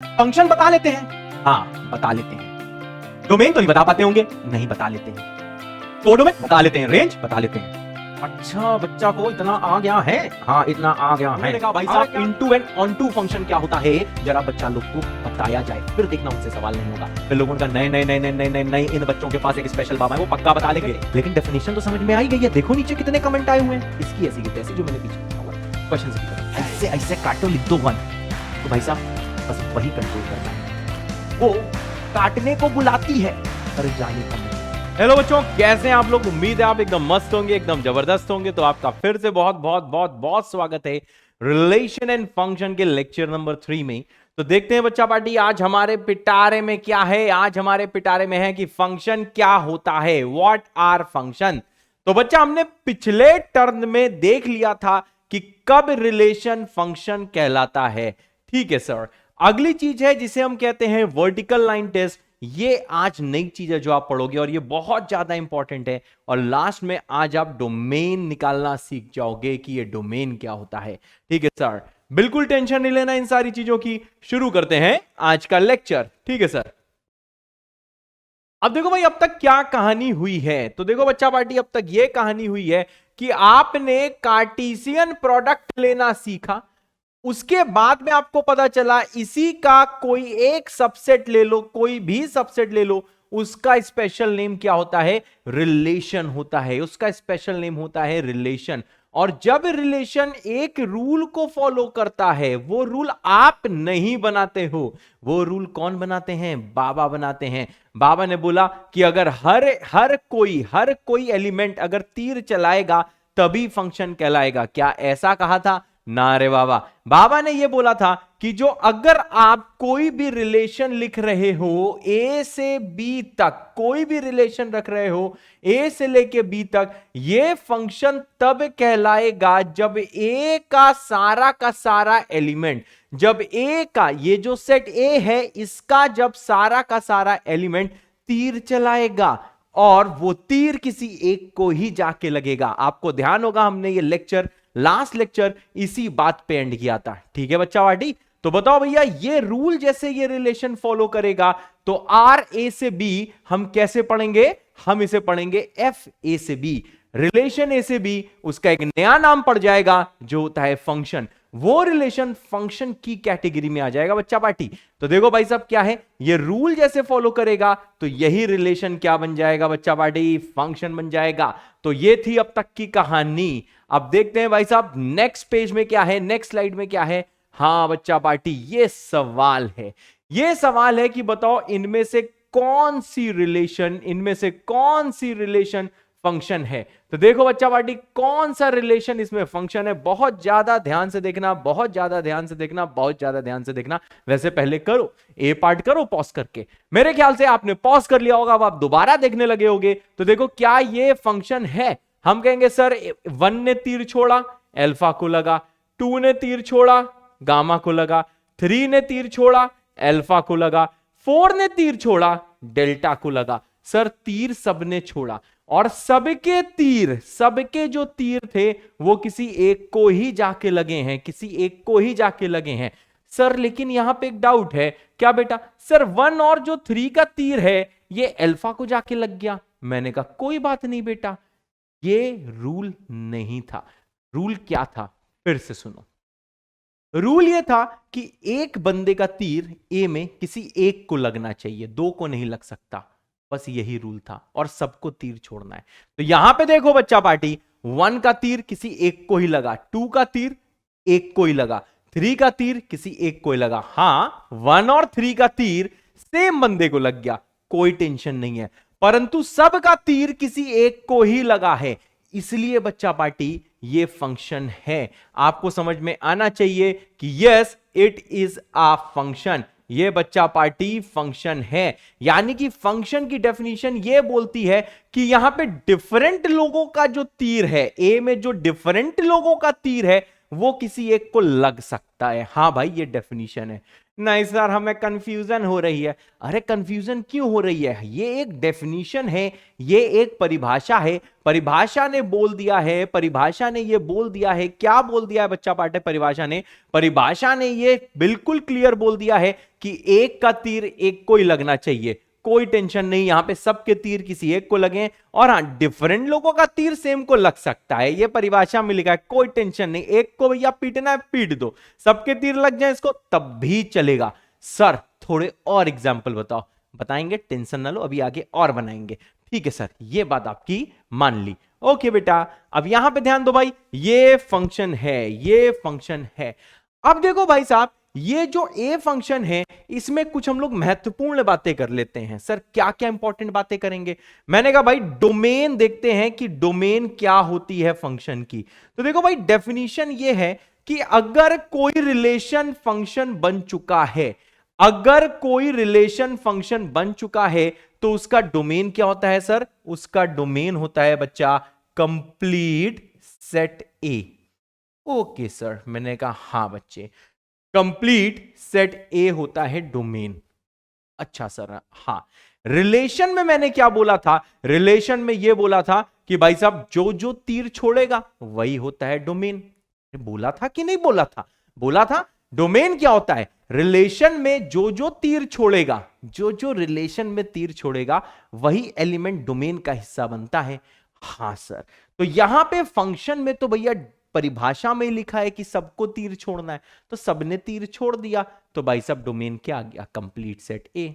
Function बता लेते हैं, हाँ बता लेते हैं। डोमेन तो नहीं बता पाते होंगे, नहीं बता लेते हैं। कोडोमेन बता लेते हैं, रेंज बता लेते हैं। अच्छा बच्चा को इतना आ गया है, हाँ इतना आ गया है। कहा भाई साहब इनटू एंड ऑनटू फंक्शन क्या होता है, जरा बच्चा लोग को बताया जाए, फिर देखना उनसे सवाल नहीं होगा। फिर लोगों का नए नए नए नए नए नए नए इन बच्चों के पास एक स्पेशल बाबा है, वो पक्का बता लेंगे। लेकिन डेफिनेशन तो समझ में आई गई है। देखो नीचे कितने कमेंट आए हुए हैं, इसकी ऐसी की तैसी जो मैंने पीछे लिखा हुआ है क्वेश्चन की तरह, ऐसे ऐसे काटो लिख दो वन। तो भाई साहब बस वही कंट्रोल करना है, वो काटने को बुलाती है पर जाने का नहीं। हेलो बच्चों, कैसे हैं आप लोग? उम्मीद है आप एकदम मस्त होंगे, एकदम जबरदस्त होंगे। तो आपका फिर से बहुत बहुत बहुत बहुत स्वागत है रिलेशन एंड फंक्शन के लेक्चर नंबर 3 में। तो देखते हैं बच्चा पार्टी आज हमारे पिटारे में क्या है। आज हमारे पिटारे में है कि फंक्शन क्या होता है, व्हाट आर फंक्शन। तो बच्चा हमने पिछले टर्म में देख लिया था कि कब रिलेशन फंक्शन कहलाता है। ठीक है सर। अगली चीज है जिसे हम कहते हैं वर्टिकल लाइन टेस्ट। ये आज नई चीज है जो आप पढ़ोगे और ये बहुत ज्यादा इंपॉर्टेंट है। और लास्ट में आज आप डोमेन निकालना सीख जाओगे कि ये डोमेन क्या होता है। ठीक है सर, बिल्कुल टेंशन नहीं लेना इन सारी चीजों की। शुरू करते हैं आज का लेक्चर। ठीक है सर। अब देखो भाई अब तक क्या कहानी हुई है। तो देखो बच्चा पार्टी अब तक ये कहानी हुई है कि आपने कार्टेशियन प्रोडक्ट लेना सीखा, उसके बाद में आपको पता चला इसी का कोई एक सबसेट ले लो, कोई भी सबसेट ले लो, उसका स्पेशल नेम क्या होता है, रिलेशन होता है। उसका स्पेशल नेम होता है रिलेशन। और जब रिलेशन एक रूल को फॉलो करता है, वो रूल आप नहीं बनाते हो, वो रूल कौन बनाते हैं, बाबा बनाते हैं। बाबा ने बोला कि अगर हर कोई एलिमेंट अगर तीर चलाएगा तभी फंक्शन कहलाएगा। क्या ऐसा कहा था? ना रे बाबा। बाबा ने यह बोला था कि जो अगर आप कोई भी रिलेशन लिख रहे हो ए से बी तक, कोई भी रिलेशन रख रहे हो ए से लेके बी तक, ये फंक्शन तब कहलाएगा जब ए का सारा एलिमेंट, जब ए का ये जो सेट ए है इसका जब सारा का सारा एलिमेंट तीर चलाएगा और वो तीर किसी एक को ही जाके लगेगा। आपको ध्यान होगा हमने ये लेक्चर, लास्ट लेक्चर इसी बात पे एंड किया था। ठीक है बच्चा वाटी। तो बताओ भैया ये रूल जैसे ये रिलेशन फॉलो करेगा तो आर ए से बी हम कैसे पढ़ेंगे, हम इसे पढ़ेंगे एफ ए से बी। रिलेशन ए से बी, उसका एक नया नाम पड़ जाएगा जो होता है फंक्शन। वो रिलेशन फंक्शन की कैटेगरी में आ जाएगा बच्चा पार्टी। तो देखो भाई साहब क्या है, ये रूल जैसे फॉलो करेगा तो यही रिलेशन क्या बन जाएगा बच्चा पार्टी, फंक्शन बन जाएगा। तो ये थी अब तक की कहानी। अब देखते हैं भाई साहब नेक्स्ट पेज में क्या है, नेक्स्ट स्लाइड में क्या है। हां बच्चा पार्टी ये सवाल है, ये सवाल है कि बताओ इनमें से कौन सी रिलेशन फंक्शन है। तो देखो बच्चा पार्टी कौन सा रिलेशन इसमें फंक्शन है। बहुत ज्यादा ध्यान से देखना, बहुत ज्यादा ध्यान से देखना, बहुत ज्यादा ध्यान से देखना। वैसे पहले करो ए पार्ट करो पॉज करके, मेरे ख्याल से आपने पॉज कर लिया होगा, अब आप दोबारा देखने लगे होगे। तो देखो क्या ये फंक्शन है। हम कहेंगे सर 1 ने तीर छोड़ा अल्फा को लगा, 2 ने तीर छोड़ा गामा को लगा, 3 ने तीर छोड़ा अल्फा को लगा, 4 ने तीर छोड़ा डेल्टा को लगा। सर तीर सबने छोड़ा और सबके जो तीर थे वो किसी एक को ही जाके लगे हैं, किसी एक को ही जाके लगे हैं। सर लेकिन यहां पे एक डाउट है। क्या बेटा? सर 1 और जो 3 का तीर है ये अल्फा को जाके लग गया। मैंने कहा कोई बात नहीं बेटा, ये रूल नहीं था। रूल क्या था, फिर से सुनो। रूल ये था कि एक बंदे का तीर ए में किसी एक को लगना चाहिए, 2 को नहीं लग सकता। बस यही रूल था और सबको तीर छोड़ना है। तो यहां पे देखो बच्चा पार्टी 1 का तीर किसी एक को ही लगा, 2 का तीर एक को ही लगा, 3 का तीर किसी एक को ही लगा। हां 1 और 3 का तीर सेम बंदे को लग गया, कोई टेंशन नहीं है, परंतु सबका तीर किसी एक को ही लगा है, इसलिए बच्चा पार्टी ये फंक्शन है। आपको समझ में आना चाहिए कि yes it is a function. ये बच्चा पार्टी फंक्शन है। यानी कि फंक्शन की डेफिनेशन ये बोलती है कि यहां पे डिफरेंट लोगों का जो तीर है, ए में जो डिफरेंट लोगों का तीर है वो किसी एक को लग सकता है। हाँ भाई ये डेफिनेशन है। नहीं सर हमें कंफ्यूजन हो रही है। अरे कंफ्यूजन क्यों हो रही है? ये एक डेफिनेशन है, ये एक परिभाषा है, परिभाषा ने बोल दिया है, परिभाषा ने ये बोल दिया है। क्या बोल दिया है बच्चा पाठक? परिभाषा ने ये बिल्कुल क्लियर बोल दिया है कि एक का तीर एक को ही लगना चाहिए। कोई टेंशन नहीं, यहां पे सबके तीर किसी एक को लगे, और हां डिफरेंट लोगों का तीर सेम को लग सकता है, ये परिभाषा में लिखा है। कोई टेंशन नहीं, एक को भैया पीटना है पीट दो, सबके तीर लग जाए इसको तब भी चलेगा। सर थोड़े और एग्जाम्पल बताओ। बताएंगे, टेंशन ना लो, अभी आगे और बनाएंगे। ठीक है सर, ये बात आपकी मान ली। ओके बेटा, अब यहां पे ध्यान दो भाई, ये फंक्शन है, ये फंक्शन है। अब देखो भाई साहब, ये जो ए फंक्शन है इसमें कुछ हम लोग महत्वपूर्ण बातें कर लेते हैं। सर क्या क्या इंपॉर्टेंट बातें करेंगे? मैंने कहा भाई डोमेन देखते हैं कि डोमेन क्या होती है फंक्शन की। तो देखो भाई डेफिनेशन ये है कि अगर कोई रिलेशन फंक्शन बन चुका है, अगर कोई रिलेशन फंक्शन बन चुका है तो उसका डोमेन क्या होता है सर? उसका डोमेन होता है बच्चा कंप्लीट सेट ए। ओके सर, मैंने कहा हां बच्चे, कंप्लीट सेट ए होता है डोमेन। अच्छा सर, हां रिलेशन में मैंने क्या बोला था? रिलेशन में यह बोला था कि भाई साहब जो जो तीर छोड़ेगा वही होता है डोमेन। बोला था कि नहीं बोला था? बोला था। डोमेन क्या होता है? रिलेशन में जो जो तीर छोड़ेगा, जो जो रिलेशन में तीर छोड़ेगा वही एलिमेंट डोमेन का हिस्सा बनता है। हां सर, तो यहां पे फंक्शन में तो भैया परिभाषा में लिखा है कि सबको तीर छोड़ना है, तो सबने तीर छोड़ दिया, तो भाई साहब डोमेन क्या आ गया? कंप्लीट सेट ए।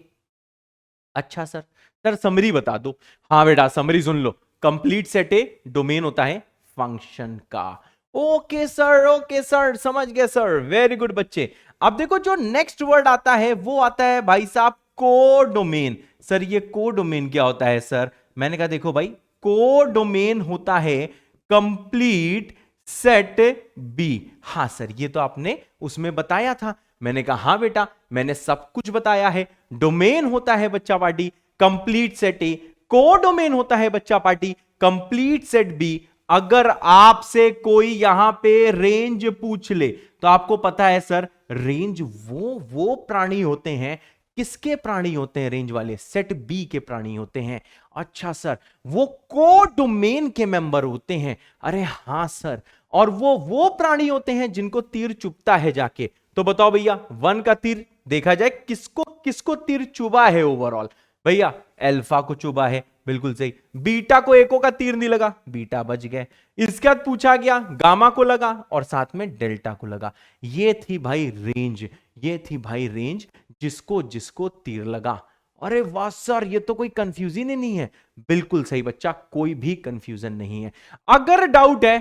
अच्छा सर, सर समरी बता दो। हाँ बेटा समरी सुन लो, कंप्लीट सेट ए डोमेन होता है फंक्शन का। ओके सर, समझ गए सर, वेरी गुड बच्चे। अब देखो जो नेक्स्ट वर्ड आता है वो आता है भाई साहब कोडोमेन। सर ये कोडोमेन क्या होता है सर? मैंने कहा देखो भाई, कोडोमेन होता है कंप्लीट सेट बी। हां सर, ये तो आपने उसमें बताया था। मैंने कहा हां बेटा, मैंने सब कुछ बताया है। डोमेन होता है बच्चा पार्टी कंप्लीट सेट ए, कोडोमेन होता है बच्चा पार्टी कंप्लीट सेट बी। अगर आपसे कोई यहां पे रेंज पूछ ले तो आपको पता है सर, रेंज वो प्राणी होते हैं, किसके प्राणी होते हैं रेंज वाले? सेट बी के प्राणी होते हैं। अच्छा सर, वो कोडोमेन के मेंबर होते हैं। अरे हां सर, और वो प्राणी होते हैं जिनको तीर चुभता है जाके। तो बताओ भैया, वन का तीर देखा जाए किसको किसको तीर चुभा है ओवरऑल? भैया अल्फा को चुभा है, बिल्कुल सही। बीटा को एको का तीर नहीं लगा, बीटा बच गए। इसके बाद पूछा गया गामा को लगा और साथ में डेल्टा को लगा। ये थी भाई रेंज, ये थी भाई रेंज जिसको जिसको तीर लगा। अरे वाह सर, ये तो कोई कंफ्यूजन ही नहीं है। बिल्कुल सही बच्चा, कोई भी कंफ्यूजन नहीं है। अगर डाउट है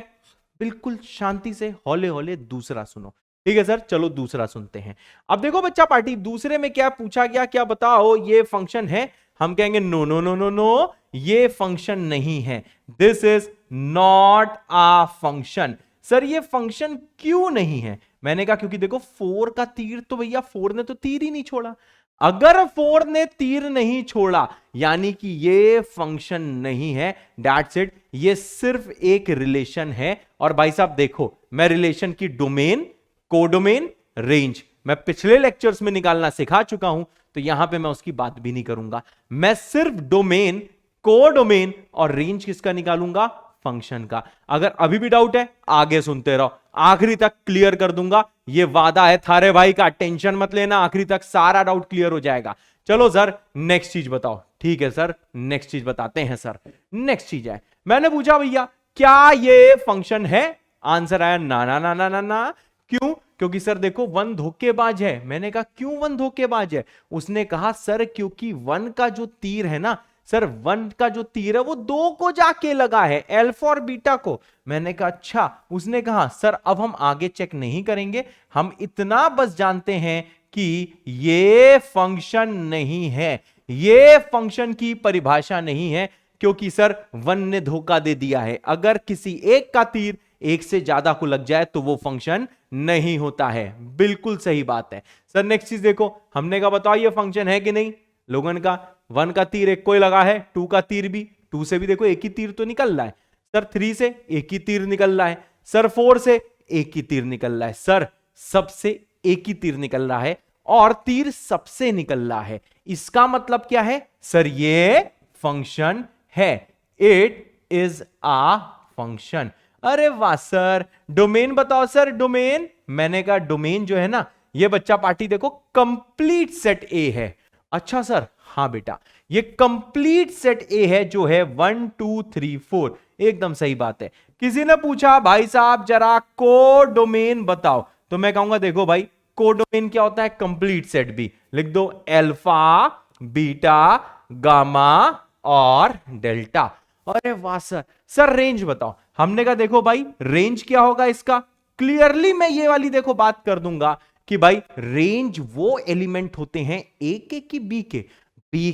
बिल्कुल शांति से हौले हौले दूसरा सुनो। ठीक है सर, चलो दूसरा सुनते हैं। अब देखो बच्चा पार्टी, दूसरे में क्या पूछा गया, क्या बताओ ये फंक्शन है? हम कहेंगे no no no no no, ये फंक्शन नहीं है। This is not a function. Sir ये फंक्शन क्यों नहीं है? मैंने कहा क्योंकि देखो 4 का तीर तो भैया 4 ने तो तीर ही नहीं छोड़ा। अगर 4 ने तीर नहीं छोड़ा यानी कि ये फंक्शन नहीं है। दैट्स इट, ये सिर्फ एक रिलेशन है। और भाई साहब देखो, मैं रिलेशन की डोमेन, कोडोमेन, रेंज मैं पिछले लेक्चर्स में निकालना सिखा चुका हूं, तो यहां पे मैं उसकी बात भी नहीं करूंगा। मैं सिर्फ डोमेन, कोडोमेन और रेंज किसका निकालूंगा? फंक्शन का। अगर अभी भी डाउट है आगे सुनते रहो, आखिरी तक क्लियर कर दूंगा, ये वादा है थारे भाई का। टेंशन मत लेना, आखिरी तक सारा डाउट क्लियर हो जाएगा। चलो सर नेक्स्ट चीज बताओ। ठीक है सर, नेक्स्ट चीज बताते हैं सर। नेक्स्ट चीज है, मैंने पूछा भैया क्या ये फंक्शन है? आंसर आया ना ना ना ना ना ना। क्यों? क्योंकि सर देखो 1 धोखेबाज है। मैंने कहा क्यों 1 धोखेबाज है? उसने कहा सर क्योंकि 1 का जो तीर है ना सर, 1 का जो तीर है वो 2 को जाके लगा है, अल्फा और बीटा को। मैंने कहा अच्छा। उसने कहा सर अब हम आगे चेक नहीं करेंगे, हम इतना बस जानते हैं कि ये फंक्शन नहीं है, ये फंक्शन की परिभाषा नहीं है, क्योंकि सर 1 ने धोखा दे दिया है। अगर किसी एक का तीर एक से ज्यादा को लग जाए तो वो फंक्शन नहीं होता है। बिल्कुल सही बात है सर। नेक्स्ट चीज देखो, हमने कहा बताओ ये फंक्शन है कि नहीं? लोगन का 1 का तीर एक को ही लगा है, 2 का तीर भी, 2 से भी देखो एक ही तीर तो निकल रहा है। सर 3 से एक ही तीर निकल रहा है। सर 4 से एक ही तीर निकल रहा है सर, सबसे एक ही तीर निकल रहा है और तीर सबसे निकल रहा है, इसका मतलब क्या है सर, ये फंक्शन है, इट इज अ फंक्शन। अरे वाह सर, डोमेन बताओ सर, डोमेन। मैंने कहा डोमेन जो है ना, ये बच्चा पार्टी देखो कंप्लीट सेट ए है। अच्छा सर, हां बेटा, ये कंप्लीट सेट ए है जो है 1 2 3 4, एकदम सही बात है। किसी ने पूछा भाई साहब जरा कोडोमेन बताओ, तो मैं कहूंगा देखो भाई, कोडोमेन क्या होता है, कंप्लीट सेट बी, लिख दो अल्फा बीटा गामा और डेल्टा। अरे वाह सर, सर रेंज बताओ। हमने कहा देखो भाई, रेंज क्या होगा इसका, क्लियरली मैं ये वाली देखो बात कर दूंगा कि भाई रेंज वो एलिमेंट होते हैं ए के कि बी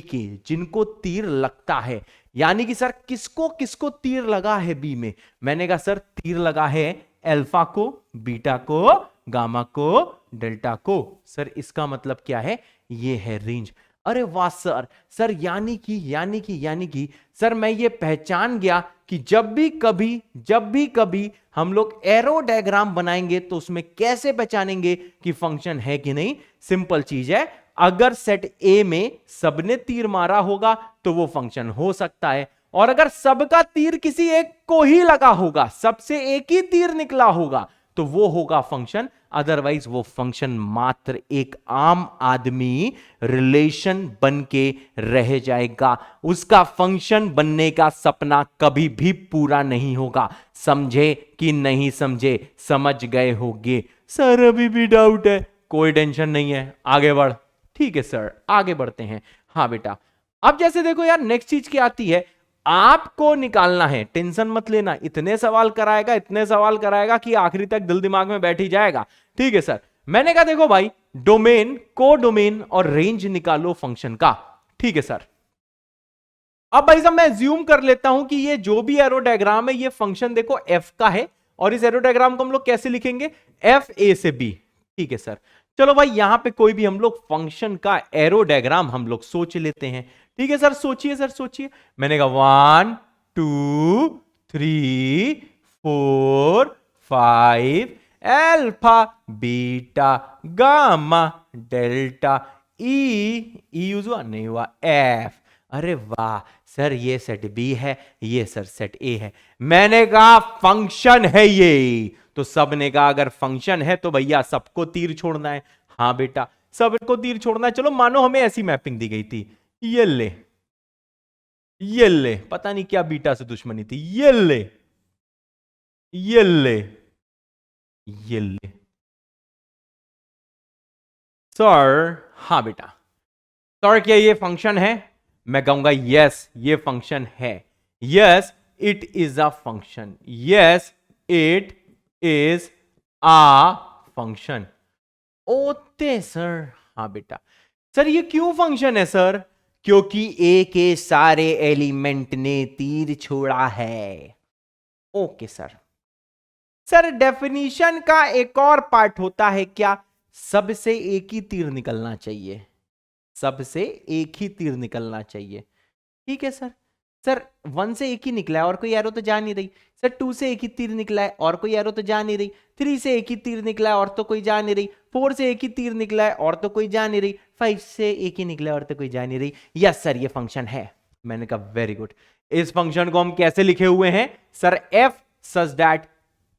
के जिनको तीर लगता है। यानी कि सर किसको किसको तीर लगा है बी में, मैंने कहा सर तीर लगा है अल्फा को, बीटा को, गामा को, डेल्टा को। सर इसका मतलब क्या है, ये है रेंज। अरे वाह सर, सर यानी कि सर मैं ये पहचान गया कि जब भी कभी हम लोग एरो डायग्राम बनाएंगे तो उसमें कैसे पहचानेंगे कि फंक्शन है कि नहीं। सिंपल चीज है, अगर सेट ए में सबने तीर मारा होगा तो वो फंक्शन हो सकता है, और अगर सबका तीर किसी एक को ही लगा होगा, सबसे एक ही तीर निकला होगा, तो वो होगा फंक्शन। अदरवाइज वो फंक्शन मात्र एक आम आदमी रिलेशन बन के रह जाएगा, उसका फंक्शन बनने का सपना कभी भी पूरा नहीं होगा। समझे कि नहीं समझे, समझ गए होंगे। सर अभी भी डाउट है, कोई टेंशन नहीं है, आगे बढ़। ठीक है सर, आगे बढ़ते हैं। हाँ बेटा, अब जैसे देखो यार, नेक्स्ट चीज क्या आती है, आपको निकालना है, टेंशन मत लेना, इतने सवाल कराएगा कि आखिरी तक दिल दिमाग में बैठ ही जाएगा। ठीक है सर, मैंने कहा देखो भाई, डोमेन, कोडोमेन और रेंज निकालो फंक्शन का। ठीक है सर, अब भाई साहब मैं एज्यूम कर लेता हूं कि ये जो भी एरो डायग्राम है, ये फंक्शन देखो एफ का है, और इस एरो डायग्राम को हम लोग कैसे लिखेंगे, एफ ए से बी। ठीक है सर, चलो भाई यहां पे कोई भी हम लोग फंक्शन का एरो डायग्राम हम लोग सोच लेते हैं। ठीक है सर, सोचिए सर, सोचिए। मैंने कहा 1 2 3 4 5 अल्फा बीटा गामा डेल्टा, ई यूज हुआ नहीं हुआ, एफ। अरे वाह सर, ये सेट बी है, ये सर सेट ए है। मैंने कहा फंक्शन है ये, तो सब ने कहा अगर फंक्शन है तो भैया सबको तीर छोड़ना है। हाँ बेटा, सबको तीर छोड़ना है। चलो मानो हमें ऐसी मैपिंग दी गई थी, ये ले, पता नहीं क्या बीटा से दुश्मनी थी, ये ले, सर। हाँ बेटा, सर क्या ये फंक्शन है, मैं कहूंगा यस ये फंक्शन है, yes it is a function, yes it is a function. ओते सर, हाँ बेटा। सर ये क्यों फंक्शन है सर, क्योंकि ए के सारे एलिमेंट ने तीर छोड़ा है। Okay sir. सर डेफिनेशन का एक और पार्ट होता है क्या, सबसे एक ही तीर निकलना चाहिए, सबसे एक ही तीर निकलना चाहिए। ठीक है सर, सर 1 से एक ही निकला है और कोई एरो तो जा नहीं रही, सर 2 से एक ही तीर निकला है और कोई एरो तो जा नहीं रही, 3 से एक ही तीर निकला है और तो कोई जा नहीं रही, 4 से एक ही तीर निकला है और तो कोई जा नहीं रही, 5 से एक ही निकला है और तो कोई जा नहीं रही। यस सर ये फंक्शन है। मैंने कहा वेरी गुड। इस फंक्शन को हम कैसे लिखे हुए हैं सर, एफ सच दैट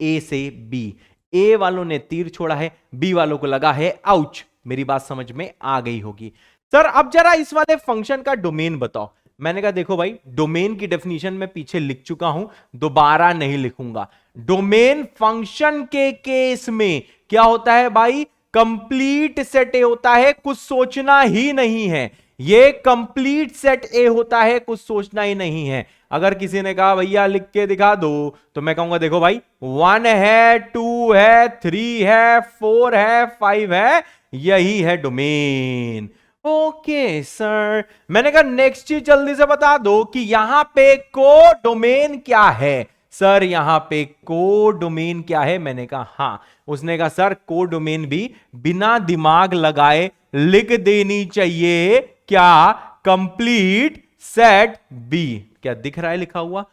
ए से बी, ए वालों ने तीर छोड़ा है, बी वालों को लगा है आउच। मेरी बात समझ में आ गई होगी। सर अब जरा इस वाले फंक्शन का डोमेन बताओ। मैंने कहा देखो भाई, डोमेन की डेफिनेशन मैं पीछे लिख चुका हूं, दोबारा नहीं लिखूंगा। डोमेन फंक्शन के केस में क्या होता है भाई, कंप्लीट सेट ए होता है, कुछ सोचना ही नहीं है। ये कंप्लीट सेट ए होता है, कुछ सोचना ही नहीं है। अगर किसी ने कहा भैया लिख के दिखा दो, तो मैं कहूंगा देखो भाई 1 है, 2 है, 3 है, 4 है, 5 है, यही है डोमेन। ओके सर, मैंने कहा नेक्स्ट चीज जल्दी से बता दो कि यहां पे कोडोमेन क्या है। सर यहां पे कोडोमेन क्या है, मैंने कहा हाँ। उसने कहा सर कोडोमेन भी बिना दिमाग लगाए लिख देनी चाहिए, क्या, कंप्लीट सेट बी। क्या दिख रहा है लिखा हुआ,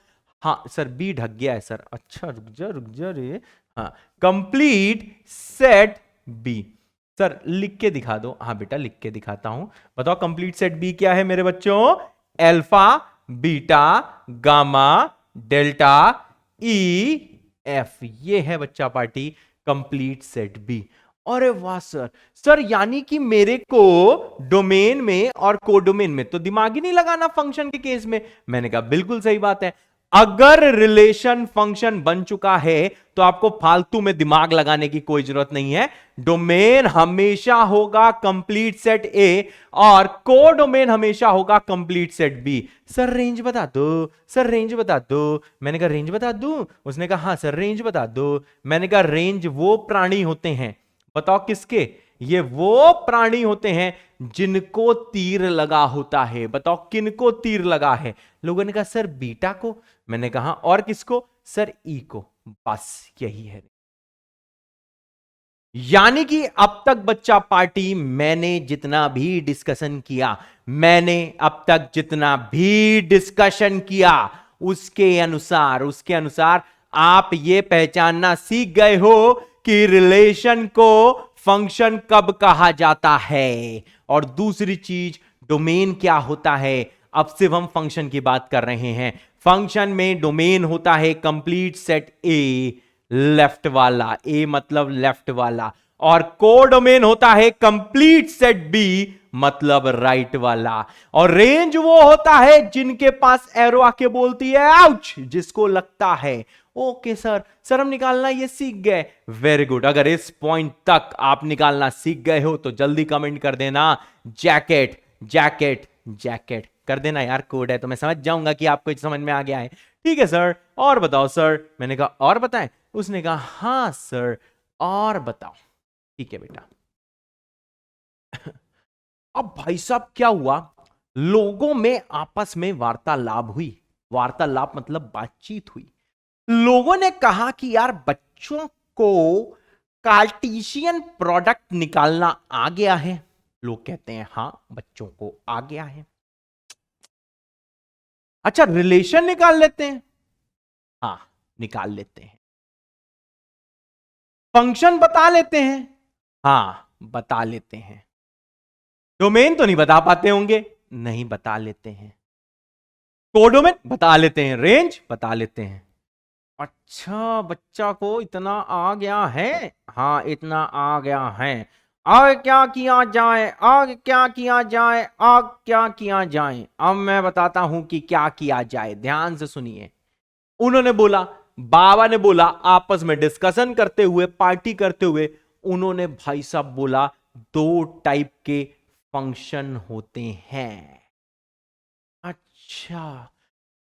हाँ सर बी ढक गया है सर। अच्छा रुक जा रे, हाँ, कंप्लीट सेट बी। सर लिख के दिखा दो। हाँ बेटा लिख के दिखाता हूं। बताओ कंप्लीट सेट बी क्या है मेरे बच्चों? अल्फा, बीटा, गामा, डेल्टा, ई, एफ। ये है बच्चा पार्टी कंप्लीट सेट बी। अरे वाह सर। सर यानी कि मेरे को डोमेन में और कोडोमेन में तो दिमाग ही नहीं लगाना फंक्शन के केस में। मैंने कहा बिल्कुल सही बात है। अगर रिलेशन फंक्शन बन चुका है तो आपको फालतू में दिमाग लगाने की कोई जरूरत नहीं है। डोमेन हमेशा होगा कंप्लीट सेट ए और कोडोमेन हमेशा होगा complete set B. Sir range बता दो, सर रेंज बता दो। मैंने कहा रेंज बता दूं? उसने कहा हां सर रेंज बता दो। मैंने कहा रेंज वो प्राणी होते हैं, बताओ किसके? ये वो प्राणी होते हैं जिनको तीर लगा होता है। बताओ किनको तीर लगा है? लोगों ने कहा सर बीटा को। मैंने कहा और किसको? सर ई को। बस यही है। यानी कि अब तक बच्चा पार्टी मैंने जितना भी डिस्कशन किया, मैंने अब तक जितना भी डिस्कशन किया उसके अनुसार आप ये पहचानना सीख गए हो कि रिलेशन को फंक्शन कब कहा जाता है। और दूसरी चीज डोमेन क्या होता है। अब सिर्फ हम फंक्शन की बात कर रहे हैं। फंक्शन में डोमेन होता है कंप्लीट सेट ए, लेफ्ट वाला, ए मतलब लेफ्ट वाला, और कोडोमेन होता है कंप्लीट सेट बी मतलब राइट वाला। और रेंज वो होता है जिनके पास एरो आके बोलती है आउच, जिसको लगता है। ओके सर, सर हम निकालना ये सीख गए। Very good. अगर इस पॉइंट तक आप निकालना सीख गए हो तो जल्दी कमेंट कर देना जैकेट जैकेट जैकेट कर देना यार। कोड है तो मैं समझ जाऊंगा कि आपको समझ में आ गया है। ठीक है सर, और बताओ सर। मैंने कहा और बताएं? उसने कहा हां सर और बताओ। ठीक है बेटा। अब भाई साहब क्या हुआ, लोगों में आपस में वार्तालाप हुई। वार्तालाप मतलब बातचीत हुई। लोगों ने कहा कि यार बच्चों को कार्टेशियन प्रोडक्ट निकालना आ गया है। लोग कहते हैं हां बच्चों को आ गया है। अच्छा रिलेशन निकाल लेते हैं? हां निकाल लेते हैं। फंक्शन बता लेते हैं? हां बता लेते हैं। डोमेन तो नहीं बता पाते होंगे? नहीं बता लेते हैं। कोडोमेन बता लेते हैं, रेंज बता लेते हैं। अच्छा बच्चा को इतना आ गया है? हाँ इतना आ गया है। आगे क्या किया जाए, आगे क्या किया जाए, आगे क्या किया जाए? अब मैं बताता हूं कि क्या किया जाए, ध्यान से सुनिए। उन्होंने बोला, बाबा ने बोला, आपस में डिस्कशन करते हुए, पार्टी करते हुए उन्होंने भाई साहब बोला दो टाइप के फंक्शन होते हैं। अच्छा,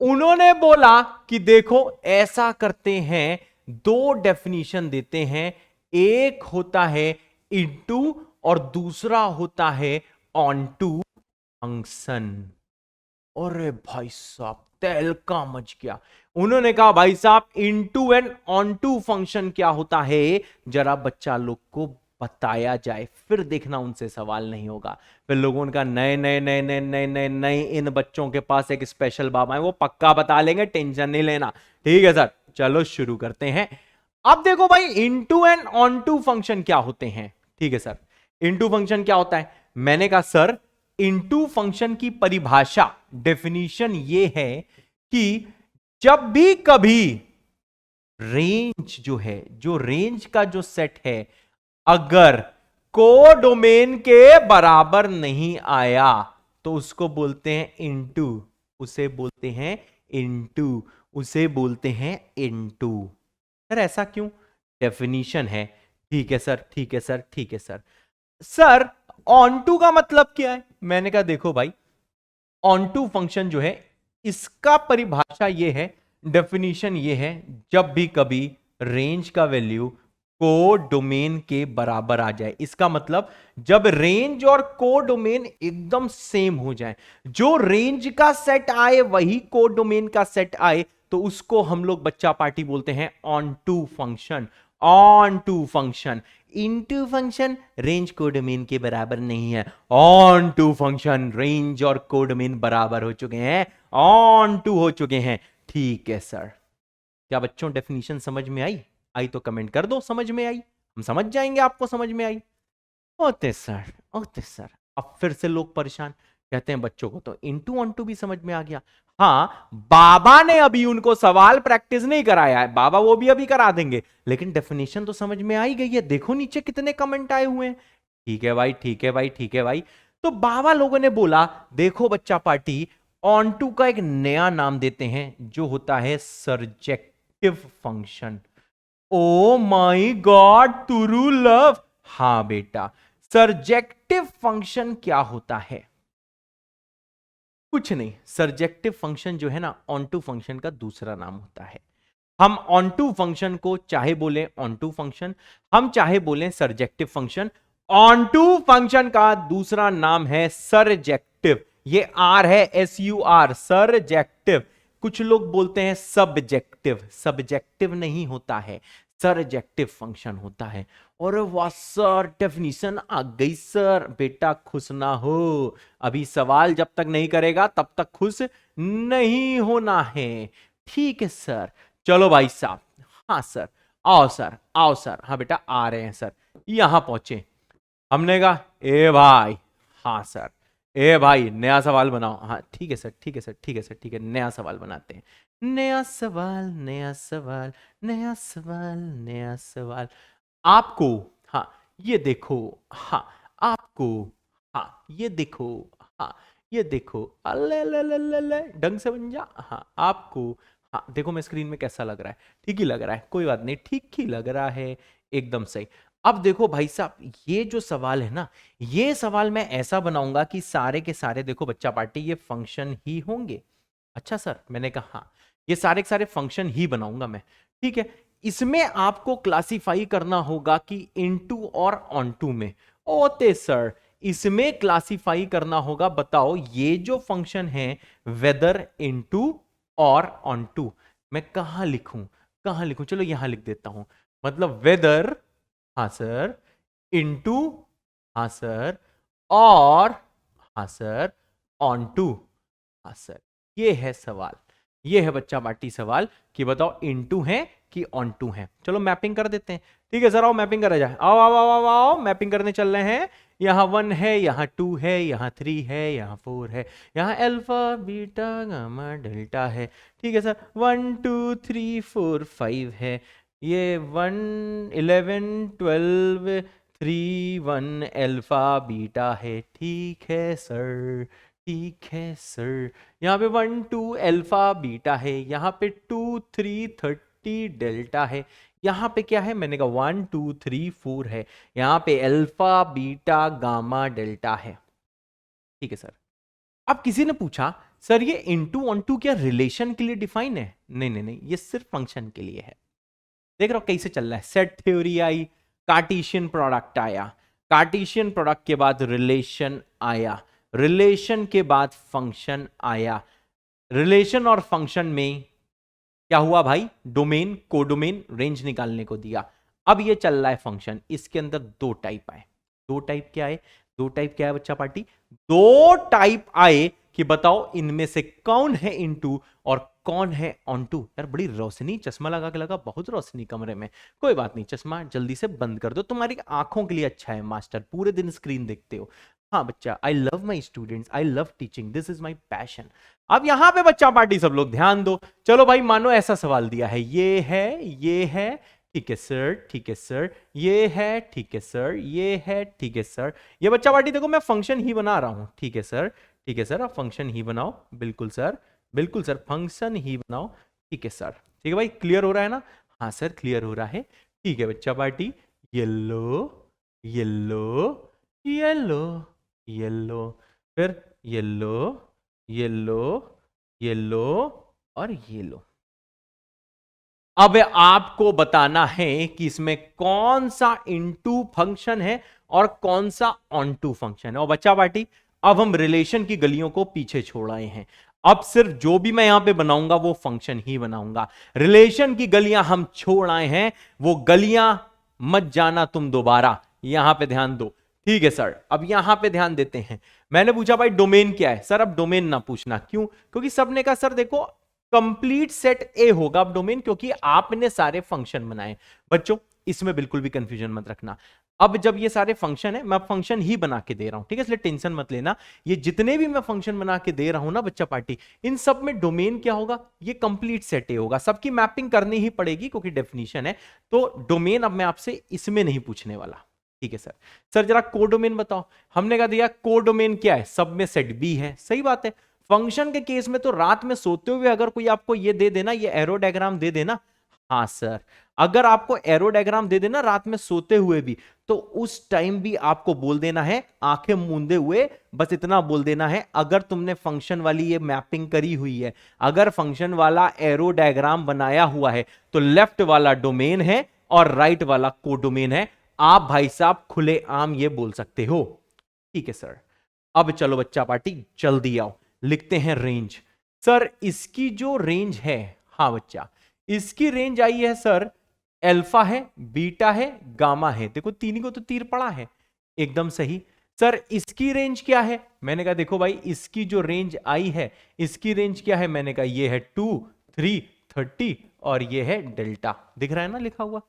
उन्होंने बोला कि देखो ऐसा करते हैं, दो डेफिनेशन देते हैं। एक होता है इनटू और दूसरा होता है ऑन टू फंक्शन। अरे भाई साहब तहलका मच गया। उन्होंने कहा भाई साहब into and onto function क्या होता है, जरा बच्चा लोग को बताया जाए, फिर देखना उनसे सवाल नहीं होगा। फिर लोगों ने कहा नए नए नए नए नए नए नए इन बच्चों के पास एक स्पेशल बाबा है, वो पक्का बता लेंगे, टेंशन नहीं लेना। ठीक है सर, चलो शुरू करते हैं। अब देखो भाई into and onto function क्या होते हैं। ठीक है सर, इनटू फंक्शन क्या होता है? मैंने कहा सर इनटू फंक्शन की परिभाषा, डेफिनेशन ये है कि जब भी कभी रेंज जो है, जो रेंज का जो सेट है, अगर कोडोमेन के बराबर नहीं आया तो उसको बोलते हैं इनटू, उसे बोलते हैं इनटू, उसे बोलते हैं इनटू। सर ऐसा क्यों? डेफिनेशन है। ठीक है सर, ठीक है सर, ठीक है सर। सर ऑन टू का मतलब क्या है? मैंने कहा देखो भाई ऑन टू फंक्शन जो है इसका परिभाषा ये है, डेफिनेशन ये है, जब भी कभी रेंज का वैल्यू को डोमेन के बराबर आ जाए। इसका मतलब जब रेंज और को डोमेन एकदम सेम हो जाए, जो रेंज का सेट आए वही को डोमेन का सेट आए, तो उसको हम लोग बच्चा पार्टी बोलते हैं onto function. Onto function, into function range को डोमेन के बराबर नहीं है। ऑन टू फंक्शन रेंज और को डोमेन बराबर हो चुके हैं, ऑन टू हो चुके हैं। ठीक है सर, क्या बच्चों डेफिनेशन समझ में आई? आई तो कमेंट कर दो समझ में आई, हम समझ जाएंगे आपको समझ में आई। ओते सर अब फिर से लोग परेशान, कहते हैं बच्चों को तो इंटू ऑन टू भी समझ में आ गया। हाँ, बाबा ने अभी उनको सवाल प्रैक्टिस नहीं कराया है, बाबा वो भी अभी करा देंगे, लेकिन डेफिनेशन तो समझ में आ ही गई है। देखो नीचे कितने कमेंट आए हुए हैं। ठीक है भाई, ठीक है भाई, ठीक है भाई। तो बाबा लोगों ने बोला देखो बच्चा पार्टी, ऑन टू का एक नया नाम देते हैं जो होता है सर्जेक्टिव फंक्शन। ओ माई गॉड तुरु लव, हाँ बेटा, सर्जेक्टिव फंक्शन क्या होता है? कुछ नहीं, सर्जेक्टिव फंक्शन जो है ना ऑन टू फंक्शन का दूसरा नाम होता है। हम ऑन टू फंक्शन को चाहे बोले ऑन टू फंक्शन, हम चाहे बोले surjective function. Onto function का दूसरा नाम है सर्जेक्टिव, ये आर है, SUR, सर्जेक्टिव। कुछ लोग बोलते हैं सब्जेक्टिव, सब्जेक्टिव नहीं होता है, सर्जेक्टिव फंक्शन होता है। और वाह सर, डेफिनेशन आ गई सर। बेटा खुश ना हो, अभी सवाल जब तक नहीं करेगा तब तक खुश नहीं होना है। ठीक है सर, चलो भाई साहब, हाँ सर, आओ सर, आओ सर, हाँ बेटा आ रहे हैं सर। यहां पहुंचे, हमने कहा ए भाई, हाँ सर, ए भाई नया सवाल बनाओ। हाँ ठीक है सर, ठीक है सर, ठीक है सर, ठीक है, नया सवाल बनाते हैं। नया सवाल, नया सवाल, नया सवाल, नया सवाल। आपको, हाँ ये देखो, हाँ आपको, हाँ ये देखो, हाँ ये देखो, अल्ले ले ले ले ले, ढंग से बन जा। हाँ आपको, हाँ देखो मैं स्क्रीन में कैसा लग रहा है, ठीक ही लग रहा है, कोई बात नहीं, ठीक ही लग रहा है, एकदम सही। अब देखो भाई साहब, ये जो सवाल है ना, ये सवाल मैं ऐसा बनाऊंगा कि सारे के सारे, देखो बच्चा पार्टी, ये फंक्शन ही होंगे। अच्छा सर, मैंने कहा हाँ, ये सारे के सारे फंक्शन ही बनाऊंगा मैं। ठीक है, इसमें आपको क्लासिफाई करना होगा कि इनटू और ऑनटू में। ओते सर, इसमें क्लासिफाई करना होगा, बताओ ये जो फंक्शन है वेदर इनटू और ऑनटू, मैं कहां लिखूं, कहां लिखूं? चलो यहां लिख देता हूं, मतलब वेदर, हाँ सर, इनटू, हाँ सर, और, हाँ सर, ऑनटू, हाँ सर। ये है सवाल, ये है बच्चा पार्टी सवाल कि बताओ इनटू है कि ऑन टू है। चलो मैपिंग कर देते हैं। ठीक है सर, आओ मैपिंग करा जाए, आओ आओ आओ आओ आओ, मैपिंग करने चल रहे हैं। यहाँ 1 है, यहाँ 2 है, यहाँ 3 है, यहाँ 4 है, यहाँ अल्फा बीटा गामा डेल्टा है। ठीक है सर, 1 2 3 4 5 है, ये 1 11 12 3 1 अल्फा बीटा है। ठीक है सर, ठीक है सर। यहाँ पे 1 2 अल्फा बीटा है, यहाँ पे 2 3 30 डेल्टा है, यहाँ पे क्या है, मैंने कहा 1 2 3 4 है, यहाँ पे अल्फा बीटा गामा डेल्टा है। ठीक है सर। अब किसी ने पूछा सर ये इनटू ऑन टू क्या रिलेशन के लिए डिफाइन है? नहीं नहीं नहीं, ये सिर्फ फंक्शन के लिए है। देख रहा हो कैसे चल रहा है, सेट थ्योरी आई, कार्टेशियन प्रोडक्ट आया, कार्टेशियन प्रोडक्ट के बाद रिलेशन आया, रिलेशन के बाद फंक्शन आया, रिलेशन और फंक्शन में क्या हुआ भाई, डोमेन, कोडोमेन, रेंज निकालने को दिया। अब ये चल रहा है फंक्शन, इसके अंदर दो टाइप आए। दो टाइप क्या है, दो टाइप क्या है बच्चा पार्टी, दो टाइप आए कि बताओ इनमें से कौन है इनटू और कौन है ऑन टू। यार बड़ी रोशनी, चश्मा लगा के लगा, बहुत रोशनी कमरे में। कोई बात नहीं, चश्मा जल्दी से बंद कर दो, तुम्हारी आंखों के लिए अच्छा है मास्टर, पूरे दिन स्क्रीन देखते हो। हाँ बच्चा, I love my students, I love teaching, this is my passion. अब यहां पे बच्चा पार्टी सब लोग ध्यान दो। चलो भाई मानो ऐसा सवाल दिया है, ये है, ये है, ठीक है सर, ठीक है सर, ये है, ठीक है सर, ये है, ठीक है सर। ये बच्चा पार्टी देखो मैं फंक्शन ही बना रहा हूं, ठीक है सर, ठीक है सर, आप फंक्शन ही बनाओ, बिल्कुल सर, बिल्कुल सर, फंक्शन ही बनाओ। ठीक है सर, ठीक है भाई, क्लियर हो रहा है ना? हाँ सर क्लियर हो रहा है। ठीक है बच्चा party, yellow, yellow, yellow, yellow, फिर येलो, येलो, येलो और येलो। अब आपको बताना है कि इसमें कौन सा इनटू फंक्शन है और कौन सा ऑनटू फंक्शन है। और बच्चा पार्टी अब हम रिलेशन की गलियों को पीछे छोड़ आए हैं, अब सिर्फ जो भी मैं यहां पे बनाऊंगा वो फंक्शन ही बनाऊंगा। रिलेशन की गलियां हम छोड़ आए हैं, वो गलियां मत जाना तुम दोबारा, यहां पे ध्यान दो। ठीक है सर, अब यहां पे ध्यान देते हैं। मैंने पूछा भाई डोमेन क्या है, सर अब डोमेन ना पूछना, क्यों? क्योंकि सबने कहा सर देखो कंप्लीट सेट ए होगा अब डोमेन, क्योंकि आपने सारे फंक्शन बनाए। बच्चों इसमें बिल्कुल भी कंफ्यूजन मत रखना। अब जब ये सारे फंक्शन है, मैं फंक्शन ही बना के दे रहा हूं, ठीक है, इसलिए टेंशन मत लेना। ये जितने भी मैं फंक्शन बना के दे रहा हूं ना बच्चा पार्टी, इन सब में डोमेन क्या होगा, ये कंप्लीट सेट ए होगा। सबकी मैपिंग करनी ही पड़ेगी क्योंकि डेफिनेशन है। तो डोमेन अब मैं आपसे इसमें नहीं पूछने वाला, ठीक है सर। सर जरा कोडोमेन बताओ। हमने कहा दिया कोडोमेन क्या है, सब में सेट बी है, सही बात है। फंक्शन के केस में तो रात में सोते हुए अगर कोई आपको ये दे देना, ये एरो डायग्राम दे देना, हाँ सर, अगर आपको एरो डायग्राम दे देना रात में सोते हुए भी, तो उस टाइम भी आपको बोल देना है आंखें मूंदे हुए, बस इतना बोल देना है, अगर तुमने फंक्शन वाली ये मैपिंग करी हुई है, अगर फंक्शन वाला एरो डायग्राम बनाया हुआ है, तो लेफ्ट वाला डोमेन है और राइट वाला कोडोमेन है। आप भाई साहब खुले आम ये बोल सकते हो, ठीक है सर। अब चलो बच्चा पार्टी जल्दी आओ, लिखते हैं रेंज। सर इसकी जो रेंज है, हाँ बच्चा, इसकी रेंज आई है सर, अल्फा है, बीटा है, गामा है। देखो तीन को तो तीर पड़ा है, एकदम सही। सर इसकी रेंज क्या है, मैंने कहा देखो भाई इसकी जो रेंज आई है, इसकी रेंज क्या है, मैंने कहा ये है 2, 3, 30 और ये है डेल्टा। दिख रहा है ना लिखा हुआ,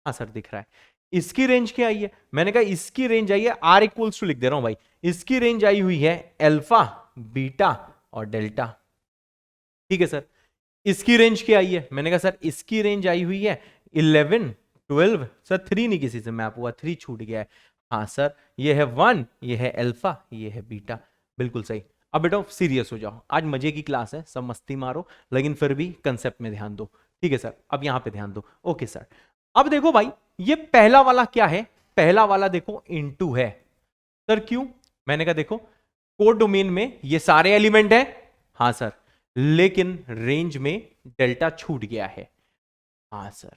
हाँ सर दिख रहा है। इसकी रेंज क्या आई है, मैंने कहा इसकी रेंज आई है, आर इक्वल्स टू लिख दे रहा हूं भाई, इसकी रेंज आई हुई है अल्फा, बीटा और डेल्टा, ठीक है सर। इसकी रेंज क्या आई है, मैंने कहा सर इसकी रेंज आई हुई है 11, 12, सर 3 नहीं किसी से मैप हुआ, 3 छूट गया है, हाँ सर ये है 1, ये है अल्फा, ये है बीटा, बिल्कुल सही। अब बेटा सीरियस हो जाओ, आज मजे की क्लास है, सब मस्ती मारो लेकिन फिर भी कंसेप्ट में ध्यान दो, ठीक है सर। अब यहां पे ध्यान दो, ओके सर। अब देखो भाई ये पहला वाला क्या है, पहला वाला देखो इनटू है। सर क्यों, मैंने कहा देखो कोड डोमेन में ये सारे एलिमेंट है, हाँ सर, लेकिन रेंज में डेल्टा छूट गया है, हाँ सर।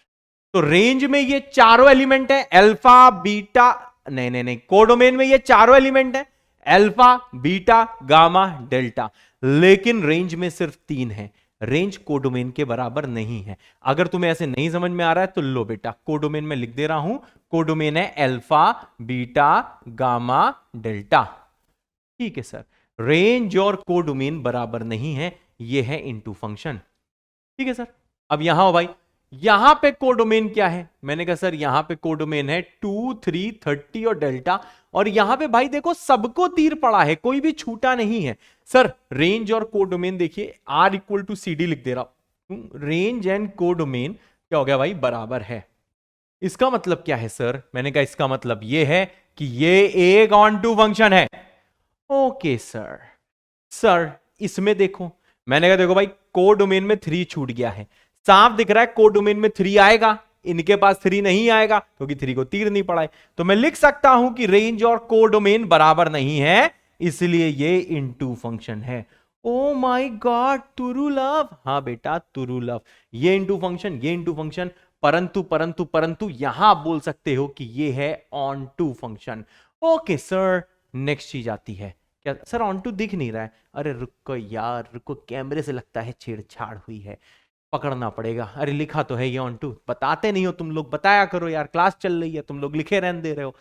तो रेंज में ये चारों एलिमेंट है, अल्फा बीटा, नहीं नहीं नहीं, कोडोमेन में ये चारों एलिमेंट है, अल्फा बीटा गामा डेल्टा, लेकिन रेंज में सिर्फ 3 है। रेंज कोडोमेन के बराबर नहीं है। अगर तुम्हें ऐसे नहीं समझ में आ रहा है तो लो बेटा, कोडोमेन में लिख दे रहा हूं, कोडोमेन है अल्फा बीटा गामा डेल्टा, ठीक है सर। रेंज और कोडोमेन बराबर नहीं है, ये है इनटू फंक्शन, ठीक है सर। अब यहां हो भाई, यहां पे कोडोमेन क्या है, मैंने कहा सर यहां पे कोडोमेन है 2, 3, 30 और डेल्टा, और यहां पे भाई देखो सबको तीर पड़ा है, कोई भी छूटा नहीं है। सर रेंज और कोडोमेन देखिए, R equal to C D लिख दे रहा हूं, रेंज एंड कोडोमेन क्या हो गया भाई, बराबर है। इसका मतलब क्या है सर, मैंने कहा इसका मतलब यह है कि ये एक ऑन टू फंक्शन है, ओके सर। सर इसमें देखो, मैंने कहा देखो भाई कोडोमेन में 3 छूट गया है, साफ दिख रहा है कोडोमेन में 3 आएगा, इनके पास 3 नहीं आएगा क्योंकि 3 को तीर नहीं पड़ा है। तो मैं लिख सकता हूं कि रेंज और कोडोमेन बराबर नहीं है, इसलिए ये इनटू फंक्शन है। ओ माय गॉड तुरुलव, हाँ बेटा तुरुलव, ये इनटू फंक्शन, ये इनटू फंक्शन, परंतु परंतु परंतु यहां आप बोल सकते हो कि ये है onto function. Okay sir, next चीज आती है, क्या सर ऑन टू दिख नहीं रहा है, अरे रुको यार रुको, कैमरे से लगता है छेड़छाड़ हुई है, पकड़ना पड़ेगा। अरे लिखा तो है ये ऑन टू, बताते नहीं हो तुम लोग, बताया करो यार, क्लास चल रही है, तुम लोग लिखे रहने दे रहे हो,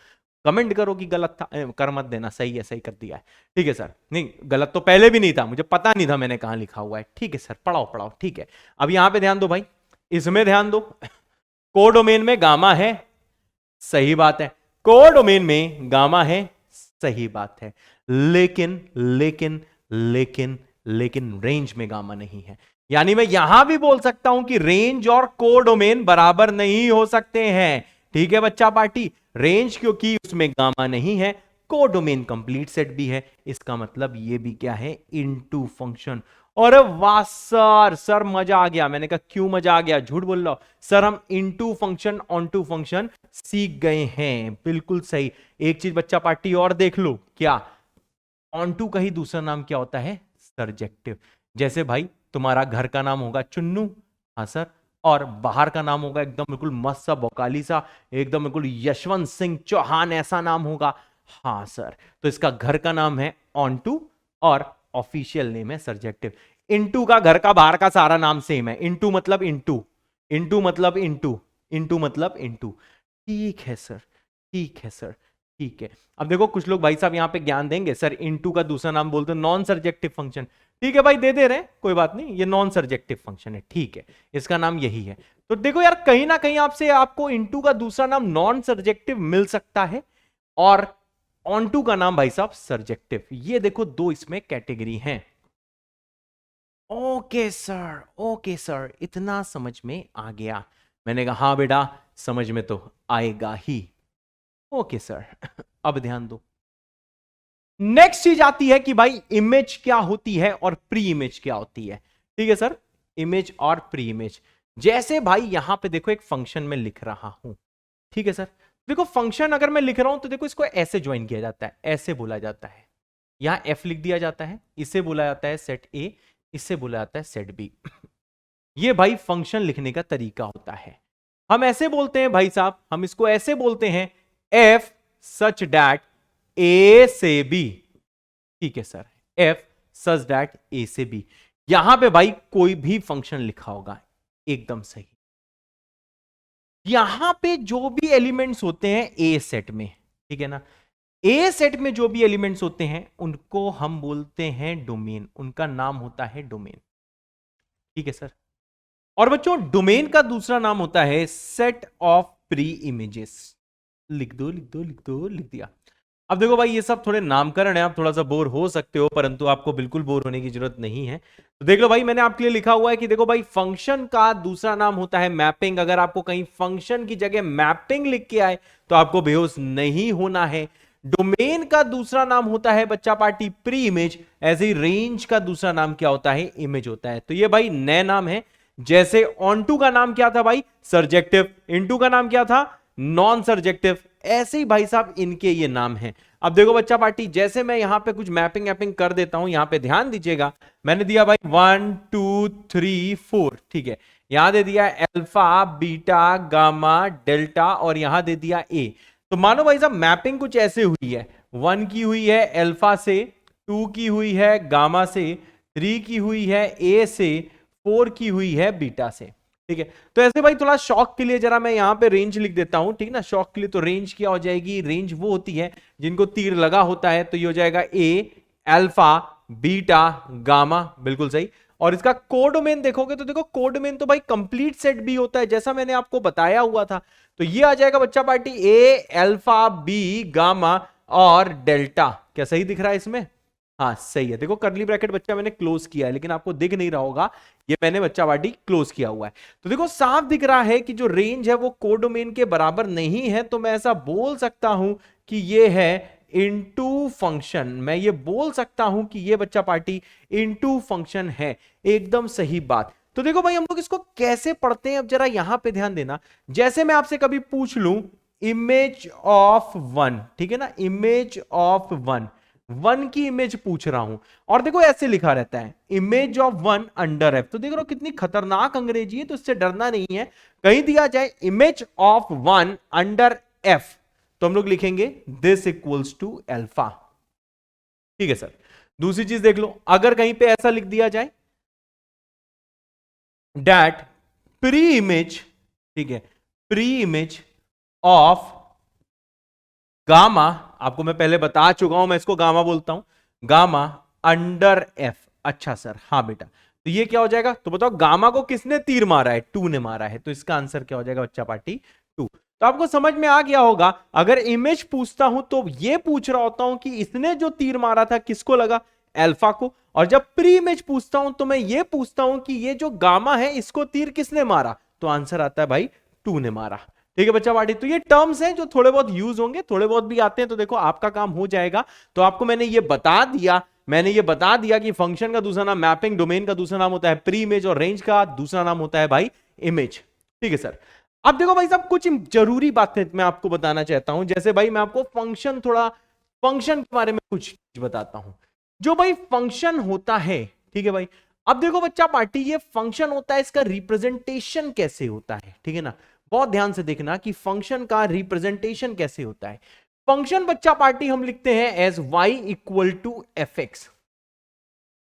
कमेंट करो कि गलत था, कर मत देना, सही है, सही कर दिया है, ठीक है सर। नहीं गलत तो पहले भी नहीं था, मुझे पता नहीं था मैंने कहां लिखा हुआ है, ठीक है सर, पढ़ाओ पढ़ाओ, ठीक है। अब यहां पे ध्यान दो भाई, इसमें ध्यान दो, कोडोमेन में गामा है, सही बात है, कोडोमेन में गामा है, सही बात है, लेकिन लेकिन लेकिन लेकिन रेंज में गामा नहीं है। यानी मैं यहां भी बोल सकता हूं कि रेंज और कोडोमेन बराबर नहीं हो सकते हैं, ठीक है बच्चा पार्टी। रेंज क्योंकि उसमें गामा नहीं है, कोडोमेन कंप्लीट सेट भी है, इसका मतलब ये भी क्या है, इनटू फंक्शन। और वाह सर, सर मजा आ गया। मैंने कहा क्यों मजा आ गया, झूठ बोल रहा हूं सर, हम into function onto function सीख गए हैं, बिल्कुल सही। एक चीज बच्चा पार्टी और देख लो, क्या ऑन टू का ही दूसरा नाम क्या होता है, सर्जेक्टिव। जैसे भाई तुम्हारा घर का नाम होगा चुन्नू, हाँ सर, और बाहर का नाम होगा एकदम बिल्कुल मस्त सा बौकाली सा, एकदम बिल्कुल यशवंत सिंह चौहान ऐसा नाम होगा, हाँ सर। तो इसका घर का नाम है ऑन टू और ऑफिशियल नेम है सर्जेक्टिव। इनटू का घर का बाहर का सारा नाम सेम है, इनटू मतलब इनटू, इनटू मतलब इनटू, इनटू मतलब इनटू, ठीक है सर, ठीक है सर, ठीक है, अब देखो कुछ लोग भाई साहब यहाँ पे ज्ञान देंगे, सर इनटू का दूसरा नाम बोलते हैं नॉन सर्जेक्टिव फंक्शन। ठीक है भाई, दे रहे हैं, कोई बात नहीं, ये नॉन सर्जेक्टिव फंक्शन है, ठीक है, इसका नाम यही है। तो देखो यार, कहीं ना कहीं आपसे आपको इनटू का दूसरा नाम नॉन सर्जेक्टिव मिल सकता है और ऑनटू का नाम भाई साहब सर्जेक्टिव। ये देखो दो इसमें कैटेगरी हैं। ओके सर, इतना समझ में आ गया। मैंने कहा हाँ बेटा, समझ में तो आएगा ही। ओके सर, अब ध्यान दो, नेक्स्ट चीज आती है कि भाई इमेज क्या होती है और प्री इमेज क्या होती है। ठीक है सर, इमेज और प्री इमेज। जैसे भाई यहां पे देखो एक फंक्शन में लिख रहा हूं, ठीक है सर, देखो फंक्शन अगर मैं लिख रहा हूं तो देखो इसको ऐसे ज्वाइन किया जाता है, ऐसे बोला जाता है, यहां एफ लिख दिया जाता है, इसे बोला जाता है सेट ए, इससे बोला जाता है सेट बी। ये भाई फंक्शन लिखने का तरीका होता है। हम ऐसे बोलते हैं भाई साहब, हम इसको ऐसे बोलते हैं एफ सच डैट ए से बी। ठीक है सर, एफ सच डैट ए से बी। यहां पे भाई कोई भी फंक्शन लिखा होगा, एकदम सही। यहां पे जो भी एलिमेंट्स होते हैं ए सेट में, ठीक है ना, ए सेट में जो भी एलिमेंट्स होते हैं उनको हम बोलते हैं डोमेन, उनका नाम होता है डोमेन। ठीक है सर, और बच्चों डोमेन का दूसरा नाम होता है सेट ऑफ प्री इमेजेस। लिख दो लिख दो लिख दो, लिख दिया। अब देखो भाई ये सब थोड़े नामकरण है, आप थोड़ा सा बोर हो सकते हो, परंतु आपको बिल्कुल बोर होने की जरूरत नहीं है। तो देख लो भाई, मैंने आपके लिए लिखा हुआ है कि देखो भाई फंक्शन का दूसरा नाम होता है मैपिंग। अगर आपको कहीं फंक्शन की जगह मैपिंग लिख के आए तो आपको बेहोश नहीं होना है। डोमेन का दूसरा नाम होता है बच्चा पार्टी प्री इमेज। ऐसे ही रेंज का दूसरा नाम क्या होता है, इमेज होता है। तो ये भाई नए नाम है। जैसे ऑनटू का नाम क्या था भाई, सर्जेक्टिव। इनटू का नाम क्या था, नॉन सर्जेक्टिव। ऐसे ही भाई साहब इनके ये नाम हैं। अब देखो बच्चा पार्टी, जैसे मैं यहां पे कुछ मैपिंग वैपिंग कर देता हूं, यहां पे ध्यान दीजिएगा, मैंने दिया भाई 1 2 3 4, ठीक है, यहां दे दिया अल्फा बीटा गामा डेल्टा और यहां दे दिया ए। तो मानो भाई साहब मैपिंग कुछ ऐसे हुई है, 1 की हुई है अल्फा से, 2 की हुई है गामा से, 3 की हुई है ए से, 4 की हुई है बीटा से। ठीक है, तो ऐसे भाई थोड़ा शॉक के लिए जरा मैं यहां पे रेंज लिख देता हूं, ठीक ना, शॉक के लिए। तो रेंज क्या हो जाएगी, रेंज वो होती है जिनको तीर लगा होता है। तो ये हो जाएगा ए अल्फा बीटा गामा, बिल्कुल सही। और इसका कोडोमेन देखोगे तो देखो कोडोमेन तो भाई कंप्लीट सेट भी होता है, जैसा मैंने आपको बताया हुआ था। तो ये आ जाएगा बच्चा पार्टी ए अल्फा बी गामा और डेल्टा। क्या सही दिख रहा है इसमें, हाँ सही है। देखो करली ब्रैकेट बच्चा मैंने क्लोज किया है, लेकिन आपको दिख नहीं रहा होगा, ये मैंने बच्चा पार्टी क्लोज किया हुआ है। तो देखो साफ दिख रहा है कि जो रेंज है वो कोडोमेन के बराबर नहीं है। तो मैं ऐसा बोल सकता हूं कि ये है इनटू फंक्शन। मैं ये बोल सकता हूं कि ये बच्चा पार्टी इनटू फंक्शन है, एकदम सही बात। तो देखो भाई हम लोग इसको कैसे पढ़ते हैं, अब जरा यहां पे ध्यान देना। जैसे मैं आपसे कभी पूछ लूं इमेज ऑफ वन, ठीक है ना, इमेज ऑफ वन, वन की इमेज पूछ रहा हूं, और देखो ऐसे लिखा रहता है image of one under F. तो देख रहे हो कितनी खतरनाक अंग्रेजी है, तो इससे डरना नहीं है। कहीं दिया जाए image of one under F, तो हम लोग लिखेंगे दिस इक्वल्स टू अल्फा। ठीक है सर, दूसरी चीज देख लो, अगर कहीं पे ऐसा लिख दिया जाए डैट प्री इमेज, ठीक है, प्री इमेज ऑफ गामा, आपको मैं पहले बता चुका हूं, मैं इसको गामा बोलता हूं, गामा अंडर एफ। अच्छा सर, हाँ बेटा, तो ये क्या हो जाएगा, तो बताओ गामा को किसने तीर मारा है, 2 ने मारा है। तो इसका आंसर क्या हो जाएगा बच्चा पार्टी 2। तो आपको समझ में आ गया होगा, अगर इमेज पूछता हूं तो ये पूछ रहा होता हूं कि इसने जो तीर मारा था किसको लगा, अल्फा को। और जब प्री इमेज पूछता हूं तो मैं ये पूछता हूं कि ये जो गामा है इसको तीर किसने मारा, तो आंसर आता है भाई 2 ने मारा। ठीक है बच्चा पार्टी, तो ये टर्म्स हैं जो थोड़े बहुत यूज होंगे, थोड़े बहुत भी आते हैं, तो देखो आपका काम हो जाएगा। तो आपको मैंने ये बता दिया कि फंक्शन का दूसरा नाम मैपिंग, डोमेन का दूसरा नाम होता है प्री इमेज और रेंज का दूसरा नाम होता है भाई इमेज। ठीक है सर, अब देखो भाई साहब कुछ जरूरी बातें मैं आपको बताना चाहता हूं। जैसे भाई मैं आपको फंक्शन के बारे में कुछ बताता हूं। जो भाई फंक्शन होता है, ठीक है भाई, अब देखो बच्चा पार्टी ये फंक्शन होता है, इसका रिप्रेजेंटेशन कैसे होता है, ठीक है ना, बहुत ध्यान से देखना कि फंक्शन का रिप्रेजेंटेशन कैसे होता है। फंक्शन बच्चा पार्टी हम लिखते हैं as y equal to F X.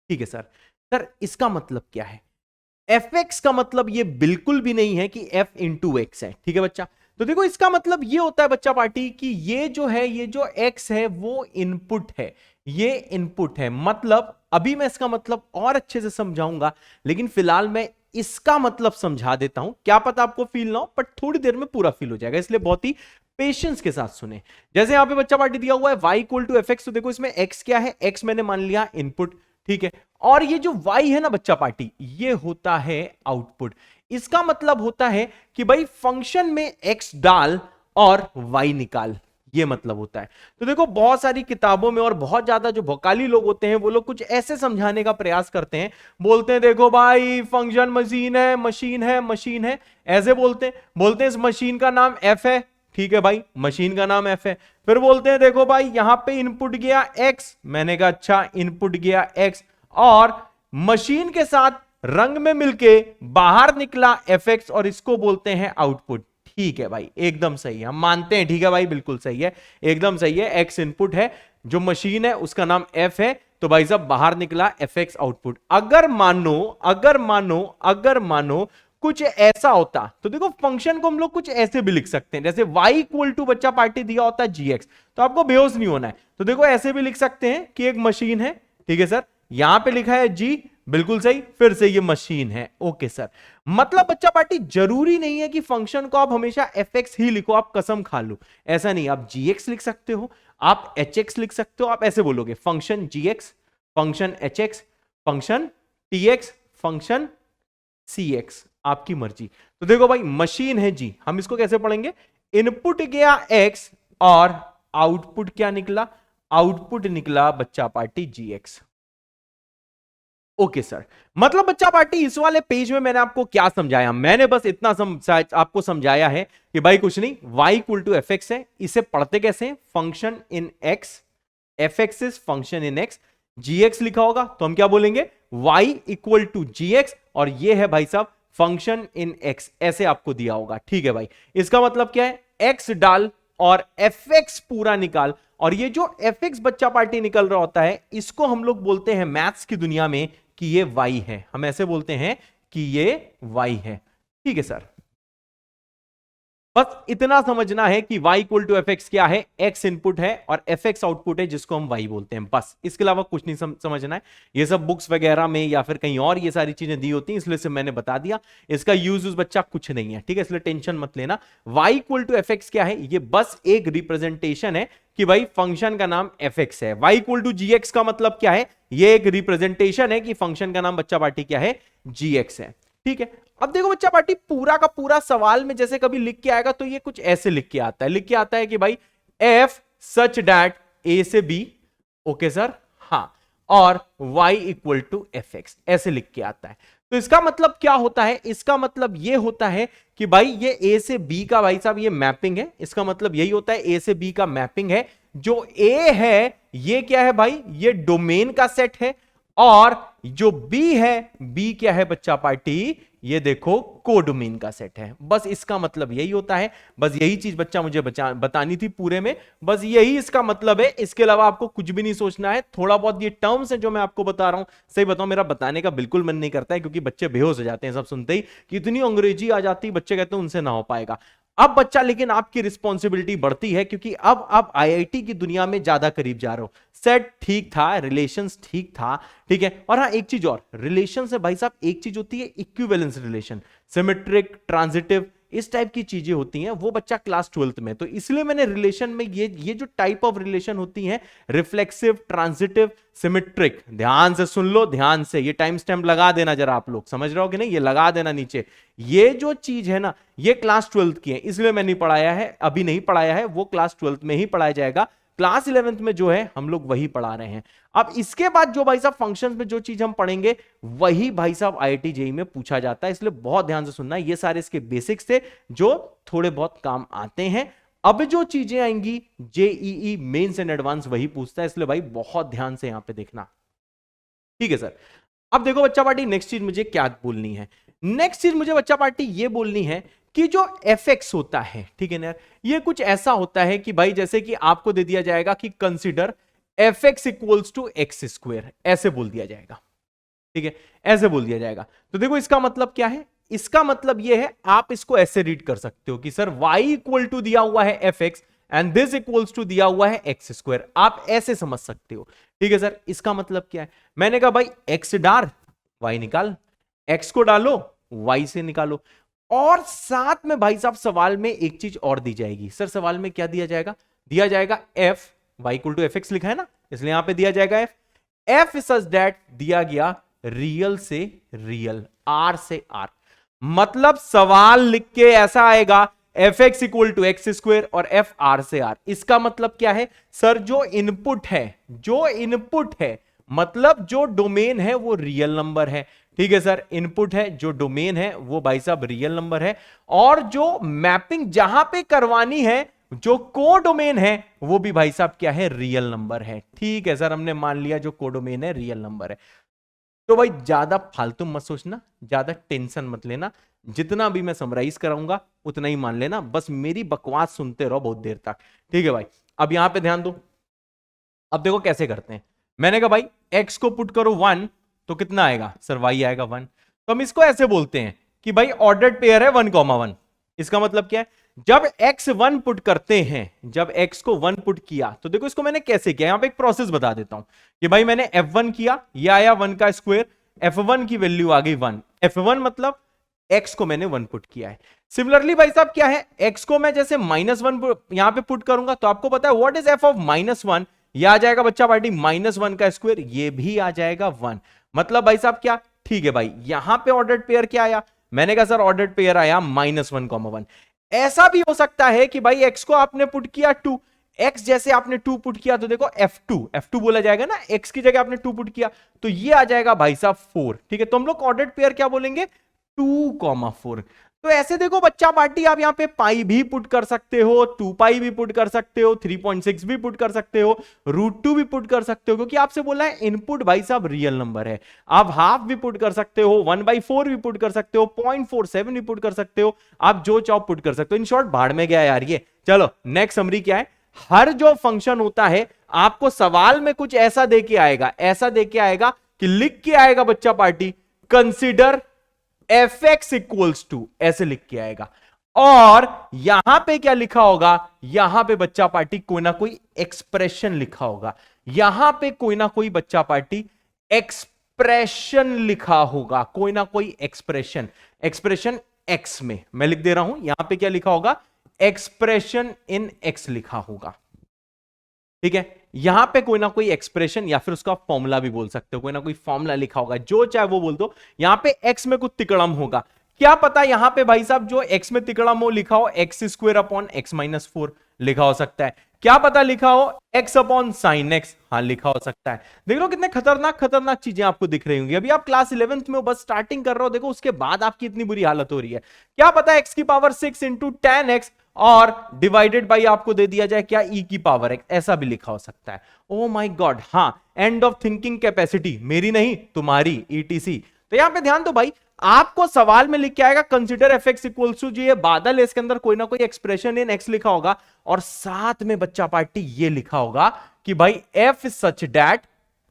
ठीक है सर, सर इसका मतलब क्या है, एफ एक्स का मतलब ये बिल्कुल भी नहीं है कि एफ इंटू एक्स है। ठीक है बच्चा, तो देखो इसका मतलब ये होता है बच्चा पार्टी कि ये जो है, ये जो x है वो इनपुट है, ये इनपुट है। मतलब अभी मैं इसका मतलब और अच्छे से समझाऊंगा, लेकिन फिलहाल मैं इसका मतलब समझा देता हूं। क्या पता आपको फील ना हो, पर थोड़ी देर में पूरा फील हो जाएगा, इसलिए बहुत ही पेशेंस के साथ सुने। जैसे यहां पे बच्चा पार्टी दिया हुआ है y equal to F X, तो देखो इसमें x क्या है, x मैंने मान लिया इनपुट, ठीक है। और ये जो y है ना बच्चा पार्टी, ये होता है आउटपुट। इसका मतलब होता है कि भाई फंक्शन में x डाल और y निकाल, ये मतलब होता है। तो देखो बहुत सारी किताबों में और बहुत ज्यादा जो भोकाली लोग होते हैं वो लोग कुछ ऐसे समझाने का प्रयास करते हैं, बोलते हैं देखो भाई फंक्शन मशीन है, मशीन है, मशीन है, ऐसे बोलते हैं इस मशीन का नाम f है, ठीक है भाई, मशीन का नाम f है। फिर बोलते हैं देखो भाई यहां पे इनपुट गया x, मैंने कहा अच्छा इनपुट गया x, और मशीन के साथ रंग में मिलके बाहर निकला fx, और इसको बोलते हैं आउटपुट। ठीक है भाई, एकदम सही है, हम मानते हैं, ठीक है भाई, बिल्कुल सही है, एकदम सही है। x इनपुट है, जो मशीन है उसका नाम f है, तो भाई साहब बाहर निकला fx आउटपुट। अगर मानो कुछ ऐसा होता, तो देखो फंक्शन को हम लोग कुछ ऐसे भी लिख सकते हैं, जैसे y इक्वल टू बच्चा पार्टी दिया होता है gx, तो आपको बेहोश नहीं होना है। तो देखो ऐसे भी लिख सकते हैं कि एक मशीन है, ठीक है सर, यहां पे लिखा है g, बिल्कुल सही, फिर से ये मशीन है, ओके सर। मतलब बच्चा पार्टी जरूरी नहीं है कि फंक्शन को आप हमेशा fx ही लिखो, आप कसम खा लो, ऐसा नहीं, आप gx लिख सकते हो, आप hx लिख सकते हो, आप ऐसे बोलोगे function gx, function hx, function tx, function cx, आपकी मर्जी। तो देखो भाई मशीन है जी, हम इसको कैसे पढ़ेंगे, इनपुट गया x और आउटपुट क्या निकला, आउटपुट निकला बच्चा पार्टी gx। ओके सर, मतलब बच्चा पार्टी इस वाले पेज में मैंने आपको क्या समझाया, मैंने बस इतना आपको समझाया है कि भाई कुछ नहीं, y equal to F X है, इसे पढ़ते कैसे, function in x, F X is function in x, gx लिखा होगा तो हम क्या बोलेंगे, y इक्वल टू gx, और ये है भाई साहब फंक्शन इन x, ऐसे आपको दिया होगा, ठीक है भाई। इसका मतलब क्या है, x डाल और fx पूरा निकाल, और ये जो fx बच्चा पार्टी निकल रहा होता है, इसको हम लोग बोलते हैं मैथ्स की दुनिया में कि ये y है, हम ऐसे बोलते हैं कि ये y है, ठीक है सर। बस इतना समझना है कि y equal to F X क्या है, x इनपुट है और fx आउटपुट है, जिसको हम y बोलते हैं, बस इसके अलावा कुछ नहीं समझना है। ये सब बुक्स वगैरह में या फिर कहीं और ये सारी चीजें दी होती हैं, इसलिए से मैंने बता दिया, इसका यूज बच्चा कुछ नहीं है, ठीक है, इसलिए टेंशन मत लेना। y equal to F X क्या है, ये बस एक रिप्रेजेंटेशन है कि भाई फंक्शन का नाम fx है। y इक्वल टू gx का मतलब क्या है, ये एक रिप्रेजेंटेशन है कि फंक्शन का नाम बच्चा पार्टी क्या है, gx है, ठीक है। अब देखो बच्चा पार्टी पूरा का पूरा सवाल में जैसे कभी लिख के आएगा तो ये कुछ ऐसे लिख के आता है, लिख के आता है कि भाई f सच डैट a से b, ओके सर, हाँ, और y equal to F X, ऐसे लिख के आता है। तो इसका मतलब क्या होता है, इसका मतलब ये होता है कि भाई ये a से b का भाई साहब ये मैपिंग है, इसका मतलब यही होता है a से b का मैपिंग है। जो a है ये क्या है भाई, ये डोमेन का सेट है, और जो b है, b क्या है बच्चा पार्टी, ये देखो कोडोमेन का सेट है। बस इसका मतलब यही होता है, बस यही चीज बच्चा मुझे बतानी थी पूरे में, बस यही इसका मतलब है, इसके अलावा आपको कुछ भी नहीं सोचना है। थोड़ा बहुत ये टर्म्स है जो मैं आपको बता रहा हूं, सही बताऊं मेरा बताने का बिल्कुल मन नहीं करता है, क्योंकि बच्चे बेहोश हो जाते हैं सब सुनते ही कि इतनी अंग्रेजी आ जाती, बच्चे कहते हैं उनसे ना हो पाएगा। अब बच्चा लेकिन आपकी रिस्पॉन्सिबिलिटी बढ़ती है, क्योंकि अब आप आईआईटी की दुनिया में ज्यादा करीब जा रहे हो। सेट ठीक था, रिलेशंस ठीक था, ठीक है, और हाँ एक चीज और, रिलेशन से भाई साहब एक चीज होती है इक्विवेलेंस रिलेशन, सिमेट्रिक, ट्रांजिटिव, इस टाइप की चीजें होती हैं, वो बच्चा क्लास 12th में, तो इसलिए मैंने रिलेशन में ये जो टाइप ऑफ रिलेशन होती हैं, रिफ्लेक्सिव, ट्रांजिटिव, सिमेट्रिक, ध्यान से सुन लो, ध्यान से, ये टाइम स्टैम्प लगा देना जरा, आप लोग समझ रहे हो कि नहीं, ये लगा देना नीचे। ये जो चीज है ना, ये क्लास 12th की है, इसलिए मैं नहीं पढ़ाया है, अभी नहीं पढ़ाया है, वो क्लास 12th में ही पढ़ाया जाएगा। क्लास 11th में जो है हम लोग वही पढ़ा रहे हैं। अब इसके बाद जो भाई साहब फंक्शंस में जो चीज हम पढ़ेंगे, वही भाई साहब आईआईटी जेईई में पूछा जाता है, इसलिए बहुत ध्यान से सुनना है। ये सारे इसके बेसिक्स थे जो थोड़े बहुत काम आते हैं। अब जो चीजें आएंगी जेईई मेंस एंड एडवांस वही पूछता है, इसलिए भाई बहुत ध्यान से यहां पे देखना, ठीक है सर। अब देखो बच्चा पार्टी, नेक्स्ट चीज मुझे क्या बोलनी है, नेक्स्ट चीज मुझे बच्चा पार्टी ये बोलनी है कि जो fx होता है, ठीक है ना, ये कुछ ऐसा होता है कि भाई जैसे कि आपको दे दिया जाएगा कि consider fx equals to X square, ऐसे बोल दिया जाएगा, ठीक है, ऐसे बोल दिया जाएगा। तो देखो इसका मतलब क्या है, इसका मतलब यह है, आप इसको ऐसे रीड कर सकते हो कि सर y इक्वल टू दिया हुआ है fx and this equals to दिया हुआ है एक्स स्क्वायर, आप ऐसे समझ सकते हो। ठीक है सर, इसका मतलब क्या है, मैंने कहा भाई x डार y निकाल, x को डालो y से निकालो। और साथ में भाई साहब सवाल में एक चीज और दी जाएगी। सर सवाल में क्या दिया जाएगा, दिया जाएगा f, y equal to fx लिखा है ना, इसलिए यहां पे दिया जाएगा f सच दैट दिया गया रियल से रियल, r से r। मतलब सवाल लिख के ऐसा आएगा F X equal to X square और एफ आर से आर। इसका मतलब क्या है सर, जो इनपुट है मतलब जो डोमेन है वो रियल नंबर है। ठीक है सर, इनपुट है, जो डोमेन है वो भाई साहब रियल नंबर है, और जो मैपिंग जहां पे करवानी है, जो कोडोमेन है वो भी भाई साहब क्या है, रियल नंबर है। ठीक है सर, हमने मान लिया जो कोडोमेन है रियल नंबर है। तो भाई ज्यादा फालतू मत सोचना, ज्यादा टेंशन मत लेना, जितना भी मैं समराइज कराऊंगा उतना ही मान लेना, बस मेरी बकवास सुनते रहो बहुत देर तक। ठीक है भाई, अब यहां पे ध्यान दो। अब देखो कैसे करते हैं, मैंने कहा भाई x को पुट करो 1 तो कितना आएगा सर, y आएगा 1। तो हम इसको ऐसे बोलते हैं कि भाई ऑर्डर्ड पेयर है 1,1। इसका मतलब क्या है, जब x 1 पुट करते हैं, जब x को 1 पुट किया, तो देखो इसको मैंने कैसे किया, यहां पे एक प्रोसेस बता देता हूं कि भाई मैंने f1 किया, ये आया 1 का स्क्वायर, f1 की वैल्यू आ गई 1, f1 मतलब x को मैंने 1 पुट किया है। सिमिलरली भाई साहब क्या है, x को मैं जैसे -1 यहां पे पुट करूंगा, तो आपको पता है व्हाट इज f ऑफ -1, ये आ जाएगा बच्चा पार्टी -1 का स्क्वायर, ये भी आ जाएगा 1। मतलब भाई साहब क्या, ठीक है भाई, यहां पे ऑर्डर्ड पेयर क्या आया, मैंने कहा सर ऑर्डर्ड पेयर आया -1,1। ऐसा भी हो सकता है कि भाई x को आपने पुट किया 2, x जैसे आपने 2 पुट किया तो देखो f2 बोला जाएगा ना, x की जगह आपने 2 पुट किया तो ये आ जाएगा भाई साहब 4। ठीक है, तो हम लोग ऑर्डर्ड पेयर क्या बोलेंगे, 2,4। तो ऐसे देखो बच्चा पार्टी, आप यहां पे पाई भी पुट कर सकते हो, 2 पाई भी पुट कर सकते हो, 3.6 भी पुट कर सकते हो, √2 भी पुट कर सकते हो, क्योंकि आपसे बोला है इनपुट भाई साहब रियल नंबर है। आप हाफ भी पुट कर सकते हो, 1/4 भी पुट कर सकते हो, 0.47 भी पुट कर सकते हो, आप जो चाहो पुट कर सकते हो। इन शॉर्ट भाड़ में गया यार ये। चलो नेक्स्ट समरी क्या है, हर जो फंक्शन होता है आपको सवाल में कुछ ऐसा दे के आएगा, ऐसा दे के आएगा कि लिख के आएगा बच्चा party consider fx equals to, ऐसे लिख के आएगा। और यहां पे क्या लिखा होगा, यहां पे बच्चा पार्टी कोई ना कोई एक्सप्रेशन लिखा होगा, यहां पे कोई ना कोई बच्चा पार्टी एक्सप्रेशन लिखा होगा, कोई ना कोई एक्सप्रेशन, एक्सप्रेशन x में मैं लिख दे रहा हूं, यहां पे क्या लिखा होगा, एक्सप्रेशन इन x लिखा होगा। ठीक है, यहां पे कोई ना कोई एक्सप्रेशन या फिर उसका फॉर्मूला भी बोल सकते हो, कोई ना कोई फॉर्मूला लिखा होगा, जो चाहे वो बोल दो। यहां पे x में कुछ तिकड़म होगा, क्या पता यहां पे भाई साहब जो x में तिकड़म हो लिखा हो x² लिखा हो सकता है, क्या पता लिखा हो x/sin x, हाँ लिखा हो सकता है। देख लो कितने खतरनाक चीजें आपको दिख रही होंगी। अभी आप क्लास 11th में हो, बस स्टार्टिंग कर रहे हो, देखो उसके बाद आपकी इतनी बुरी हालत हो रही है। क्या पता x⁻6 × tan x और डिवाइडेड बाई आपको दे दिया जाए क्या, e⁻x, ऐसा भी लिखा हो सकता है। ओ माय गॉड, हाँ, एंड ऑफ थिंकिंग कैपेसिटी मेरी नहीं तुम्हारी, ETC। तो यहां पे ध्यान दो भाई, आपको सवाल में लिख के आएगा कंसीडर fx इक्वल्स टू, जो ये बादल है इसके अंदर कोई ना कोई एक्सप्रेशन इन x लिखा होगा, और साथ में बच्चा पार्टी ये लिखा होगा कि भाई f सच दैट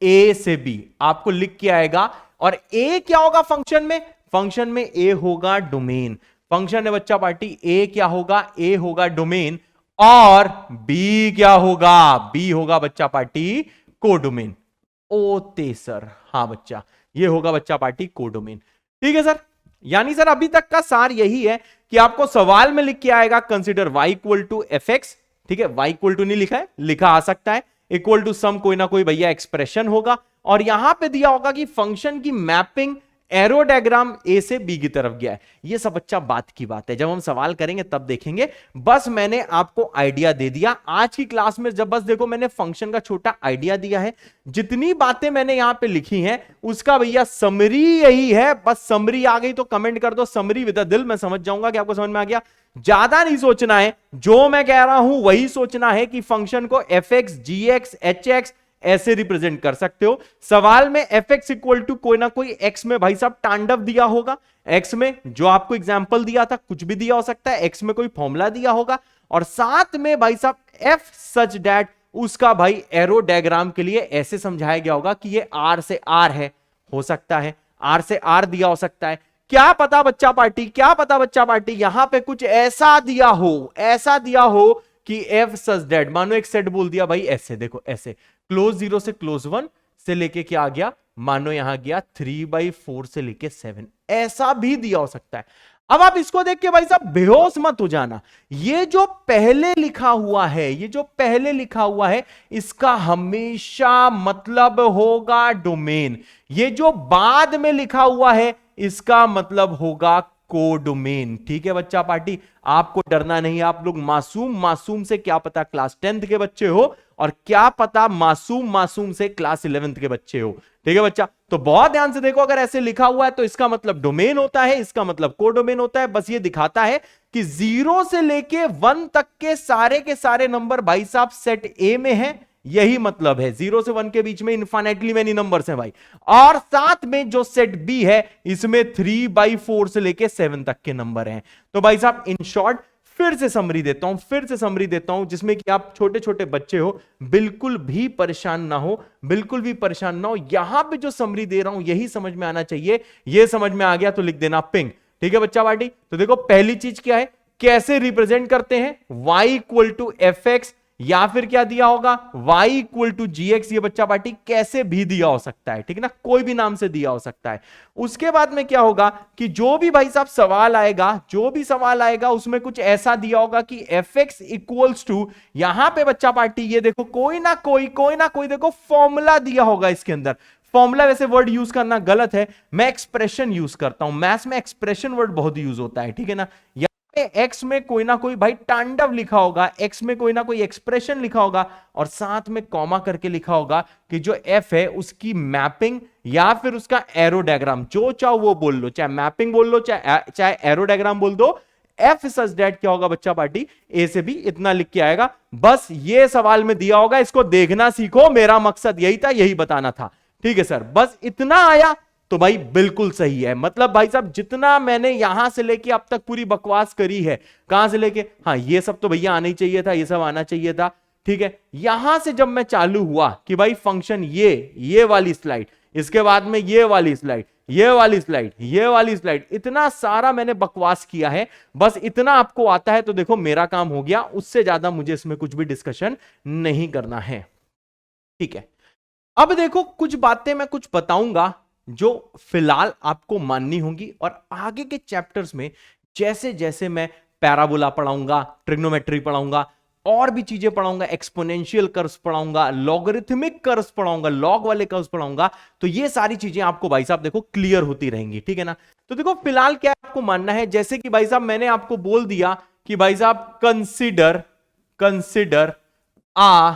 a से b, आपको लिख के आएगा। और a क्या होगा फंक्शन में, फंक्शन में a होगा डोमेन, फंक्शन है बच्चा पार्टी, a क्या होगा, a होगा डोमेन, और b क्या होगा, b होगा बच्चा पार्टी कोडोमेन। ओते सर, हाँ बच्चा, ये होगा बच्चा पार्टी कोडोमेन। ठीक है सर, यानी सर अभी तक का सार यही है कि आपको सवाल में लिख के आएगा consider y equal to fx। ठीक है, y इक्वल टू नहीं लिखा है, लिखा आ सकता है, इक्वल टू सम कोई ना कोई भैया एक्सप्रेशन होगा, और यहां पे दिया होगा कि फंक्शन की मैपिंग एरो डायग्राम ए से बी की तरफ गया है। ये सब अच्छा बात की बात है, जब हम सवाल करेंगे तब देखेंगे। बस मैंने आपको आइडिया दे दिया आज की क्लास में, जब बस देखो मैंने फंक्शन का छोटा आइडिया दिया है, जितनी बातें मैंने यहां पे लिखी हैं उसका भैया समरी यही है। बस समरी आ गई तो कमेंट कर दो समरी विद अ दिल, मैं समझ जाऊंगा कि आपको समझ में आ गया। ज्यादा नहीं सोचना है, जो मैं कह रहा हूं वही सोचना है कि फंक्शन को fx, gx, hx ऐसे रिप्रेजेंट कर सकते हो। सवाल में fx इक्वल टू कोई ना कोई x में भाई साहब तांडव दिया होगा, x में जो आपको एग्जांपल दिया था कुछ भी दिया हो सकता है, x में कोई फॉर्मूला दिया होगा, और साथ में भाई साहब f सच दैट उसका भाई एरो डायग्राम के लिए ऐसे समझाया गया होगा कि ये r से r है, हो सकता है r से r दिया हो सकता है, क्या पता बच्चा पार्टी, क्या पता बच्चा पार्टी, यहां पे कुछ ऐसा दिया हो कि एफ सच दैट, मानो एक सेट बोल दिया भाई ऐसे, देखो ऐसे क्लोज 0 से क्लोज 1 से लेके क्या आ गया, मानो यहां गया 3/4 से लेके 7, ऐसा भी दिया हो सकता है। अब आप इसको देख के भाई साहब बेहोश मत हो जाना, ये जो पहले लिखा हुआ है, ये जो पहले लिखा हुआ है, इसका हमेशा मतलब होगा डोमेन। ये जो बाद में लिखा हुआ है, इसका मतलब होगा कोडोमेन। ठीक है बच्चा पार्टी, आपको डरना नहीं, आप लोग मासूम से क्या पता क्लास 10th के बच्चे हो, और क्या पता मासूम से क्लास 11th के बच्चे हो। ठीक है बच्चा, तो बहुत ध्यान से देखो, अगर ऐसे लिखा हुआ है तो इसका मतलब डोमेन होता है, इसका मतलब कोडोमेन होता है। बस ये दिखाता है कि 0 से लेके 1 तक के सारे नंबर भाई साहब सेट ए में है, यही मतलब है। 0 से 1 के बीच में इनफाइनाइटली मेनी नंबर्स हैं भाई, और साथ में जो सेट बी है इसमें 3/4 से लेके 7 तक के नंबर हैं। तो भाई साहब इन शॉर्ट फिर से समरी देता हूं, जिसमें कि आप छोटे छोटे बच्चे हो, बिल्कुल भी परेशान ना हो, बिल्कुल भी परेशान ना हो। यहां पे जो समरी दे रहा हूं यही समझ में आना चाहिए, ये समझ में आ गया तो लिख देना पिंक। ठीक है बच्चा पार्टी, तो देखो पहली चीज क्या है, कैसे रिप्रेजेंट करते हैं, y = fx, या फिर क्या दिया होगा y = gx। ये बच्चा पार्टी कैसे भी दिया हो सकता है, ठीक है ना, कोई भी नाम से दिया हो सकता है। उसके बाद में क्या होगा कि जो भी भाई साहब सवाल आएगा, उसमें कुछ ऐसा दिया होगा कि fx = यहां पे बच्चा पार्टी ये देखो कोई ना कोई देखो फॉर्मूला दिया होगा इसके अंदर। फॉर्मूला वैसे वर्ड यूज करना गलत है, मैं एक्सप्रेशन यूज करता हूं, मैथ्स में एक्सप्रेशन वर्ड बहुत यूज होता है, ठीक है ना। एक्स में कोई ना कोई भाई तांडव लिखा होगा, एक्स में कोई ना कोई एक्सप्रेशन लिखा होगा, और साथ में कॉमा करके लिखा होगा कि जो एफ है उसकी मैपिंग या फिर उसका एरो डायग्राम, जो चाहो वो बोल लो, चाहे मैपिंग बोल लो चाहे एरो डायग्राम बोल दो, एफ सच दैट क्या होगा बच्चा पार्टी, ए से भी इतना लिख के आएगा। बस ये सवाल में दिया होगा, इसको देखना सीखो, मेरा मकसद यही था, यही बताना था। ठीक है सर, बस इतना आया तो भाई बिल्कुल सही है। मतलब भाई साहब जितना मैंने यहां से लेके अब तक पूरी बकवास करी है, कहां से लेके, हाँ ये सब तो भैया आना ही चाहिए था, ये सब आना चाहिए था, ठीक है। यहां से जब मैं चालू हुआ कि भाई फंक्शन ये वाली स्लाइड, इसके बाद में ये वाली स्लाइड, ये वाली स्लाइड, ये वाली स्लाइड, इतना सारा मैंने बकवास किया है, बस इतना आपको आता है तो देखो मेरा काम हो गया, उससे ज्यादा मुझे इसमें कुछ भी डिस्कशन नहीं करना है। ठीक है, अब देखो कुछ बातें मैं कुछ बताऊंगा जो फिलहाल आपको माननी होंगी, और आगे के चैप्टर्स में जैसे जैसे मैं पैराबोला पढ़ाऊंगा, ट्रिग्नोमेट्री पढ़ाऊंगा, और भी चीजें पढ़ाऊंगा, एक्सपोनेंशियल कर्व्स पढ़ाऊंगा, लॉगरिथमिक कर्व्स पढ़ाऊंगा, लॉग वाले कर्व्स पढ़ाऊंगा, तो ये सारी चीजें आपको भाई साहब देखो क्लियर होती रहेंगी, ठीक है ना। तो देखो फिलहाल क्या आपको मानना है, जैसे कि भाई साहब मैंने आपको बोल दिया कि भाई साहब कंसिडर आ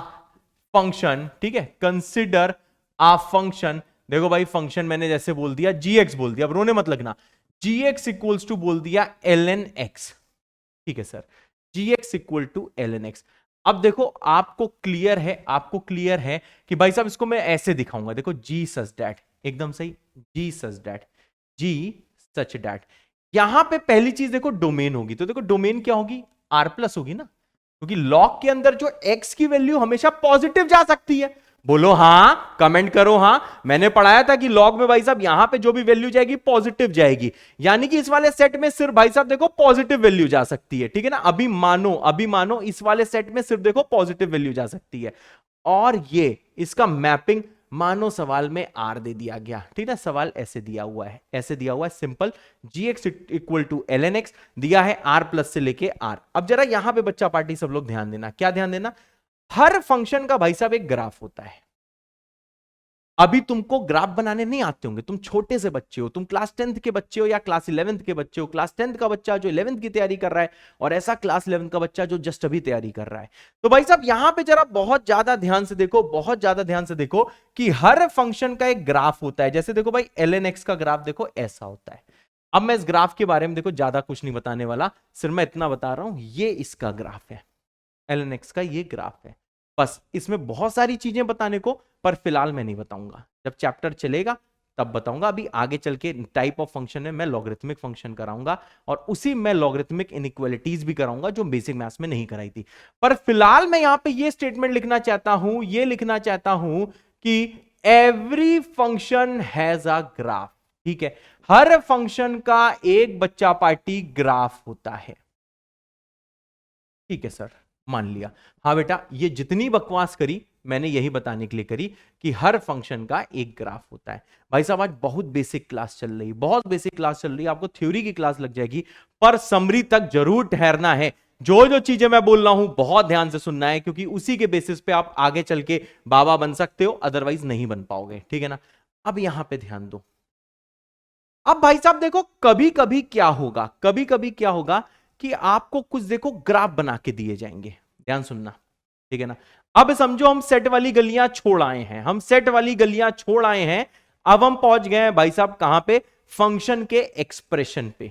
फंक्शन, ठीक है, कंसिडर आ फंक्शन। देखो भाई फंक्शन मैंने जैसे बोल दिया gx बोल दिया, अब रोने मत लगना, gx = बोल दिया ln x, ठीक है सर, gx = ln x। अब देखो आपको क्लियर है कि भाई साहब इसको मैं ऐसे दिखाऊंगा, देखो g सच दैट, एकदम सही, g सच दैट। यहां पे पहली चीज देखो डोमेन होगी, तो देखो डोमेन क्या होगी, r+ होगी ना, क्योंकि लॉग के अंदर जो x की वैल्यू हमेशा पॉजिटिव जा सकती है। बोलो हाँ, कमेंट करो हाँ। मैंने पढ़ाया था कि लॉग में भाई साहब यहां पे जो भी वैल्यू जाएगी पॉजिटिव जाएगी, यानी कि इस वाले सेट में सिर्फ भाई साहब देखो पॉजिटिव वैल्यू जा सकती है, ठीक है ना। अभी मानो इस वाले सेट में सिर्फ देखो पॉजिटिव वैल्यू जा सकती है, और ये इसका मैपिंग मानो सवाल में आर दे दिया गया, ठीक है, सवाल ऐसे दिया हुआ है, सिंपल, gx = ln x दिया है, r+ से लेके r। अब जरा यहां पे बच्चा पार्टी सब लोग ध्यान देना, क्या ध्यान देना, हर फंक्शन का भाई साहब एक ग्राफ होता है। अभी तुमको ग्राफ बनाने नहीं आते होंगे, तुम छोटे से बच्चे हो, तुम क्लास 10th के बच्चे हो या क्लास 11th के बच्चे हो, क्लास 10th का बच्चा जो 11th की तैयारी कर रहा है, और ऐसा क्लास 11th का बच्चा जो जस्ट अभी तैयारी कर रहा है। तो भाई साहब यहां पे जरा बहुत ज्यादा ध्यान से देखो कि हर फंक्शन का एक ग्राफ होता है। जैसे देखो भाई ln x का ग्राफ देखो ऐसा होता है। अब मैं इस ग्राफ के बारे में देखो ज्यादा कुछ नहीं बताने वाला, सिर्फ मैं इतना बता रहा हूं, ये इसका ग्राफ है, ln x का ये ग्राफ है। बस इसमें बहुत सारी चीजें बताने को, पर फिलहाल मैं नहीं बताऊंगा, जब चैप्टर चलेगा तब बताऊंगा। अभी आगे चल के टाइप ऑफ फंक्शन में मैं लॉगरिथमिक फंक्शन कराऊंगा, और उसी में लॉगरिथमिक इनइक्वालिटीज भी कराऊंगा जो बेसिक मैथ्स में नहीं कराई थी। पर फिलहाल मैं यहां पे ये स्टेटमेंट लिखना चाहता हूं कि every function has a graph, ठीक है, हर फंक्शन का एक बच्चा पार्टी ग्राफ होता है। ठीक है सर, मान लिया। हाँ बेटा, ये जितनी बकवास करी मैंने यही बताने के लिए करी कि हर फंक्शन का एक ग्राफ होता है। भाई साहब आज बहुत बेसिक क्लास चल रही, बहुत बेसिक क्लास चल रही है, आपको थ्योरी की क्लास लग जाएगी, पर समरी तक जरूर ठहरना है। जो जो चीजें मैं बोल रहा हूं बहुत ध्यान से सुनना है, क्योंकि उसी के बेसिस पे आप आगे चल के बाबा बन सकते हो, अदरवाइज नहीं बन पाओगे। ठीक है ना? अब यहां पे ध्यान दो। अब भाई साहब देखो, कभी कभी क्या होगा, कभी कभी क्या होगा कि आपको कुछ देखो ग्राफ बना के दिए जाएंगे। ध्यान सुनना, ठीक है ना? अब समझो हम सेट वाली गलियां छोड़ आए हैं, हम सेट वाली गलियां छोड़ आए हैं। अब हम पहुंच गए हैं भाई साहब कहां पे? फंक्शन के एक्सप्रेशन पे।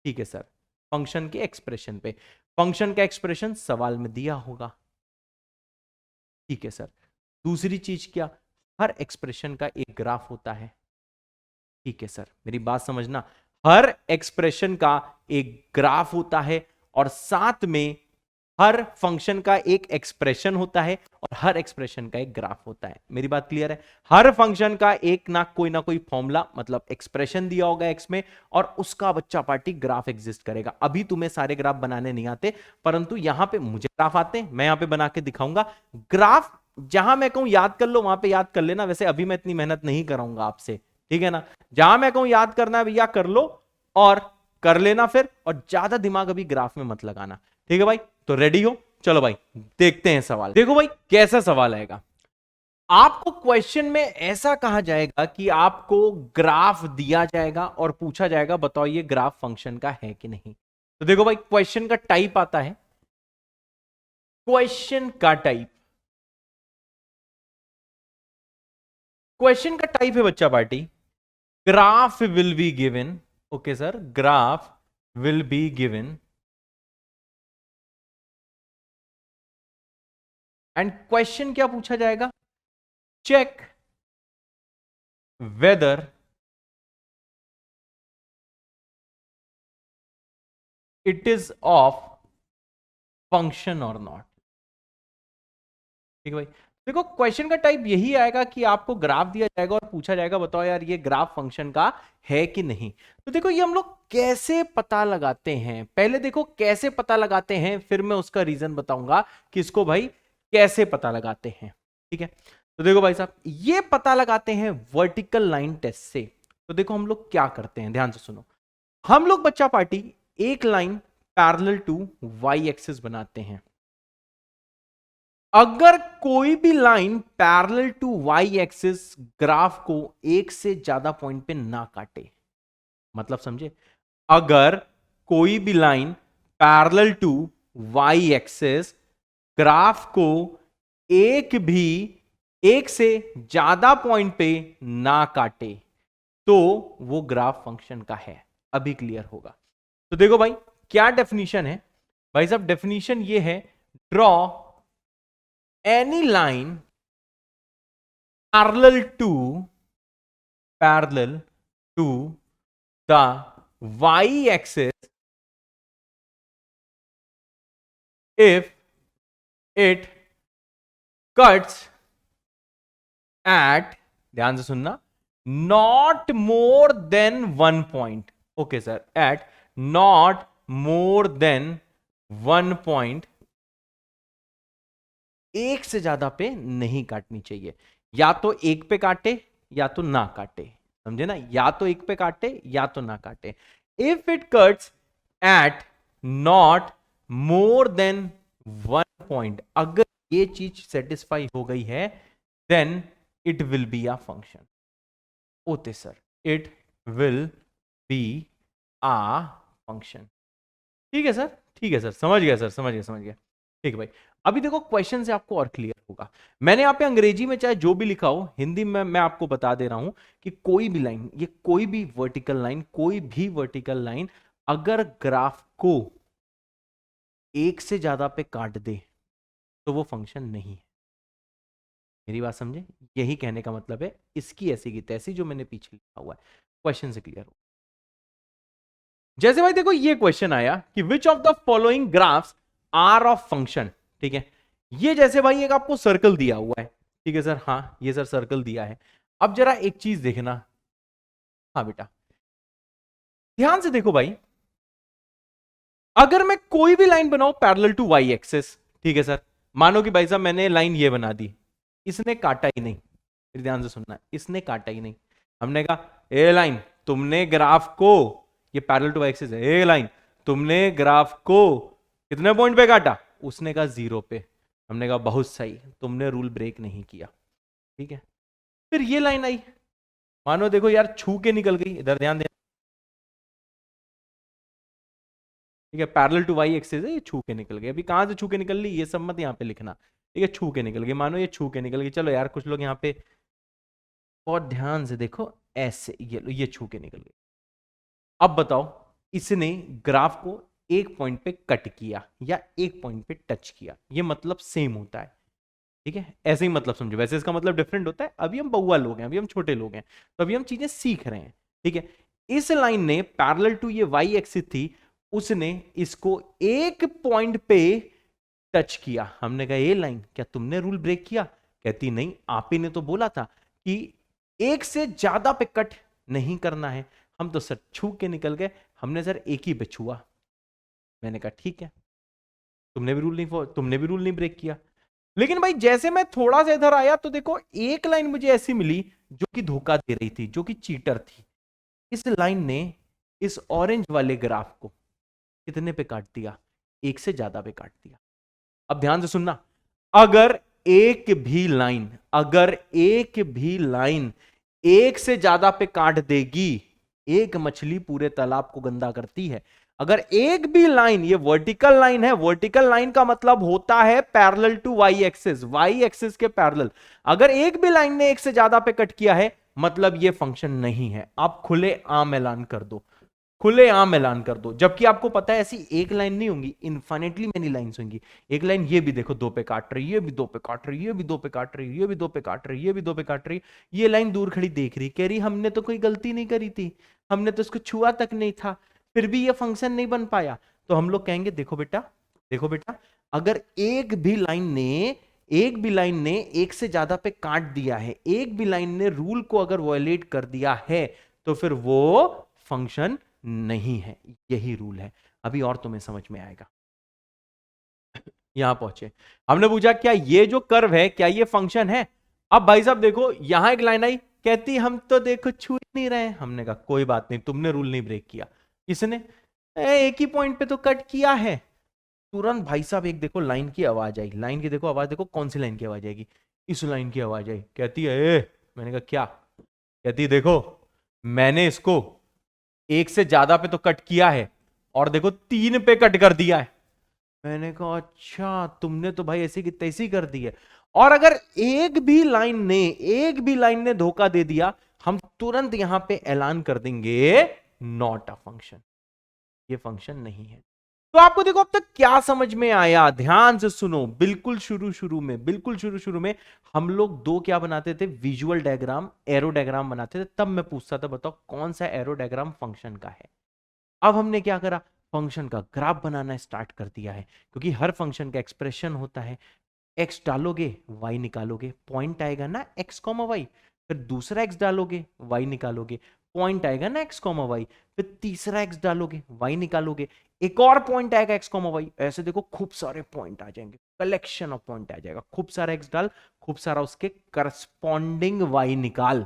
ठीक है सर, फंक्शन के एक्सप्रेशन पे। फंक्शन का एक्सप्रेशन सवाल में दिया होगा। ठीक है सर, दूसरी चीज क्या? हर एक्सप्रेशन का एक ग्राफ होता है। ठीक है सर, मेरी बात समझना, हर एक्सप्रेशन का एक ग्राफ होता है, और साथ में हर फंक्शन का एक एक्सप्रेशन होता है, और हर एक्सप्रेशन का एक ग्राफ होता है। मेरी बात क्लियर है? हर फंक्शन का एक ना कोई फॉर्मूला, मतलब एक्सप्रेशन दिया होगा एक्स में, और उसका बच्चा पार्टी ग्राफ एग्जिस्ट करेगा। अभी तुम्हें सारे ग्राफ बनाने नहीं आते, परंतु यहां पे मुझे ग्राफ आते हैं, मैं यहां पे बना के दिखाऊंगा ग्राफ। जहां मैं कहूं याद कर लो, वहां पे याद कर लेना। वैसे अभी मैं इतनी मेहनत नहीं कराऊंगा आपसे, ठीक है ना? जहां मैं कहूं याद करना है भैया कर लो, और कर लेना फिर, और ज्यादा दिमाग अभी ग्राफ में मत लगाना। ठीक है भाई? तो रेडी हो? चलो भाई देखते हैं सवाल। देखो भाई कैसा सवाल आएगा। आपको क्वेश्चन में ऐसा कहा जाएगा कि आपको ग्राफ दिया जाएगा और पूछा जाएगा बताओ ये ग्राफ फंक्शन का है कि नहीं। तो देखो भाई क्वेश्चन का टाइप आता है, क्वेश्चन का टाइप, क्वेश्चन का टाइप है बच्चा party, graph will be given. Okay sir, graph will be given and question क्या पूछा जाएगा? Check whether it is of function और नॉट। ठीक है भाई, देखो क्वेश्चन का टाइप यही आएगा कि आपको ग्राफ दिया जाएगा और पूछा जाएगा बताओ यार ये ग्राफ फंक्शन का है कि नहीं। तो देखो ये हम लोग कैसे पता लगाते हैं, पहले देखो कैसे पता लगाते हैं, फिर मैं उसका रीजन बताऊंगा कि इसको भाई कैसे पता लगाते हैं। ठीक है, तो देखो भाई साहब ये पता लगाते हैं वर्टिकल लाइन टेस्ट से। तो देखो हम लोग क्या करते हैं, ध्यान से सुनो। हम लोग बच्चा पार्टी एक line parallel to Y axis बनाते हैं। अगर कोई भी line parallel to Y axis graph को एक से ज्यादा पॉइंट पे ना काटे, मतलब समझे, अगर कोई भी line parallel to Y axis graph को एक से ज्यादा पॉइंट पे ना काटे, तो वो ग्राफ फंक्शन का है। अभी क्लियर होगा? तो देखो भाई क्या डेफिनेशन है भाई साहब, डेफिनेशन ये है, draw any line parallel to the y axis if it cuts at, ध्यान से सुनना, not more than 1 point। Okay sir, at not more than 1 point, एक से ज्यादा पे नहीं काटनी चाहिए। या तो एक पे काटे या तो ना काटे, समझे ना? या तो एक पे काटे या तो ना काटे। If it cuts at not more than 1 point, अगर ये चीज सेटिस्फाई हो गई है, then it will be a function. Okay sir, it will be a function. ठीक है सर, ठीक है सर, समझ गया सर, समझ गया, समझ गया। ठीक है भाई, अभी देखो क्वेश्चन से आपको और क्लियर होगा। मैंने यहाँ पे अंग्रेजी में चाहे जो भी लिखा हो, हिंदी में मैं आपको बता दे रहा हूं कि कोई भी लाइन, ये कोई भी वर्टिकल लाइन, कोई भी वर्टिकल लाइन अगर ग्राफ को एक से ज्यादा पे काट दे तो वो फंक्शन नहीं है। मेरी बात समझे? यही कहने का मतलब है, इसकी ऐसी की तैसी जो मैंने पीछे लिखा हुआ है, क्वेश्चन से क्लियर हो। जैसे भाई देखो ये क्वेश्चन आया कि which of the following graphs are of function. ठीक है, ये जैसे भाई एक आपको सर्कल दिया हुआ है। ठीक है सर, हाँ ये सर सर्कल दिया है। अब जरा एक चीज देखना, हाँ बेटा, ध्यान से देखो भाई, अगर मैं कोई भी लाइन बनाऊं पैरेलल टू वाई एक्सिस, ठीक है सर, मानो कि भाई साहब मैंने लाइन ये बना दी, इसने काटा ही नहीं, फिर ध्यान से सुनना, इसने काटा ही नहीं, हमने कहा ए लाइन तुमने ग्राफ को, ये पैरेलल टू वाई एक्सिस है, ए लाइन तुमने ग्राफ को कितने पॉइंट पे काटा, उसने कहा 0 पे, हमने कहा बहुत सही, तुमने रूल ब्रेक नहीं किया, ठीक है। फिर ये लाइन आई, मानो देखो यार छू के निकल गई, इधर ध्यान देना, ठीक है, पैरेलल टू वाई एक्सिस है, ये छू के निकल गई, अभी कहां से छू के निकल ली ये सब मत यहां पे लिखना, ठीक है, छू के निकल गई, मानो ये छू के निकल गई, चलो यार कुछ लोग यहाँ पे बहुत ध्यान से देखो, ऐसे ये छू के निकल गई। अब बताओ, इसने ग्राफ को एक पॉइंट पे कट किया या एक पॉइंट पे टच किया, ये मतलब सेम होता है, ठीक है, ऐसे ही मतलब समझो, वैसे इसका मतलब डिफरेंट होता है, अभी हम बउआ लोग हैं, अभी हम छोटे लोग हैं, तो अभी हम चीजें सीख रहे हैं, ठीक है। इस लाइन ने पैरेलल टू ये वाई एक्सिस थी, उसने इसको एक पॉइंट पे टच किया, हमने कहा ये लाइन क्या तुमने रूल ब्रेक किया, कहती नहीं, आप ही ने तो बोला था कि एक से ज्यादा पे कट नहीं करना है, हम तो सर छू के निकल गए, हमने सर एक ही पे छुआ, मैंने कहा ठीक है, तुमने भी रूल नहीं ब्रेक किया। लेकिन भाई जैसे मैं थोड़ा सा इधर आया तो देखो एक लाइन मुझे ऐसी मिली जो कि धोखा दे रही थी, जो कि चीटर थी, इस लाइन ने इस ऑरेंज वाले ग्राफ को कितने पे काट दिया, एक से ज्यादा पे काट दिया। अब ध्यान से सुनना, अगर एक भी लाइन एक से ज्यादा पे काट देगी, एक मछली पूरे तालाब को गंदा करती है, अगर एक भी लाइन, ये वर्टिकल लाइन है, वर्टिकल लाइन का मतलब होता है पैरेलल टू वाई एक्सिस के पैरेलल, अगर एक भी लाइन ने एक से ज्यादा पे कट किया है मतलब ये फंक्शन नहीं है, आप खुले आम ऐलान कर दो, जबकि आपको पता है ऐसी एक लाइन नहीं होंगी, इनफाइनेटली मेनी लाइंस होंगी। एक लाइन ये भी देखो 2 पे काट रही, ये भी 2 पे काट रही, ये भी 2 पे काट रही, ये भी 2 पे काट रही, ये भी 2 पे काट रही, ये लाइन दूर खड़ी देख रही, कह रही हमने तो कोई गलती नहीं करी थी, हमने तो उसको छुआ तक नहीं था, फिर भी ये फंक्शन नहीं बन पाया। तो हम लोग कहेंगे देखो बेटा, अगर एक भी लाइन ने एक से ज्यादा पे काट दिया है, एक भी लाइन ने रूल को अगर वायलेट कर दिया है, तो फिर वो फंक्शन नहीं है, यही रूल है। अभी और तुम्हें समझ में आएगा। यहां पहुंचे, हमने पूछा क्या ये जो कर्व है क्या ये फंक्शन है। अब भाई साहब देखो यहां एक लाइन आई, कहती हम तो देखो छू ही नहीं रहे, हमने कहा कोई बात नहीं, तुमने रूल नहीं ब्रेक किया, किसने, एक ही पॉइंट पे तो कट किया है। तुरंत भाई साहब एक देखो लाइन की आवाज आई, लाइन की देखो आवाज, देखो कौन सी लाइन की आवाज आएगी, इस लाइन की आवाज आई, कहती है मैंने कहा क्या, कहती देखो मैंने इसको एक से ज्यादा पे तो कट किया है और देखो 3 पे कट कर दिया है। मैंने कहा अच्छा तुमने तो भाई ऐसी की तैसी कर दी है, और अगर एक भी लाइन ने धोखा दे दिया, हम तुरंत यहां पे ऐलान कर देंगे नॉट अ फंक्शन, ये फंक्शन नहीं है। तो आपको देखो अब तक क्या समझ में आया, ध्यान से सुनो, बिल्कुल शुरू में हम लोग 2 क्या बनाते थे, विजुअल डायग्राम, एरो डायग्राम बनाते थे, तब मैं पूछता था बताओ कौन सा एरो डायग्राम फंक्शन का है। अब हमने क्या करा, फंक्शन का ग्राफ बनाना स्टार्ट कर दिया है, क्योंकि हर फंक्शन का एक्सप्रेशन होता है, एक्स डालोगे वाई निकालोगे, पॉइंट आएगा ना एक्स कॉमा वाई, फिर दूसरा एक्स डालोगे वाई निकालोगे, पॉइंट आएगा ना एक्स कॉमा वाई, फिर तीसरा एक्स डालोगे वाई निकालोगे, एक और पॉइंट आएगा एक्स कॉमा वाई, ऐसे देखो खूब सारे पॉइंट आ जाएंगे, कलेक्शन ऑफ पॉइंट आ जाएगा, खूब सारा एक्स डाल, खूब सारा उसके करस्पॉन्डिंग वाई निकाल,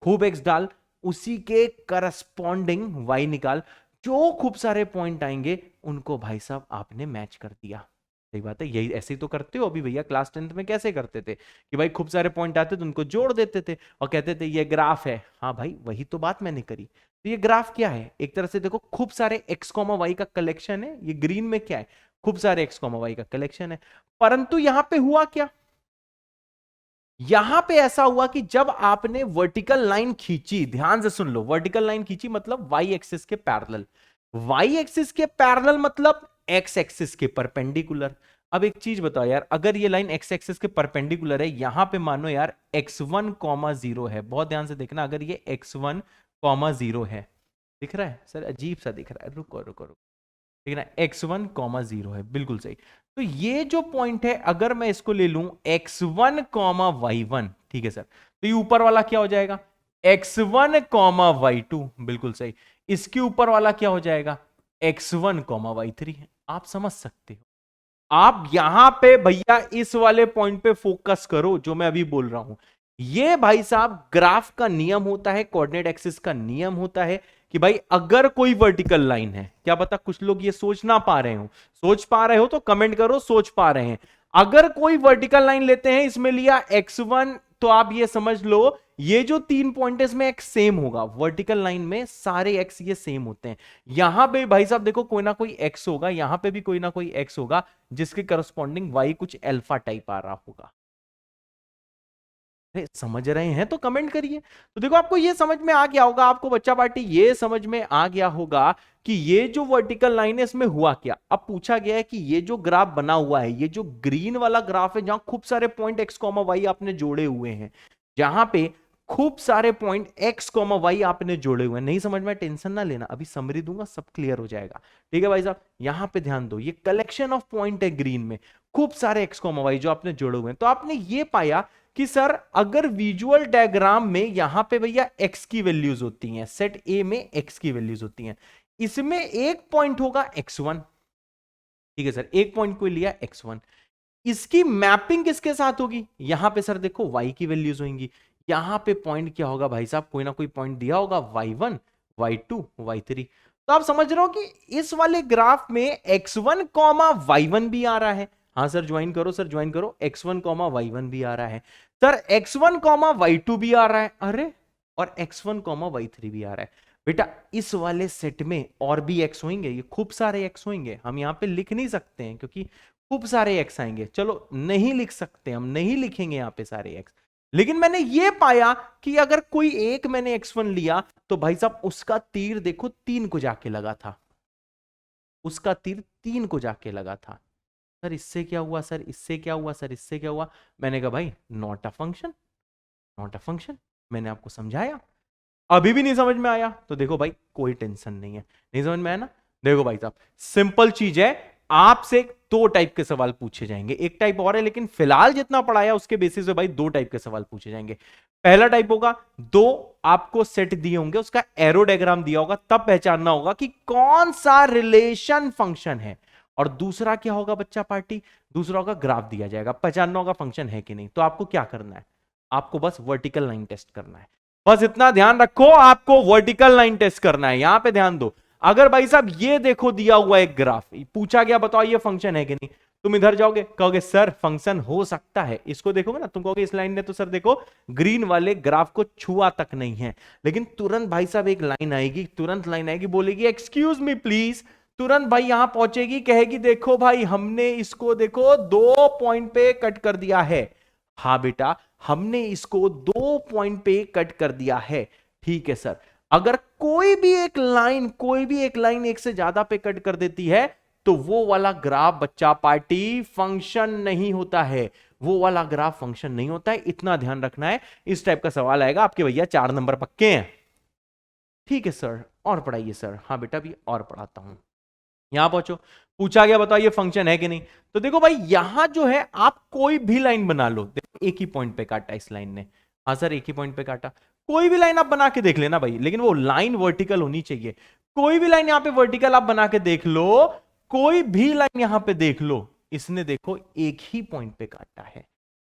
खूब एक्स डाल उसी के करस्पॉन्डिंग वाई निकाल, जो खूब सारे पॉइंट आएंगे उनको भाई साहब आपने मैच कर दिया। सही बात है, यही ऐसे ही तो करते हो। अभी भैया क्लास 10th में कैसे करते थे कि भाई खूब सारे पॉइंट आते थे उनको जोड़ देते थे और कहते थे ये ग्राफ है। हाँ भाई वही तो बात मैंने करी। तो ये ग्राफ क्या है, एक तरह से देखो खूब सारे एक्स कॉमा वाई का कलेक्शन है। ये ग्रीन में क्या है, खूब सारे एक्स कॉमा वाई का कलेक्शन है। परंतु यहां पे हुआ क्या, यहां पे ऐसा हुआ कि जब आपने वर्टिकल लाइन खींची, ध्यान से सुन लो, वर्टिकल लाइन खींची मतलब वाई एक्सिस के पैरेलल, वाई एक्सिस के पैरेलल मतलब एक्स एक्सिस के परपेंडिकुलर। अब एक चीज बताओ यार, अगर ये लाइन एक्स एक्सिस के परपेंडिकुलर है, यहां पे मानो यार x1, 0 है, बहुत ध्यान से देखना, अगर ये x1, 0 है, दिख रहा है सर, अजीब सा दिख रहा है, रुको रुको रुको, ठीक है ना, x1, 0 है, बिल्कुल सही। तो ये जो पॉइंट है अगर मैं इसको ले लूं x1, y1, ठीक है सर, तो ये ऊपर वाला क्या हो जाएगा x1 कॉमा y2, बिल्कुल सही। इसके ऊपर वाला क्या हो जाएगा, x1 कॉमा y3। आप समझ सकते हो। आप यहां पे भैया इस वाले पॉइंट पे फोकस करो जो मैं अभी बोल रहा हूं। ये भाई साहब ग्राफ का नियम होता है, कोऑर्डिनेट एक्सिस का नियम होता है कि भाई अगर कोई वर्टिकल लाइन है, क्या पता कुछ लोग ये सोच ना पा रहे हो, सोच पा रहे हो तो कमेंट करो सोच पा रहे हैं। अगर कोई वर्टिकल लाइन लेते हैं, इसमें लिया x1, तो आप ये समझ लो ये जो 3 पॉइंट है इसमें x सेम होगा। वर्टिकल लाइन में सारे x ये सेम होते हैं। यहां पे भाई साहब देखो कोई ना कोई x होगा, यहां पे भी कोई ना कोई x होगा, जिसके करस्पॉन्डिंग y कुछ अल्फा टाइप आ रहा होगा। अरे समझ रहे हैं तो कमेंट करिए। तो देखो आपको ये समझ में आ गया होगा, आपको बच्चा पार्टी ये समझ में आ गया होगा कि ये जो वर्टिकल लाइन है इसमें हुआ क्या। अब पूछा गया है कि ये जो ग्राफ बना हुआ है, ये जो ग्रीन वाला ग्राफ है जहां खूब सारे पॉइंट x कॉमा वाई आपने जोड़े हुए हैं, जहां पे खूब सारे पॉइंट x कॉमा वाई आपने जोड़े हुए हैं, नहीं समझ में टेंशन ना लेना, अभी समरी दूंगा सब क्लियर हो जाएगा। ठीक है भाई साहब, यहां पे ध्यान दो, ये कलेक्शन ऑफ पॉइंट है ग्रीन में, खूब सारे x कॉमा वाई जो आपने जोड़े हुए हैं। तो आपने ये पाया कि सर अगर विजुअल डायग्राम में यहां पे भैया x की वैल्यूज होती हैं, सेट ए में x की वैल्यूज होती हैं, इसमें एक पॉइंट होगा x1। ठीक है सर, एक पॉइंट को लिया x1, इसकी मैपिंग किसके साथ होगी, यहां पे सर देखो y की वैल्यूज होंगी। यहां पे पॉइंट क्या होगा भाई साहब, कोई ना कोई पॉइंट दिया होगा y1, y2, y3। तो आप समझ रहे हो कि इस वाले ग्राफ में x1 कॉमा y1 भी आ रहा है। हाँ सर ज्वाइन करो, सर ज्वाइन करो, x1 कॉमा y1 भी आ रहा है सर, x1 कॉमा y2 भी आ रहा है, अरे और x1 कॉमा y3 भी आ रहा है। बेटा इस वाले सेट में और भी x होंगे, ये खूब सारे x होंगे, हम यहां पे लिख नहीं सकते हैं क्योंकि खूब सारे x आएंगे। चलो नहीं लिख सकते, हम नहीं लिखेंगे यहां पे सारे x, लेकिन मैंने ये पाया कि अगर कोई एक मैंने x1 लिया तो भाई साहब उसका तीर देखो 3 को जाके लगा था, उसका तीर 3 को जाके लगा था। सर इससे क्या हुआ, सर इससे क्या हुआ, सर इससे क्या हुआ। मैंने कहा भाई not a function, not a function. मैंने आपको समझाया, अभी भी नहीं समझ में आया तो देखो भाई कोई टेंशन नहीं है, नहीं समझ में आया ना। देखो भाई साहब सिंपल चीज है, आपसे 2 टाइप के सवाल पूछे जाएंगे, एक टाइप और है लेकिन फिलहाल जितना पढ़ाया उसके बेसिस पे भाई 2 टाइप के सवाल पूछे जाएंगे। पहला टाइप होगा, 2 आपको सेट दिए होंगे, उसका एरो डायग्राम दिया होगा, तब पहचानना होगा कि कौन सा रिलेशन फंक्शन है। और दूसरा क्या होगा बच्चा पार्टी, दूसरा होगा ग्राफ दिया जाएगा, पहचानना होगा फंक्शन है कि नहीं। तो आपको क्या करना है, आपको बस वर्टिकल लाइन टेस्ट करना है, बस इतना ध्यान रखो, आपको वर्टिकल लाइन टेस्ट करना है। यहां पे ध्यान दो, अगर भाई साहब ये देखो दिया हुआ एक ग्राफ, पूछा गया बताओ ये फंक्शन है कि नहीं, तुम इधर जाओगे कहोगे सर फंक्शन हो सकता है, इसको देखोगे ना तुम कहोगे इस लाइन ने तो सर देखो ग्रीन वाले ग्राफ को छुआ तक नहीं है। लेकिन तुरंत भाई साहब एक लाइन आएगी, तुरंत लाइन आएगी, बोलेगी एक्सक्यूज मी प्लीज, तुरंत भाई यहां पहुंचेगी, कहेगी देखो भाई हमने इसको देखो 2 पॉइंट पे कट कर दिया है। हाँ बेटा हमने इसको 2 पॉइंट पे कट कर दिया है। ठीक है सर, अगर कोई भी एक लाइन, कोई भी एक लाइन एक से ज्यादा पे कट कर देती है तो वो वाला ग्राफ बच्चा पार्टी फंक्शन नहीं होता है, वो वाला ग्राफ फंक्शन नहीं होता है, इतना ध्यान रखना है। इस टाइप का सवाल आएगा आपके भैया 4 नंबर पक्के हैं। ठीक है सर, और पढ़ाइए सर। हाँ बेटा भी और पढ़ाता हूं, यहां पहुंचो, पूछा गया बताओ ये फंक्शन है कि नहीं। तो देखो भाई यहां जो है आप कोई भी लाइन बना लो, देखो एक ही पॉइंट पे काटा इस लाइन ने, हाँ सर एक ही पॉइंट पे काटा, कोई भी लाइन आप बना के देख लेना भाई, लेकिन वो लाइन वर्टिकल होनी चाहिए। कोई भी लाइन यहां पे वर्टिकल आप बना के देख लो, कोई भी लाइन यहां पे देख लो, इसने देखो एक ही पॉइंट पे काटा है,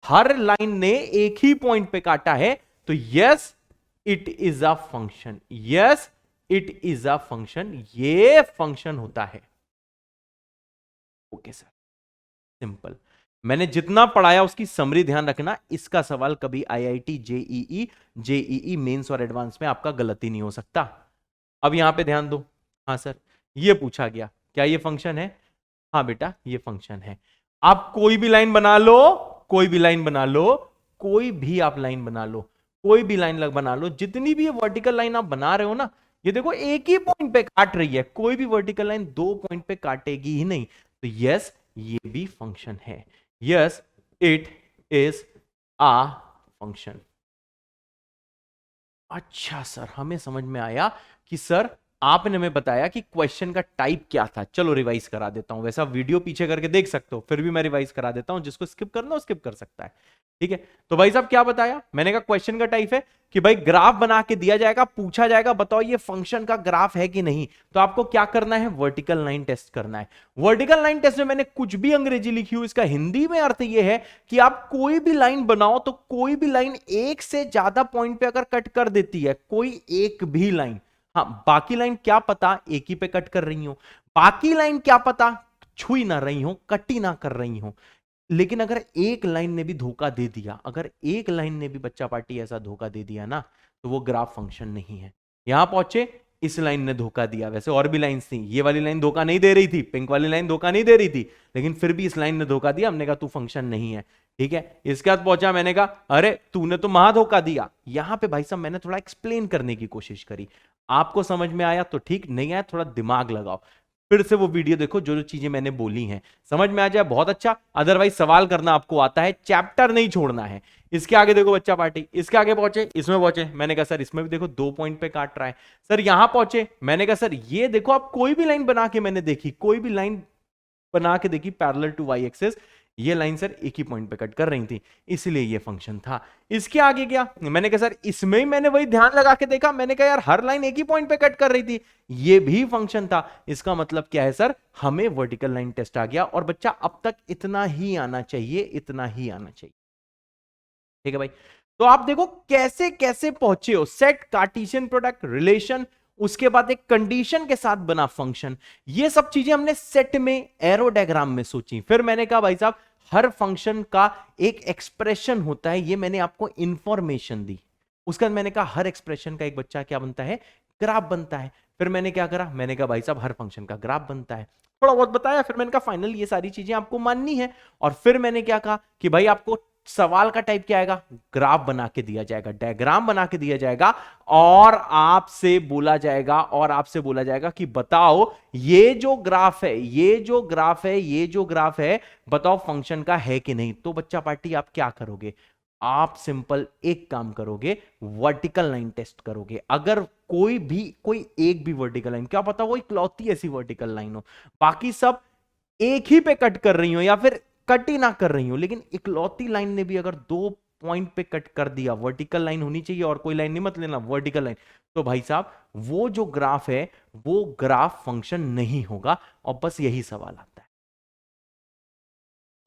हर लाइन ने एक ही पॉइंट पे काटा है। तो yes it is a function, yes it is a function, ये फंक्शन होता है। Okay sir, simple. मैंने जितना पढ़ाया उसकी समरी ध्यान रखना, इसका सवाल कभी आईआईटी जेईई मेंस और एडवांस में आपका गलती नहीं हो सकता। अब यहां पे ध्यान दो, हाँ सर ये पूछा गया क्या ये फंक्शन है, हाँ बेटा ये फंक्शन है। आप कोई भी लाइन बना लो, कोई भी लाइन बना लो, कोई भी आप लाइन बना लो, कोई भी लाइन बना लो, जितनी भी ये वर्टिकल लाइन आप बना रहे हो ना, ये देखो एक ही पॉइंट पे काट रही है, कोई भी वर्टिकल लाइन 2 पॉइंट पे काटेगी ही नहीं। तो यस ये भी फंक्शन है, yes it is a function. अच्छा सर हमें समझ में आया कि सर आपने हमें बताया कि क्वेश्चन का टाइप क्या था। चलो रिवाइज करा देता हूं, वैसा वीडियो पीछे करके देख सकते हो, फिर भी मैं रिवाइज करा देता हूं, जिसको स्किप करना हो स्किप कर सकता है। ठीक है, तो भाई साहब क्या बताया मैंने, कहा क्वेश्चन का टाइप है कि भाई ग्राफ बना के दिया जाएगा, पूछा जाएगा बताओ ये फंक्शन का ग्राफ है कि नहीं, तो आपको क्या करना है, वर्टिकल लाइन टेस्ट करना है। वर्टिकल लाइन टेस्ट में मैंने कुछ भी अंग्रेजी लिखी हुई, इसका हिंदी में अर्थ यह है कि आप कोई भी लाइन बनाओ तो कोई भी लाइन एक से ज्यादा पॉइंट पे अगर कट कर देती है, कोई एक भी लाइन, हाँ बाकी लाइन क्या पता एक ही पे कट कर रही हो, बाकी लाइन क्या पता छुई ना रही हो, कटी ना कर रही हो, लेकिन अगर एक लाइन ने भी धोखा दे दिया, अगर एक लाइन ने भी बच्चा पार्टी ऐसा धोखा दे दिया ना, तो वो ग्राफ फंक्शन नहीं है। यहां पहुंचे, इस लाइन ने धोखा दिया, वैसे और भी लाइंस थी, ये वाली लाइन धोखा नहीं दे रही थी, पिंक वाली लाइन धोखा नहीं दे रही थी, लेकिन फिर भी इस लाइन ने धोखा दिया, हमने कहा तू फंक्शन नहीं है। ठीक है, इसके बाद पहुंचा, मैंने कहा अरे तूने तो महा धोखा दिया। यहां पे भाई साहब मैंने थोड़ा एक्सप्लेन करने की कोशिश करी, आपको समझ में आया तो ठीक, नहीं आया थोड़ा दिमाग लगाओ, फिर से वो वीडियो देखो, जो जो चीजें मैंने बोली हैं समझ में आ जाए बहुत अच्छा, अदरवाइज सवाल करना आपको आता है, चैप्टर नहीं छोड़ना है। इसके आगे देखो बच्चा पार्टी, इसके आगे पहुंचे, इसमें पहुंचे, मैंने कहा सर इसमें भी देखो 2 पॉइंट पे काट रहा है। सर यहां पहुंचे, मैंने कहा सर ये देखो, आप कोई भी लाइन बना के मैंने देखी, कोई भी लाइन बना के देखी पैरेलल टू वाई एक्सिस, ये लाइन सर एक ही पॉइंट पे कट कर रही थी, इसलिए ये फंक्शन था। इसके आगे क्या, मैंने कहा सर इसमें ही मैंने वही ध्यान लगा के देखा, मैंने कहा यार हर लाइन एक ही पॉइंट पे कट कर रही थी, ये भी फंक्शन था। इसका मतलब क्या है सर, हमें वर्टिकल लाइन टेस्ट आ गया। और बच्चा अब तक इतना ही आना चाहिए, इतना ही आना चाहिए। ठीक है भाई, तो आप देखो कैसे कैसे पहुंचे हो, सेट, कार्टेशियन प्रोडक्ट, रिलेशन, उसके बाद एक कंडीशन के साथ बना फंक्शन, ये सब चीजें हमने सेट में एरो डायग्राम में सोची। फिर मैंने कहा भाई साहब हर फंक्शन का एक एक्सप्रेशन होता है, ये मैंने आपको इंफॉर्मेशन दी। उसके बाद मैंने कहा हर एक्सप्रेशन का एक बच्चा क्या बनता है, ग्राफ बनता है। फिर मैंने क्या करा, मैंने कहा भाई साहब हर फंक्शन का ग्राफ बनता है, थोड़ा बहुत बताया। फिर मैंने कहा फाइनल ये सारी चीजें आपको माननी है। और फिर मैंने क्या कहा कि भाई आपको सवाल का टाइप क्या आएगा, ग्राफ बना के दिया जाएगा, डायग्राम बना के दिया जाएगा, और आपसे बोला जाएगा, और आपसे बोला जाएगा कि बताओ ये जो ग्राफ है, ये जो ग्राफ है, ये जो ग्राफ है, बताओ फंक्शन का है कि नहीं। तो बच्चा पार्टी आप क्या करोगे, आप सिंपल एक काम करोगे, वर्टिकल लाइन टेस्ट करोगे। अगर कोई एक भी वर्टिकल लाइन, क्या पता वो इकलौती ऐसी वर्टिकल लाइन हो, बाकी सब एक ही पे कट कर रही हो या फिर कट ही ना कर रही हो, लेकिन इकलौती लाइन ने भी अगर 2 पॉइंट पे कट कर दिया, वर्टिकल लाइन होनी चाहिए और कोई लाइन नहीं मत लेना, वर्टिकल लाइन, तो भाई साहब वो जो ग्राफ है वो ग्राफ फंक्शन नहीं होगा। और बस यही सवाल आता है।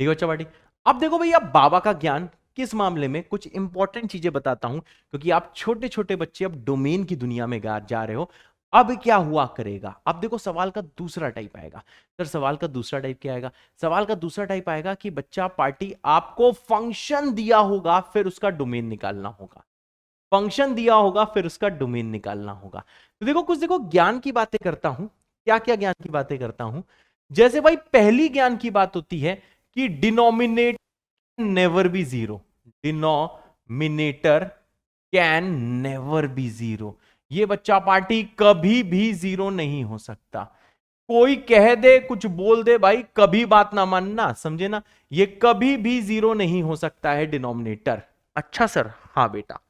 ठीक है बच्चा पार्टी, अब देखो भैया बाबा का ज्ञान किस मामले में, कुछ इंपॉर्टेंट चीजें बताता हूं, क्योंकि आप छोटे छोटे बच्चे अब डोमेन की दुनिया में जा रहे हो। अब क्या हुआ करेगा, अब देखो सवाल का दूसरा टाइप आएगा। सर सवाल का दूसरा टाइप क्या आएगा, सवाल का दूसरा टाइप आएगा कि बच्चा पार्टी आपको फंक्शन दिया होगा, फिर उसका डोमेन निकालना होगा, फंक्शन दिया होगा फिर उसका डोमेन निकालना होगा। तो देखो कुछ देखो ज्ञान की बातें करता हूं, क्या क्या ज्ञान की बातें करता हूं। जैसे भाई पहली ज्ञान की बात होती है कि denominator never be zero, denominator can never be zero, ये बच्चा पार्टी कभी भी जीरो नहीं हो सकता। कोई कह दे कुछ बोल दे भाई, कभी बात ना मानना, समझे ना, ये कभी भी जीरो नहीं हो सकता है डिनोमिनेटर। अच्छा सर, हाँ बेटा,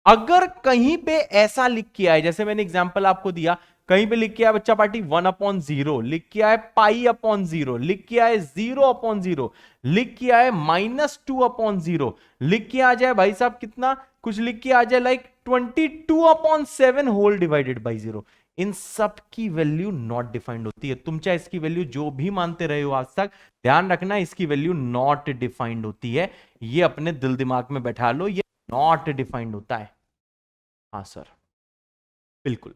अगर कहीं पे ऐसा लिख के आए, जैसे मैंने एग्जांपल आपको दिया, कहीं पे लिख के आया बच्चा पार्टी 1/0, लिख के आए π/0, लिख के आए 0/0, लिख के आए -2/0, लिख के आ जाए भाई साहब कितना कुछ, लिख के आ जाए लाइक 22/7 होल डिवाइडेड बाई 0, इन सब की वैल्यू नॉट डिफाइंड होती है। तुम चाहे इसकी वैल्यू जो भी मानते रहे हो आज तक, ध्यान रखना इसकी वैल्यू नॉट डिफाइंड होती है। ये अपने दिल दिमाग में बैठा लो, ये नॉट डिफाइंड होता है। हाँ सर, बिल्कुल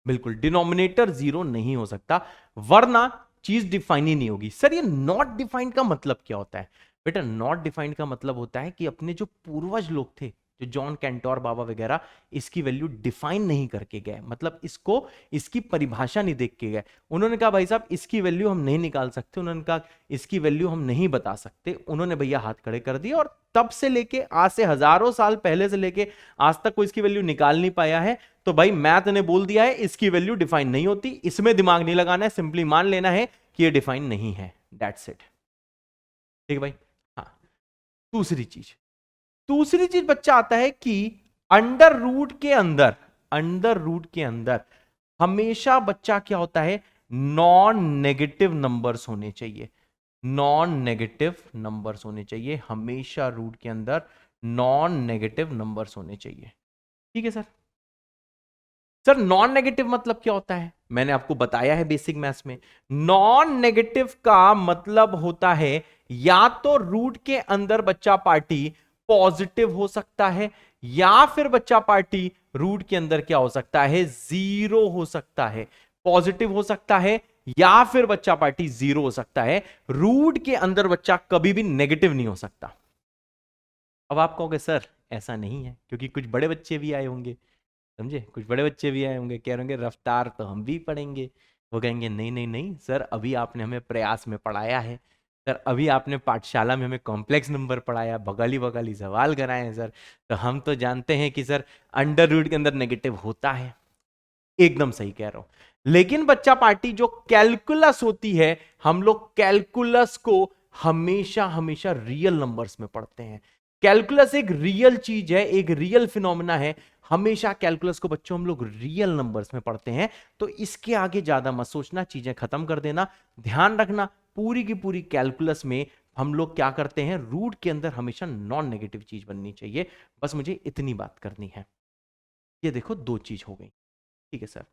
बिल्कुल, डिनोमिनेटर जीरो नहीं हो सकता, वरना चीज डिफाइन ही नहीं होगी। सर ये नॉट डिफाइंड का मतलब क्या होता है, बेटा नॉट डिफाइंड का मतलब होता है कि अपने जो पूर्वज लोग थे, जो जॉन कैंटोर बाबा वगैरह, इसकी वैल्यू डिफाइन नहीं करके गए, मतलब इसको इसकी परिभाषा नहीं देख के गए। उन्होंने कहा भाई साहब इसकी वैल्यू हम नहीं निकाल सकते, उन्होंने कहा इसकी वैल्यू हम नहीं बता सकते, उन्होंने भैया हाथ खड़े कर दिए। और तब से लेके आज से हजारों साल पहले से लेके आज तक कोई इसकी वैल्यू निकाल नहीं पाया है। तो भाई मैथ ने बोल दिया है इसकी वैल्यू डिफाइन नहीं होती, इसमें दिमाग नहीं लगाना है, सिंपली मान लेना है कि ये डिफाइन नहीं है, दैट्स इट। ठीक है भाई, हाँ। दूसरी चीज बच्चा आता है कि अंडर रूट के अंदर हमेशा बच्चा क्या होता है, नॉन नेगेटिव नंबर्स होने चाहिए, नॉन नेगेटिव नंबर्स होने चाहिए हमेशा, रूट के अंदर नॉन नेगेटिव नंबर्स होने चाहिए। ठीक है सर। सर नॉन नेगेटिव मतलब क्या होता है, मैंने आपको बताया है बेसिक मैथ्स में, नॉन नेगेटिव का मतलब होता है या तो रूट के अंदर बच्चा पार्टी पॉजिटिव हो सकता है, या फिर बच्चा पार्टी रूट के अंदर क्या हो सकता है, जीरो हो सकता है। पॉजिटिव हो सकता है या फिर बच्चा पार्टी जीरो हो सकता है, रूट के अंदर बच्चा कभी भी नेगेटिव नहीं हो सकता। अब आप कहोगे सर ऐसा नहीं है, क्योंकि कुछ बड़े बच्चे भी आए होंगे, समझे, कुछ बड़े बच्चे भी आए होंगे, कह रहे होंगे रफ्तार तो हम भी पढ़ेंगे। वो कहेंगे नहीं नहीं नहीं सर, अभी आपने हमें प्रयास में पढ़ाया है सर, अभी आपने पाठशाला में हमें कॉम्प्लेक्स नंबर पढ़ाया, बगाली बगाली सवाल कराए हैं सर, तो हम तो जानते हैं कि सर अंडर रूट के अंदर नेगेटिव होता है। एकदम सही कह रहा हूं, लेकिन बच्चा पार्टी जो कैलकुलस होती है, हम लोग कैलकुलस को हमेशा हमेशा रियल नंबर्स में पढ़ते हैं। कैलकुलस एक रियल चीज है, एक रियल फिनोमेना है, हमेशा कैलकुलस को बच्चों हम लोग रियल नंबर्स में पढ़ते हैं। तो इसके आगे ज्यादा मत सोचना, चीजें खत्म कर देना। ध्यान रखना पूरी की पूरी कैलकुलस में हम लोग क्या करते हैं, रूट के अंदर हमेशा नॉन नेगेटिव चीज बननी चाहिए। बस मुझे इतनी बात करनी है। ये देखो दो चीज हो गई। ठीक है सर,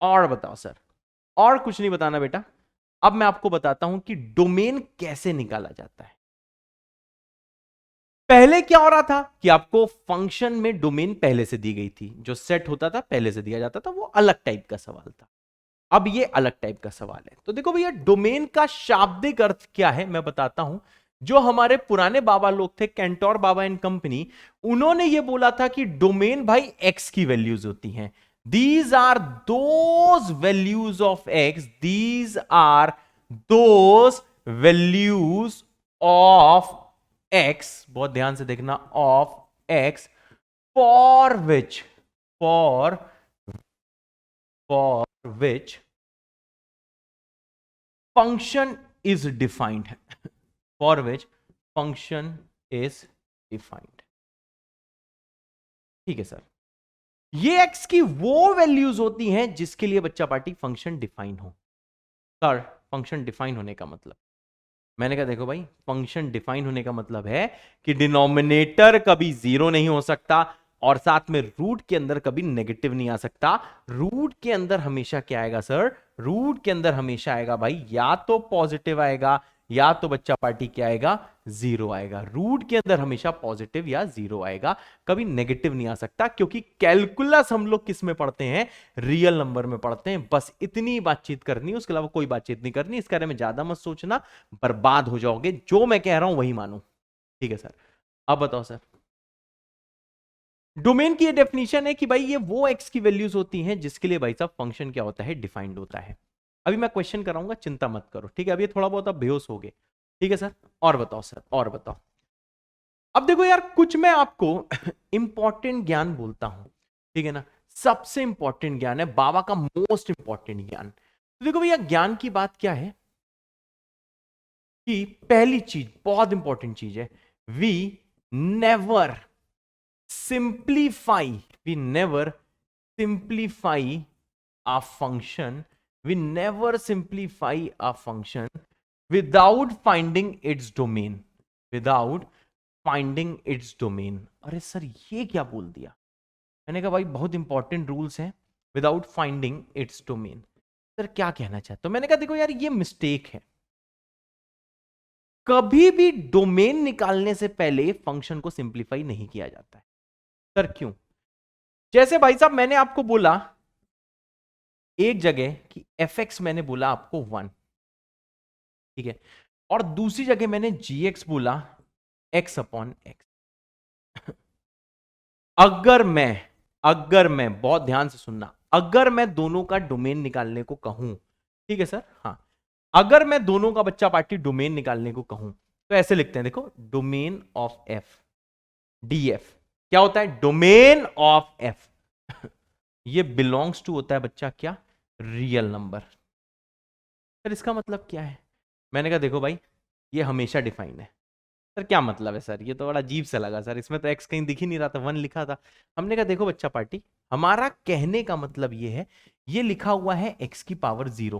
और बताओ सर, और कुछ नहीं बताना बेटा। अब मैं आपको बताता हूं कि डोमेन कैसे निकाला जाता है। पहले क्या हो रहा था कि आपको फंक्शन में डोमेन पहले से दी गई थी, जो सेट होता था पहले से दिया जाता था, वो अलग टाइप का सवाल था। अब ये अलग टाइप का सवाल है। तो देखो भैया, डोमेन का शाब्दिक अर्थ क्या है मैं बताता हूं। जो हमारे पुराने बाबा लोग थे, कैंटोर बाबा एंड कंपनी, उन्होंने ये बोला था कि डोमेन भाई एक्स की वैल्यूज होती हैं। These are those values of X, these are those values of X, बहुत ध्यान से देखना, of X, for which, for which function is defined, for which function is defined। ठीक है सर, ये x की वो वैल्यूज होती हैं जिसके लिए बच्चा पार्टी फंक्शन डिफाइन हो। सर फंक्शन डिफाइन होने का मतलब, मैंने कहा देखो भाई, फंक्शन डिफाइन होने का मतलब है कि डिनोमिनेटर कभी जीरो नहीं हो सकता, और साथ में रूट के अंदर कभी नेगेटिव नहीं आ सकता। रूट के अंदर हमेशा क्या आएगा सर, रूट के अंदर हमेशा आएगा भाई या तो पॉजिटिव आएगा, या तो बच्चा पार्टी क्या आएगा, जीरो आएगा। रूट के अंदर हमेशा पॉजिटिव या जीरो आएगा, कभी नेगेटिव नहीं आ सकता, क्योंकि कैलकुलस हम लोग किस में पढ़ते हैं, रियल नंबर में पढ़ते हैं। बस इतनी बातचीत करनी, उसके अलावा कोई बातचीत नहीं करनी। इसके बारे में ज्यादा मत सोचना, बर्बाद हो जाओगे। जो मैं कह रहा हूं वही मानो। ठीक है सर, अब बताओ सर, डोमेन की ये डेफिनेशन है कि भाई ये वो एक्स की वैल्यूज होती हैं जिसके लिए भाई साहब फंक्शन क्या होता है, डिफाइंड होता है। अभी मैं क्वेश्चन कराऊंगा, चिंता मत करो, ठीक है। अभी थोड़ा बहुत आप बेहोश हो गए, ठीक है सर। और बताओ सर, और बताओ। अब देखो यार, कुछ मैं आपको इंपॉर्टेंट ज्ञान बोलता हूं, ठीक है ना। सबसे इंपॉर्टेंट ज्ञान है, बाबा का मोस्ट इंपॉर्टेंट ज्ञान। तो देखो भैया, ज्ञान की बात क्या है कि पहली चीज, बहुत इंपॉर्टेंट चीज है, we never simplify, we never simplify a function, we never simplify a function without finding its domain, without finding its domain। अरे सर ये क्या बोल दिया, मैंने कहा भाई बहुत इंपॉर्टेंट रूल्स हैं, without finding its domain. Sir क्या कहना चाहते, तो मैंने कहा देखो यार, ये मिस्टेक है। कभी भी डोमेन निकालने से पहले फंक्शन को सिंप्लीफाई नहीं किया जाता है। सर क्यों? जैसे भाई साहब मैंने आपको बोला एक जगह कि एफ एक्स मैंने बोला आपको 1, ठीक है, और दूसरी जगह मैंने जी एक्स बोला x अपॉन एक्स। अगर मैं बहुत ध्यान से सुनना, अगर मैं दोनों का डोमेन निकालने को कहूं, ठीक है सर, हाँ, अगर मैं दोनों का बच्चा पार्टी डोमेन निकालने को कहूं तो ऐसे लिखते हैं, देखो, domain of F D F क्या होता है, डोमेन ऑफ एफ ये बिलोंग्स टू होता है बच्चा क्या, रियल नंबर। सर इसका मतलब क्या है? मैंने कहा देखो भाई, ये हमेशा डिफाइन है। सर क्या मतलब है सर, ये तो बड़ा अजीब सा लगा सर, इसमें तो एक्स कहीं दिख ही नहीं रहा था, 1 लिखा था। हमने कहा देखो बच्चा पार्टी, हमारा कहने का मतलब ये है ये लिखा हुआ है x की पावर 0,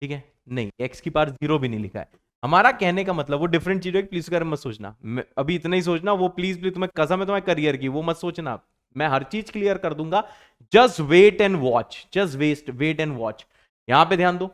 ठीक है, नहीं x की पावर 0 भी नहीं लिखा है। हमारा कहने का मतलब वो डिफरेंट चीजों, प्लीज कर मत सोचना, अभी इतना ही सोचना, वो प्लीज प्लीज तुम्हें कसम है तुम्हारे करियर की, वो मत सोचना, मैं हर चीज क्लियर कर दूंगा। Just wait and watch, just wait and watch. यहां पे ध्यान दो,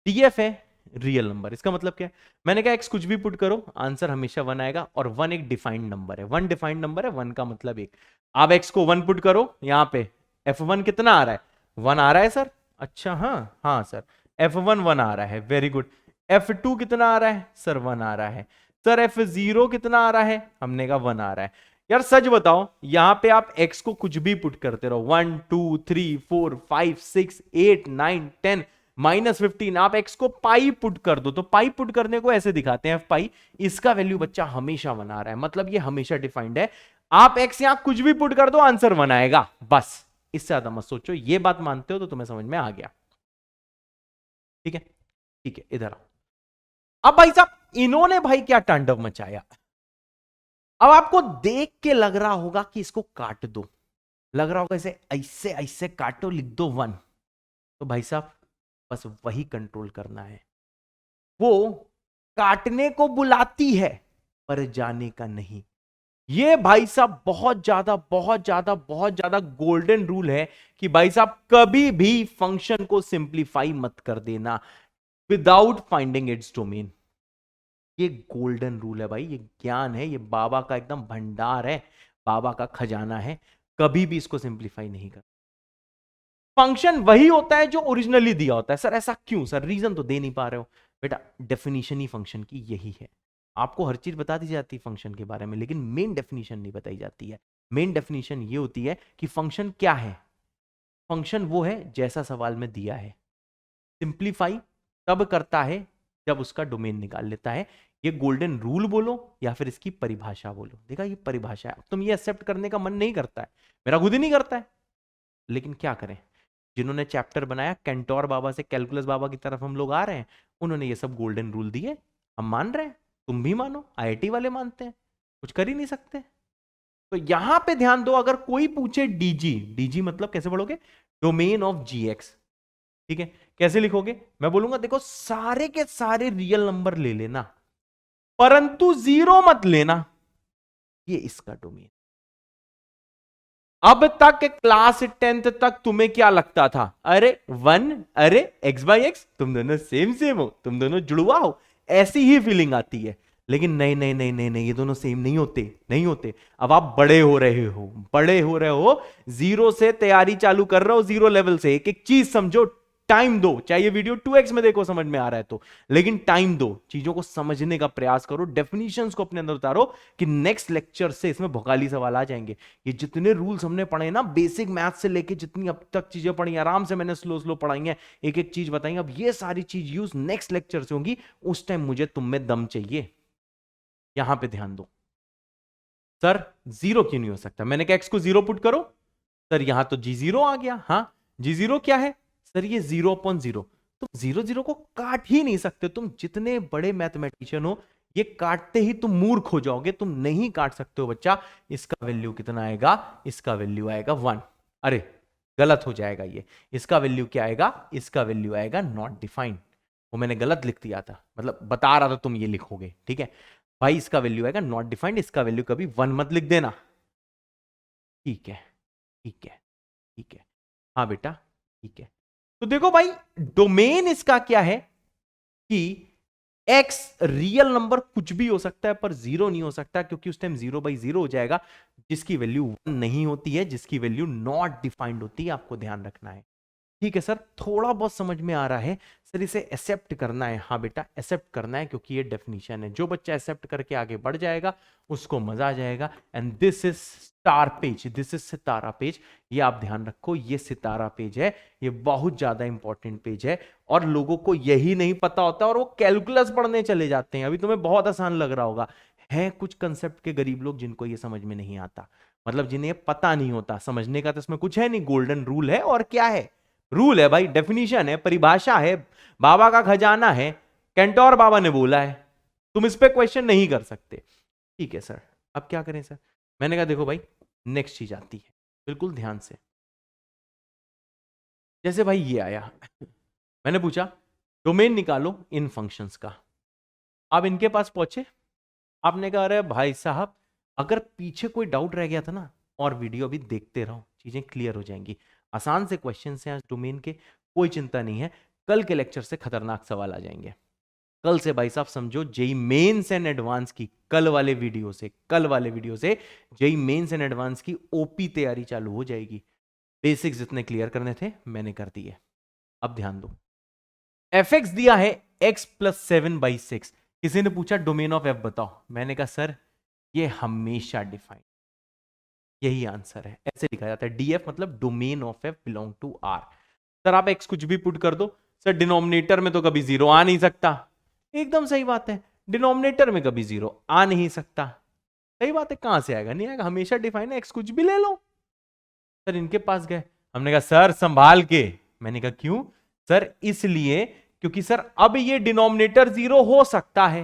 टीएफ है रियल नंबर, इसका मतलब क्या है, मैंने कहा एक्स कुछ भी पुट करो आंसर हमेशा 1 आएगा, और 1 एक डिफाइंड नंबर है, 1 डिफाइंड नंबर है, 1 का मतलब 1। आप एक्स को 1 पुट करो, यहां पे f1 कितना आ रहा है, 1 आ रहा है सर, अच्छा हाँ हाँ सर, f1 1 आ रहा है, वेरी गुड। f2 कितना आ रहा है सर, 1 आ रहा है सर, f0 कितना आ रहा है, हमने कहा 1 आ रहा है। यार सच बताओ, यहां पे आप x को कुछ भी पुट करते रहो, 1 2 3 4 5 6 8 9 10 -15, आप x को पाई पुट कर दो, तो पाई पुट करने को ऐसे दिखाते हैं, f पाई, इसका वैल्यू बच्चा हमेशा 1 आ रहा है, मतलब ये हमेशा डिफाइंड है। आप x यहां कुछ भी पुट कर दो आंसर 1 आएगा, बस इससे ज्यादा मत सोचो। ये बात मानते हो तो तुम्हें समझ में आ गया, ठीक है, ठीक है, इधर आओ। अब भाई साहब इन्होंने भाई क्या तांडव मचाया, अब आपको देख के लग रहा होगा कि इसको काट दो, लग रहा होगा इसे ऐसे ऐसे काटो, लिख दो 1, तो भाई साहब बस वही कंट्रोल करना है। वो काटने को बुलाती है पर जाने का नहीं। ये भाई साहब बहुत ज्यादा बहुत ज्यादा बहुत ज्यादा गोल्डन रूल है कि भाई साहब कभी भी फंक्शन को सिंप्लीफाई मत कर देना विदाउट फाइंडिंग इट्स डोमेन। ये गोल्डन रूल है भाई, ये ज्ञान है, ये बाबा का एकदम भंडार है, बाबा का खजाना है, कभी भी इसको सिंप्लीफाई नहीं कर। फंक्शन वही होता है जो ओरिजिनली दिया होता है। सर ऐसा क्यों, सर रीजन तो दे नहीं पा रहे हो। बेटा डेफिनेशन ही फंक्शन की यही है, आपको हर चीज बता दी जाती है फंक्शन के बारे में, लेकिन मेन डेफिनेशन नहीं बताई जाती है। मेन डेफिनेशन ये होती है कि फंक्शन क्या है, फंक्शन वो है जैसा सवाल में दिया है, सिंप्लीफाई तब करता है जब उसका डोमेन निकाल लेता है। ये गोल्डन रूल बोलो या फिर इसकी परिभाषा बोलो, देखा ये परिभाषा है, तुम ये एक्सेप्ट करने का मन नहीं करता है, मेरा खुद ही नहीं करता है, लेकिन क्या करें, जिन्होंने चैप्टर बनाया कैंटोर बाबा से कैलकुलस बाबा की तरफ हम लोग आ रहे हैं, उन्होंने ये सब गोल्डन रूल दिए, हम मान रहे हैं, तुम भी मानो, आईआईटी वाले मानते हैं, कुछ कर ही नहीं सकते। तो यहां पे ध्यान दो, अगर कोई पूछे डीजी, डीजी मतलब कैसे पढ़ोगे, डोमेन ऑफ जीएक्स, ठीक है, कैसे लिखोगे, मैं बोलूंगा देखो सारे के सारे रियल नंबर ले लेना परंतु 0 मत लेना, ये इसका डोमेन। अब तक क्लास 10th तक तुम्हें क्या लगता था, अरे 1, अरे x/x, तुम दोनों सेम सेम हो, तुम दोनों जुड़वा हो, ऐसी ही फीलिंग आती है। लेकिन नहीं नहीं नहीं नहीं नहीं, ये दोनों सेम नहीं होते, नहीं होते। अब आप बड़े हो रहे हो, बड़े हो रहे हो, 0 से तैयारी चालू कर रहे हो, 0 लेवल से। एक एक चीज समझो, टाइम दो, चाहे ये वीडियो 2x में देखो समझ में आ रहा है तो, लेकिन टाइम दो, चीजों को समझने का प्रयास करो, डेफिनेशंस को अपने अंदर उतारो, कि नेक्स्ट लेक्चर से इसमें भोकाली सवाल आ जाएंगे। ये जितने रूल्स हमने पढ़े ना, बेसिक मैथ से लेके जितनी अब तक चीजें पढ़ी, आराम से मैंने स्लो स्लो पढ़ाई है, एक एक चीज बताई, अब ये सारी चीज यूज नेक्स्ट लेक्चर से होंगी, उस टाइम मुझे तुम में दम चाहिए। यहां पे ध्यान दो, सर 0 क्यों नहीं हो सकता, मैंने कहा x को 0 पुट करो, सर यहां तो g0 आ गया, हाँ g0 क्या है सर, ये 0/0, तुम 0 को काट ही नहीं सकते, तुम जितने बड़े मैथमेटिशियन हो, ये काटते ही तुम मूर्ख हो जाओगे, तुम नहीं काट सकते हो बच्चा। इसका वैल्यू कितना आएगा, इसका वैल्यू आएगा 1, अरे गलत हो जाएगा ये, इसका वैल्यू क्या आएगा, इसका वैल्यू आएगा नॉट डिफाइंड, वो मैंने गलत लिख दिया था, मतलब बता रहा था तुम ये लिखोगे, ठीक है भाई, इसका वैल्यू आएगा नॉट डिफाइंड, इसका वैल्यू कभी 1 मत लिख देना, ठीक है ठीक है ठीक है, हाँ बेटा ठीक है। तो देखो भाई डोमेन इसका क्या है कि x रियल नंबर कुछ भी हो सकता है पर 0 नहीं हो सकता, क्योंकि उस टाइम 0/0 हो जाएगा, जिसकी वैल्यू 1 नहीं होती है, जिसकी वैल्यू नॉट डिफाइंड होती है, आपको ध्यान रखना है। ठीक है सर, थोड़ा बहुत समझ में आ रहा है सर, इसे एक्सेप्ट करना है, हाँ बेटा एक्सेप्ट करना है, क्योंकि ये डेफिनेशन है, जो बच्चा एक्सेप्ट करके आगे बढ़ जाएगा उसको मजा आ जाएगा। And this is star page, this is Sitara page, ये आप ध्यान रखो, ये सितारा पेज है, ये बहुत ज्यादा इंपॉर्टेंट पेज है, और लोगों को यही नहीं पता होता और वो कैलकुलस पढ़ने चले जाते हैं। अभी तुम्हें बहुत आसान लग रहा होगा, है कुछ कंसेप्ट के गरीब लोग जिनको ये समझ में नहीं आता, मतलब जिन्हें पता नहीं होता, समझने का तो इसमें कुछ है नहीं, गोल्डन रूल है, और क्या है, रूल है भाई, डेफिनेशन है, परिभाषा है, बाबा का खजाना है, कैंटोर बाबा ने बोला है, तुम इस पे क्वेश्चन नहीं कर सकते। ठीक है सर, अब क्या करें सर, मैंने कहा देखो भाई नेक्स्ट चीज आती है, बिल्कुल ध्यान से, जैसे भाई ये आया, मैंने पूछा डोमेन निकालो इन फंक्शंस का, आप इनके पास पहुंचे, आपने कहा अरे भाई साहब अगर पीछे कोई डाउट रह गया था ना, और वीडियो अभी देखते रहो, चीजें क्लियर हो जाएंगी। आसान से क्वेश्चन हैं आज डोमेन के, कोई चिंता नहीं है। कल के लेक्चर से खतरनाक सवाल आ जाएंगे। कल से भाई साहब समझो जेई मेंस एंड एडवांस की, कल वाले वीडियो से जेई मेंस एंड एडवांस की ओपी तैयारी चालू हो जाएगी। बेसिक्स जितने क्लियर करने थे मैंने कर दिए। अब ध्यान दो, एफ एक्स दिया है x+7/6। किसी ने पूछा डोमेन ऑफ एफ बताओ, मैंने कहा सर ये हमेशा डिफाइन, यही आंसर है, ऐसे लिखा जाता है। डीएफ मतलब domain of F belong to R. Sir आप एक्स कुछ भी पुट कर दो, सर डिनोमिनेटर में तो कभी जीरो आ नहीं सकता। एकदम सही बात है, डिनोमिनेटर में कभी जीरो आ नहीं सकता। सही बात है, कहां से आएगा, नहीं आएगा, हमेशा डिफाइन है, एक्स कुछ भी ले लो। सर इनके पास गए, हमने कहा सर संभाल के। मैंने कहा क्यों सर, इसलिए क्योंकि सर अब ये डिनोमिनेटर जीरो हो सकता है।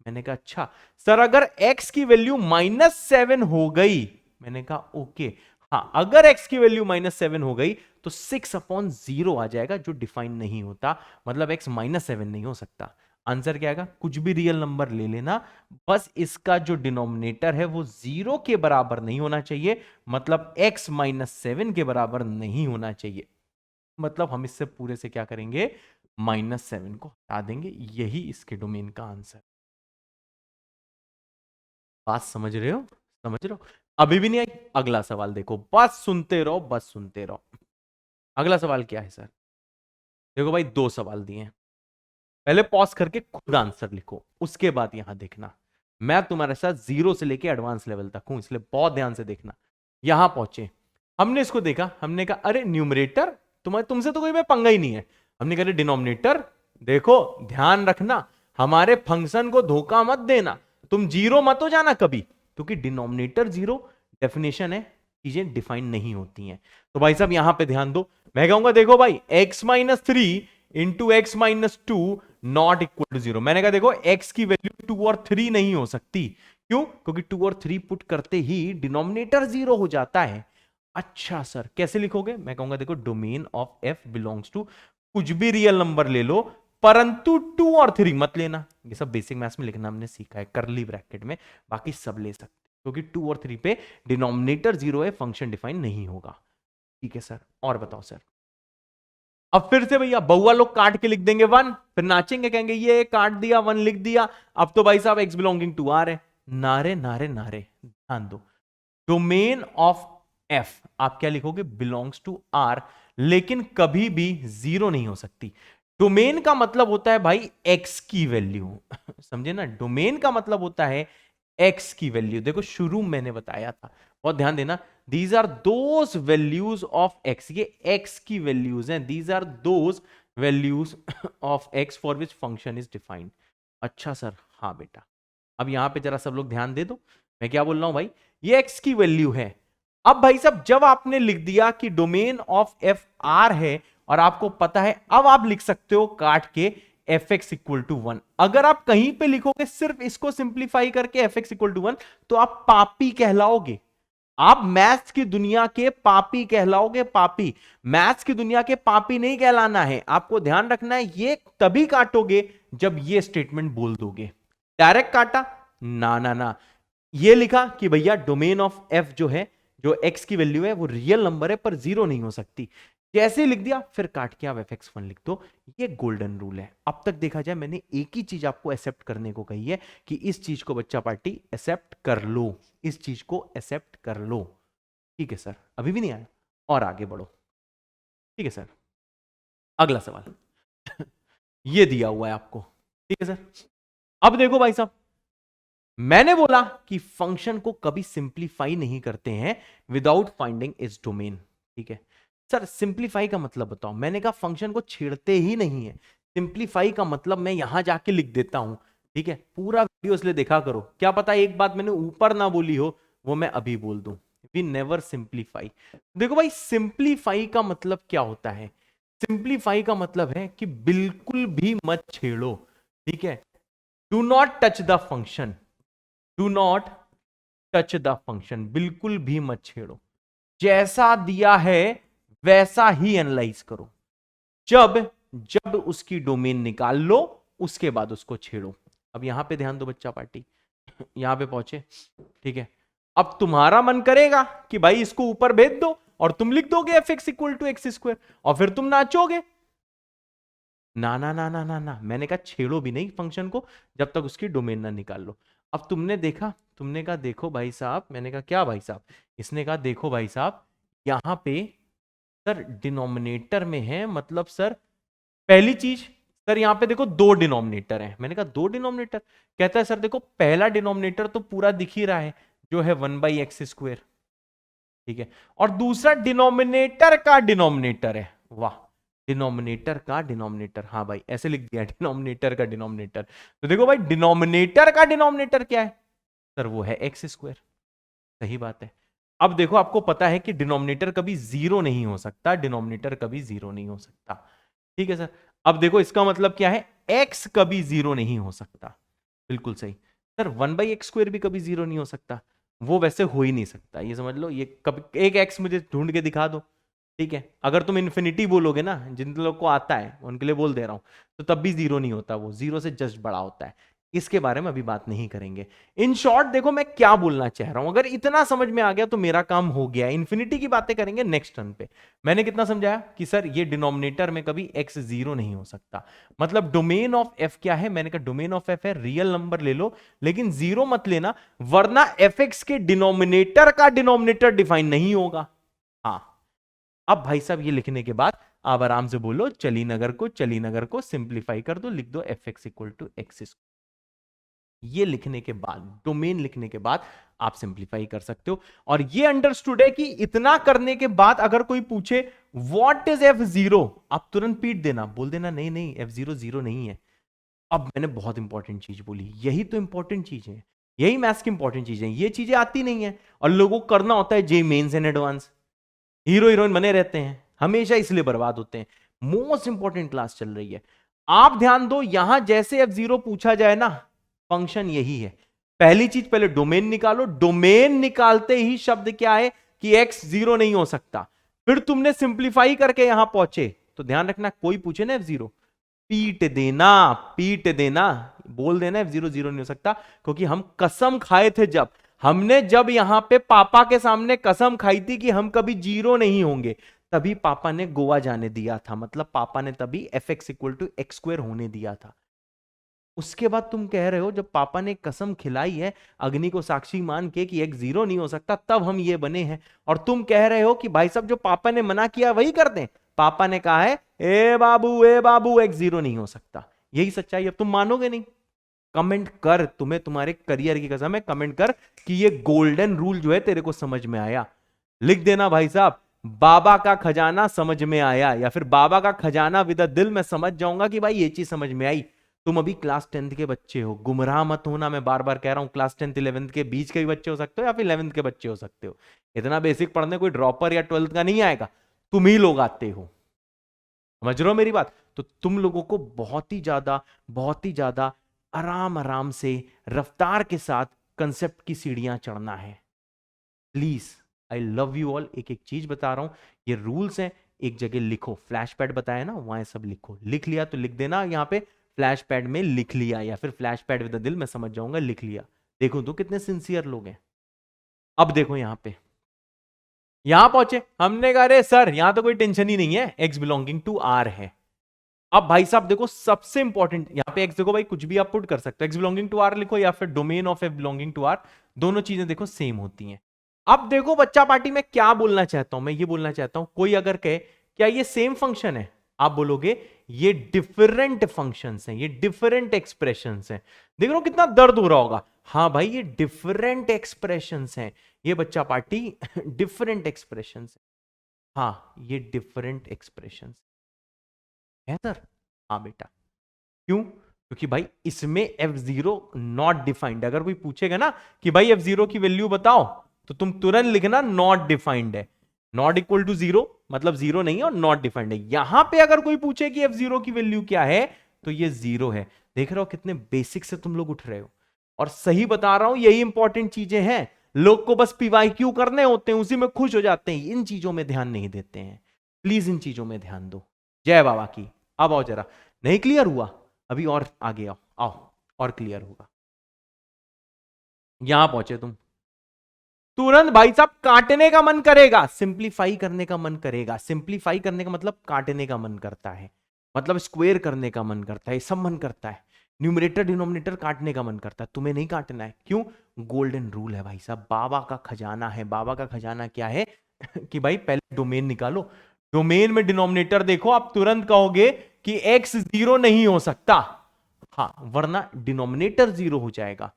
मैंने कहा अच्छा सर अगर x की वैल्यू -7 हो गई, मैंने कहा ओके, हाँ अगर x की वैल्यू -7 हो गई तो 6/0 आ जाएगा जो डिफाइन नहीं होता, मतलब x -7 नहीं हो सकता। आंसर क्या आएगा, कुछ भी रियल नंबर ले लेना, बस इसका जो डिनोमिनेटर है वो जीरो के बराबर नहीं होना चाहिए, मतलब x -7 के बराबर नहीं होना चाहिए। मतलब हम इससे पूरे से क्या करेंगे, -7 को हटा देंगे, यही इसके डोमेन का आंसर। बात समझ रहे हो, समझ रहे हो? अभी भी नहीं आई, अगला सवाल देखो, बस सुनते रहो, बस सुनते रहो। अगला सवाल क्या है सर, देखो भाई दो सवाल दिए हैं, पहले पॉज करके खुद आंसर लिखो, उसके बाद यहां देखना। मैं तुम्हारे साथ जीरो से लेके एडवांस लेवल तक हूं, इसलिए बहुत ध्यान से देखना। यहां पहुंचे, हमने इसको देखा, हमने कहा अरे न्यूमरेटर, तुमसे तो कोई मैं पंगा ही नहीं है। हमने कहा डिनोमिनेटर, देखो ध्यान रखना, हमारे फंक्शन को धोखा मत देना, तुम जीरो मत हो जाना कभी, क्योंकि डिनोमिनेटर जीरो डेफिनेशन है, चीजें डिफाइन नहीं होती हैं। तो भाई साहब यहां पे ध्यान दो, मैं कहूंगा देखो भाई x-3 into x-2 not equal to zero. मैंने कहा देखो x की वैल्यू 2 और 3 नहीं हो सकती, क्यों, क्योंकि 2 और 3 पुट करते ही डिनोमिनेटर जीरो हो जाता है। अच्छा सर कैसे लिखोगे, मैं कहूंगा देखो domain of f belongs to, कुछ भी रियल नंबर ले लो परंतु 2 और 3 मत लेना। ये सब बेसिक मैथ्स में लिखना हमने सीखा है करली ब्रैकेट में, बाकी सब ले सकते क्योंकि 2 और 3 पे डिनोमिनेटर जीरो है, फंक्शन डिफाइन नहीं होगा। ठीक है सर, और बताओ सर। अब फिर से भैया बउआ लोग काट के लिख देंगे 1, फिर नाचेंगे, कहेंगे ये काट दिया 1 लिख दिया, अब तो भाई साहब x बिलोंगिंग टू आर है। नारे नारे नारे, ध्यान दो, डोमेन ऑफ f आप क्या लिखोगे, बिलोंग्स टू आर, लेकिन कभी भी जीरो नहीं हो सकती। डोमेन का मतलब होता है भाई x की वैल्यू समझे ना, डोमेन का मतलब होता है x की वैल्यू। देखो शुरू मैंने बताया था, बहुत ध्यान देना, these are those values of x, ये x की वैल्यूज हैं, these are those values of x for which function is defined. अच्छा सर, हाँ बेटा, अब यहां पे जरा सब लोग ध्यान दे दो, मैं क्या बोल रहा हूं भाई, ये x की वैल्यू है। अब भाई साहब जब आपने लिख दिया कि डोमेन ऑफ f r है और आपको पता है, अब आप लिख सकते हो काट के fx इक्वल टू 1। अगर आप कहीं पे लिखोगे सिर्फ इसको सिंप्लीफाई करके fx इक्वल टू 1 तो आप पापी कहलाओगे, आप मैथ्स की दुनिया के पापी कहलाओगे, पापी। मैथ्स की दुनिया के पापी नहीं कहलाना है, आपको ध्यान रखना है, ये तभी काटोगे जब ये स्टेटमेंट बोल दोगे। डायरेक्ट काटा, ना ना ना, ये लिखा कि भैया डोमेन ऑफ एफ जो है, जो एक्स की वैल्यू है वो रियल नंबर है पर जीरो नहीं हो सकती, जैसे लिख दिया फिर काट के आप fx1 लिख दो, ये गोल्डन रूल है। अब तक देखा जाए मैंने एक ही चीज आपको एक्सेप्ट करने को कही है कि इस चीज को बच्चा पार्टी एक्सेप्ट कर लो, इस चीज को एक्सेप्ट कर लो। ठीक है सर, अभी भी नहीं आया, और आगे बढ़ो। ठीक है सर, अगला सवाल ये दिया हुआ है आपको। ठीक है सर, अब देखो भाई साहब, मैंने बोला कि फंक्शन को कभी सिंप्लीफाई नहीं करते हैं विदाउट फाइंडिंग इट्स डोमेन। ठीक है सर, सिंप्लीफाई का मतलब बताओ, मैंने कहा फंक्शन को छेड़ते ही नहीं है। सिंप्लीफाई का मतलब मैं यहां जाके लिख देता हूं। ठीक है, पूरा वीडियो इसलिए देखा करो, क्या पता एक बात मैंने ऊपर ना बोली हो वो मैं अभी बोल दूं। We never simplify. देखो भाई सिंप्लीफाई का मतलब क्या होता है, सिंप्लीफाई का मतलब है कि बिल्कुल भी मत छेड़ो। ठीक है, do not touch the function, do not touch the function, बिल्कुल भी मत छेड़ो, जैसा दिया है वैसा ही एनालाइज करो। जब जब उसकी डोमेन निकाल लो उसके बाद उसको छेड़ो। अब यहां पे ध्यान दो बच्चा पार्टी, यहां पे पहुंचे, ठीक है। अब तुम्हारा मन करेगा कि भाई इसको ऊपर भेज दो और तुम लिख दोगे F X equal to X square और फिर तुम नाचोगे। ना ना ना ना ना ना, मैंने कहा छेड़ो भी नहीं फंक्शन को जब तक उसकी डोमेन ना निकाल लो। अब तुमने देखा, तुमने कहा देखो भाई साहब, मैंने कहा क्या भाई साहब, इसने कहा देखो भाई साहब यहां पे सर डिनोमिनेटर में है, मतलब सर पहली चीज सर यहां पे देखो दो डिनोमिनेटर है। मैंने कहा दो डिनोमिनेटर, कहता है सर देखो पहला डिनोमिनेटर तो पूरा दिख ही रहा है जो है 1/x², ठीक है, और दूसरा डिनोमिनेटर का डिनोमिनेटर है। वाह, डिनोमिनेटर का डिनोमिनेटर, हाँ भाई ऐसे लिख दिया डिनोमिनेटर का डिनोमिनेटर। तो देखो भाई डिनोमिनेटर का डिनोमिनेटर क्या है सर, वो है x²। सही बात है। अब देखो आपको पता है कि डिनोमिनेटर कभी जीरो नहीं हो सकता, डिनोमिनेटर कभी जीरो नहीं हो सकता, ठीक है सर। अब देखो इसका मतलब क्या है, x कभी जीरो नहीं हो सकता, बिल्कुल सही सर। 1/x² भी कभी जीरो नहीं हो सकता, वो वैसे हो ही नहीं सकता, ये समझ लो। ये कभी एक x मुझे ढूंढ के दिखा दो, ठीक है। अगर तुम इन्फिनिटी बोलोगे ना, जिन लोग को आता है उनके लिए बोल दे रहा हूं, तो तब भी जीरो नहीं होता, वो जीरो से जस्ट बड़ा होता है। इसके बारे में अभी बात नहीं करेंगे। इन शॉर्ट देखो मैं क्या बोलना चाह रहा हूं, अगर इतना समझ में आ गया तो मेरा काम हो गया। इन्फिनिटी की बातें करेंगे नेक्स्ट टर्न पे। मैंने कितना समझाया कि सर ये डिनोमिनेटर में कभी x जीरो नहीं हो सकता, मतलब डोमेन ऑफ f क्या है, मैंने कहा डोमेन ऑफ f है रियल नंबर ले लो लेकिन जीरो मत लेना, वरना fx के डिनोमिनेटर का डिनोमिनेटर डिफाइन नहीं होगा। हाँ, अब भाई साहब ये लिखने के बाद आप आराम से बोलो चली नगर को सिंप्लीफाई कर दो, लिख दो fx इक्वल टू एक्स। ये लिखने के बाद, डोमेन लिखने के बाद आप सिंप्लीफाई कर सकते हो। और ये अंडरस्टूड है कि इतना करने के बाद अगर कोई पूछे व्हाट इज f0, आप तुरंत पीट देना, बोल देना नहीं नहीं f0 जीरो नहीं है। अब मैंने बहुत इंपॉर्टेंट चीज बोली, यही तो इंपॉर्टेंट चीज है, यही मैथ्स की इंपॉर्टेंट चीज है। ये चीजें आती नहीं है और लोगों को करना होता है J mains and advance, hero heroine बने रहते हैं हमेशा, इसलिए बर्बाद होते हैं। मोस्ट इंपॉर्टेंट क्लास चल रही है, आप ध्यान दो। यहां जैसे f0 पूछा जाए ना, फंक्शन यही है। पहली चीज पहले डोमेन निकालो, डोमेन निकालते ही शब्द क्या है कि x जीरो नहीं हो सकता। फिर तुमने सिंप्लीफाई करके यहां पहुंचे तो ध्यान रखना कोई पूछे ना f0, पीट देना, पीट देना, बोल देना f0 जीरो नहीं हो सकता। क्योंकि हम कसम खाए थे, जब यहां पे पापा के सामने कसम खाई थी कि हम कभी जीरो नहीं होंगे, तभी पापा ने गोवा जाने दिया था, मतलब पापा ने तभी fx इक्वल टू x² होने दिया था। उसके बाद तुम कह रहे हो जब पापा ने कसम खिलाई है अग्नि को साक्षी मान के कि x जीरो नहीं हो सकता, तब हम ये बने हैं। और तुम कह रहे हो कि भाई साहब जो पापा ने मना किया वही कर दें, पापा ने कहा है ए बाबू x जीरो नहीं हो सकता, यही सच्चाई। अब तुम मानोगे नहीं, कमेंट कर, तुम्हें तुम्हारे करियर की कसम है, कमेंट कर कि ये गोल्डन रूल जो है तेरे को समझ में आया। लिख देना भाई साहब बाबा का खजाना समझ में आया, या फिर बाबा का खजाना विद दिल में समझ जाऊंगा कि भाई ये चीज समझ में आई। तुम अभी क्लास 10th के बच्चे हो, गुमराह मत होना, मैं बार बार कह रहा हूं। क्लास 10th 11th के बीच के भी बच्चे हो सकते हो या फिर 11th के बच्चे हो सकते हो। इतना बेसिक पढ़ने कोई ड्रॉपर या 12th का नहीं आएगा, तुम ही लोग आते हो, समझ रहे हो मेरी बात। तो तुम लोगों को बहुत ही ज्यादा आराम आराम से रफ्तार के साथ कंसेप्ट की सीढ़ियां चढ़ना है। Please, I love you all. एक एक चीज बता रहा हूं, ये रूल्स हैं, एक जगह लिखो, फ्लैश पैड बताया ना वहां सब लिखो। लिख लिया तो लिख देना यहां पे फ्लैश पैड में लिख लिया, या फिर फ्लैश पैड विद द दिल, मैं समझ जाऊंगा लिख लिया। देखो तो कितने सिंसियर लोग हैं। अब देखो यहां पे, यहां पहुंचे, हमने कहा अरे सर यहां तो कोई टेंशन ही नहीं है, x बिलोंगिंग टू r है। अब भाई साहब देखो सबसे इंपॉर्टेंट यहां पे x, देखो भाई कुछ भी आप पुट कर सकते हो, x बिलोंगिंग टू r लिखो या फिर domain of f belonging to r, दोनों चीजें देखो सेम होती हैं। अब देखो बच्चा पार्टी में क्या बोलना चाहता हूं, मैं ये बोलना चाहता हूं, कोई अगर कहे क्या ये सेम फंक्शन है, आप बोलोगे ये डिफरेंट फंक्शंस हैं, ये डिफरेंट एक्सप्रेशंस हैं। देख रहे हो कितना दर्द हो रहा होगा, हाँ भाई ये डिफरेंट एक्सप्रेशंस हैं, ये बच्चा पार्टी डिफरेंट एक्सप्रेशंस, हाँ ये डिफरेंट एक्सप्रेशंस है सर। हाँ बेटा, क्यों? क्योंकि भाई इसमें f0 नॉट डिफाइंड। अगर कोई पूछेगा ना कि भाई f0 की वैल्यू बताओ, तो तुम तुरंत लिखना नॉट डिफाइंड है, नॉट इक्वल टू जीरो, मतलब जीरो नहीं है और नॉट डिफाइंड है। यहां पे अगर कोई पूछे कि f0 की वैल्यू क्या है, तो ये जीरो है। देख रहे हो कितने बेसिक से तुम लोग उठ रहे हो, और सही बता रहा हूं यही इंपॉर्टेंट चीजें हैं। लोग को बस PYQ करने होते हैं, उसी में खुश हो जाते हैं, इन चीजों में ध्यान नहीं देते हैं। प्लीज इन चीजों में ध्यान दो, जय बाबा की। अब आओ जरा, नहीं क्लियर हुआ अभी, और आगे आओ, आओ और क्लियर होगा। यहां पहुंचे तुम, तुरंत भाई साहब काटने का मन करेगा, सिंप्लीफाई करने का मन करेगा। सिंप्लीफाई करने का मतलब काटने का मन करता है, मतलब स्क्वेयर करने का मन करता है, सब मन करता है। न्यूमरेटर डिनोमिनेटर काटने का मन करता है, तुम्हें नहीं काटना है। क्यों? गोल्डन रूल है भाई साहब, बाबा का खजाना है। बाबा का खजाना क्या है कि भाई पहले डोमेन निकालो, डोमेन में डिनोमिनेटर देखो, आप तुरंत कहोगे कि x 0 नहीं हो सकता, हाँ, वरना डिनोमिनेटर 0 हो जाएगा।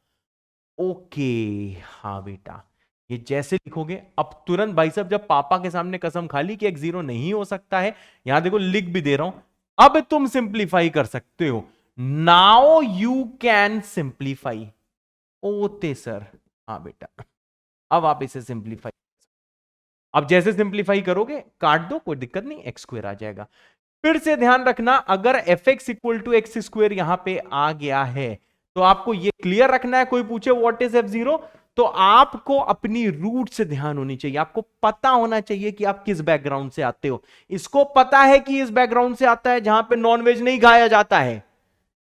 ओके, हाँ बेटा, ये जैसे लिखोगे अब तुरंत भाई साहब, जब पापा के सामने कसम खा ली कि x 0 नहीं हो सकता है, यहां देखो लिख भी दे रहा हूं, अब तुम सिंप्लीफाई कर सकते हो। Now you can simplify. ओते सर, हाँ बेटा, अब आप इसे सिंप्लीफाई, अब जैसे सिंप्लीफाई करोगे काट दो, कोई दिक्कत नहीं, एक्स स्क्वायर आ जाएगा। फिर से ध्यान रखना, अगर F X equal to X square यहां पे आ गया है तो आपको ये क्लियर रखना है। कोई पूछे व्हाट इज एफ जीरो, तो आपको अपनी रूट से ध्यान होनी चाहिए, आपको पता होना चाहिए कि आप किस बैकग्राउंड से आते हो। इसको पता है कि इस बैकग्राउंड से आता है जहां पे नॉनवेज नहीं खाया जाता है,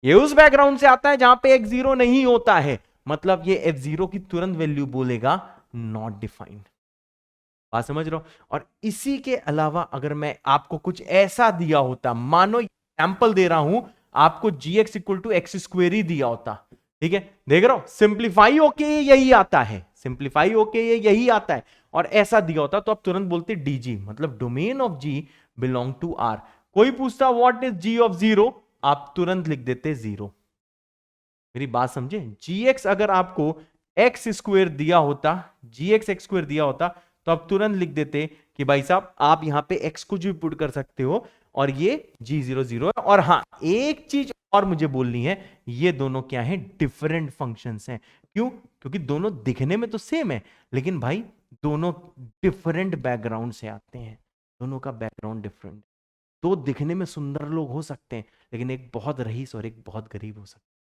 ये उस बैकग्राउंड से आता है जहां पे एक्स जीरो नहीं होता है, मतलब ये एफ जीरो की तुरंत वैल्यू बोलेगा नॉट डिफाइंड। बात समझ रहे हो? और इसी के अलावा अगर मैं आपको कुछ ऐसा दिया होता, मानो एग्जाम्पल दे रहा हूं आपको, g x equal to x square ही दिया होता, ठीक है, देख रहे हो, सिंप्लीफाई होके यही आता है, सिंप्लीफाई होके यही आता है, और ऐसा दिया होता तो आप तुरंत बोलते डीजी, मतलब domain of G belong to R. कोई पूछता what is G of zero, आप तुरंत लिख देते जीरो। मेरी बात समझे? जी एक्स अगर आपको एक्स स्क्वेयर दिया होता, जी एक्स एक्स स्क्वेयर दिया होता, तो आप तुरंत लिख देते कि भाई साहब आप यहां पे एक्स कुछ भी पुट कर सकते हो, और ये जी जीरो जीरो है। और हाँ, एक चीज और मुझे बोलनी है, ये दोनों क्या है? डिफरेंट फंक्शंस हैं। क्यों? क्योंकि दोनों दिखने में तो सेम है, लेकिन भाई दोनों डिफरेंट बैकग्राउंड से आते हैं, दोनों का बैकग्राउंड डिफरेंट। दो दिखने में सुंदर लोग हो सकते हैं, लेकिन एक बहुत रईस और एक बहुत गरीब हो सकता है।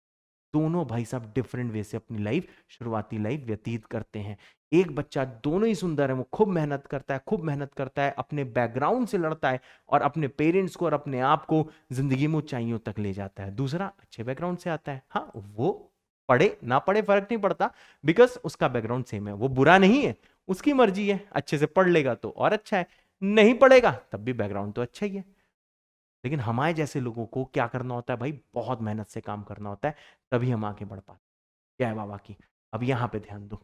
दोनों भाई साहब डिफरेंट वे से अपनी लाइफ, शुरुआती लाइफ व्यतीत करते हैं। एक बच्चा, दोनों ही सुंदर है, वो खूब मेहनत करता है, खूब मेहनत करता है, अपने बैकग्राउंड से लड़ता है और अपने पेरेंट्स को और अपने आप को जिंदगी में ऊंचाइयों तक ले जाता है। दूसरा अच्छे बैकग्राउंड से आता है, हाँ, वो पढ़े ना पढ़े फर्क नहीं पड़ता, बिकॉज उसका बैकग्राउंड सेम है, वो बुरा नहीं है, उसकी मर्जी है, अच्छे से पढ़ लेगा तो और अच्छा है, नहीं पढ़ेगा तब भी बैकग्राउंड तो अच्छा ही है। लेकिन हमारे जैसे लोगों को क्या करना होता है भाई? बहुत मेहनत से काम करना होता है, तभी हम आगे बढ़ पाते। क्या है बाबा की? अब यहां पे ध्यान दो।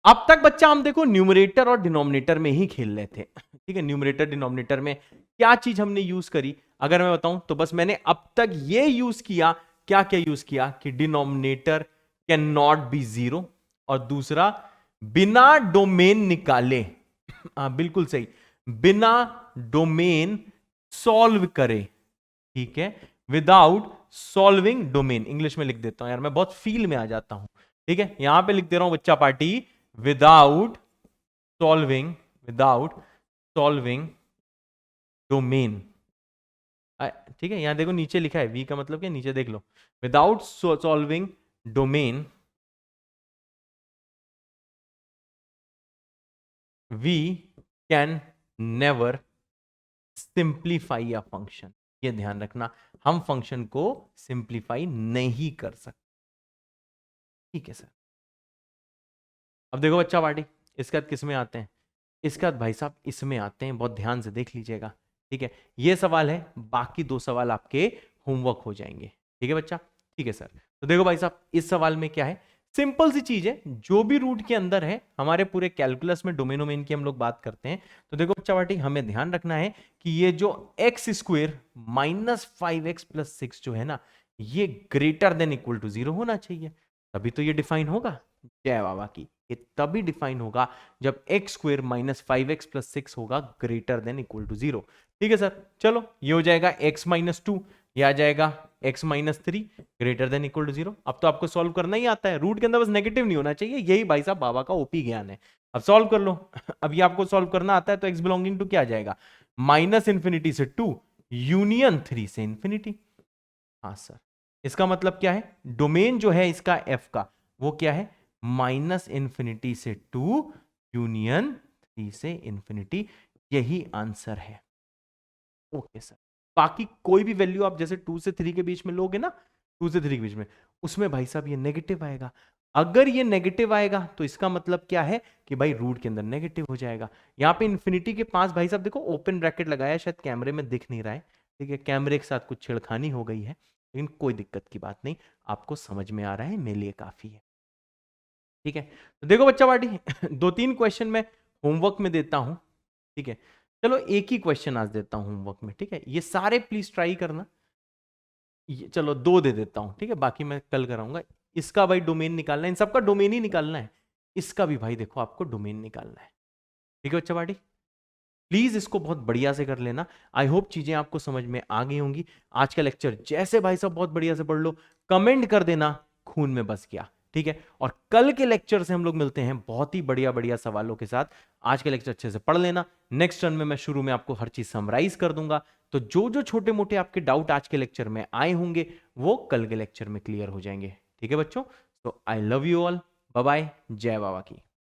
अब तक बच्चा हम देखो न्यूमरेटर और डिनोमिनेटर में ही खेल रहे थे, ठीक है। न्यूमरेटर डिनोमिनेटर में क्या चीज हमने यूज करी, अगर मैं बताऊं तो बस मैंने अब तक ये यूज किया, क्या क्या यूज किया, कि denominator can not be zero, और दूसरा बिना डोमेन निकाले, हाँ बिल्कुल सही, बिना डोमेन सॉल्व करे, ठीक है, विदाउट सॉल्विंग डोमेन। इंग्लिश में लिख देता हूं यार, मैं बहुत फील में आ जाता हूं, ठीक है, यहां पे लिख दे रहा हूं बच्चा party, without solving, without solving domain. ठीक है, यहां देखो नीचे लिखा है, वी का मतलब क्या, नीचे देख लो, without solving domain we can never simplify a function. ये ध्यान रखना, हम फंक्शन को सिंप्लीफाई नहीं कर सकते, ठीक है सर। अब देखो बच्चा पार्टी, इसके बाद किस में आते हैं? इसके बाद भाई साहब इसमें आते हैं, बहुत ध्यान से देख लीजिएगा, ठीक है। ये सवाल है, बाकी दो सवाल आपके होमवर्क हो जाएंगे, ठीक है बच्चा, ठीक है सर। तो देखो भाई साहब, इस सवाल में क्या है, सिंपल सी चीज है, जो भी रूट के अंदर है, हमारे पूरे कैलकुलस में डोमेन ओमेन की हम लोग बात करते हैं। तो देखो बच्चा पार्टी, हमें ध्यान रखना है कि ये जो x square minus 5x plus 6 जो है ना, ये ग्रेटर देन इक्वल टू 0 होना चाहिए, तभी तो ये डिफाइन होगा। जय बाबा की। ये तभी डिफाइन होगा जब x square minus 5x plus 6 होगा ग्रेटर देन इक्वल टू 0, ठीक है सर। चलो, ये हो जाएगा x माइनस 2, ये आ जाएगा x minus 3 greater than equal to 0। अब तो आपको सॉल्व करना ही आता है, रूट के अंदर बस नेगेटिव नहीं होना चाहिए, यही भाई साहब बाबा का ओपी ज्ञान है। अब सॉल्व कर लो। अब ये आपको सॉल्व करना आता है, तो x बिलोंगिंग टू क्या आ जाएगा, माइनस इंफिनिटी से 2 यूनियन 3 से इंफिनिटी। हाँ सर, इसका मतलब क्या है, डोमेन जो है इसका f का, वो क्या है, माइनस इंफिनिटी से 2 यूनियन 3 से इंफिनिटी, यही आंसर है। Okay sir. बाकी कोई भी वैल्यू आप जैसे 2 से 3 के बीच में लोगे ना, 2 से 3 के बीच में, उसमें भाई साहब ये नेगेटिव आएगा। अगर ये नेगेटिव आएगा तो इसका मतलब क्या है कि भाई रूट के अंदर नेगेटिव हो जाएगा। यहाँ पे इन्फिनिटी के पास भाई साहब देखो ओपन ब्रैकेट लगाया है, शायद कैमरे में दिख नहीं रहा है, ठीक है, कैमरे के साथ कुछ छेड़खानी हो गई है, लेकिन कोई दिक्कत की बात नहीं, आपको समझ में आ रहा है, मेरे लिए काफी है। ठीक है, तो देखो बच्चा पार्टी 2-3 क्वेश्चन मैं होमवर्क में देता हूं, ठीक है। चलो एक ही क्वेश्चन आज देता हूं होमवर्क में, ठीक है, ये सारे प्लीज ट्राई करना। ये चलो 2 दे देता हूं, ठीक है, बाकी मैं कल कराऊंगा। इसका भाई डोमेन निकालना है, इन सबका डोमेन ही निकालना है, इसका भी भाई देखो आपको डोमेन निकालना है, ठीक है बच्चा पार्टी। प्लीज इसको बहुत बढ़िया से कर लेना। आई होप चीजें आपको समझ में आ गई होंगी। आज का लेक्चर जैसे भाई साहब बहुत बढ़िया से पढ़ लो, कमेंट कर देना खून में बस गया, ठीक है। और कल के लेक्चर से हम लोग मिलते हैं बहुत ही बढ़िया बढ़िया सवालों के साथ। आज के लेक्चर अच्छे से पढ़ लेना, नेक्स्ट टर्न में मैं शुरू में आपको हर चीज समराइज कर दूंगा, तो जो जो छोटे मोटे आपके डाउट आज के लेक्चर में आए होंगे वो कल के लेक्चर में क्लियर हो जाएंगे, ठीक है बच्चों। तो I love you all, bye bye, जय बाबा की।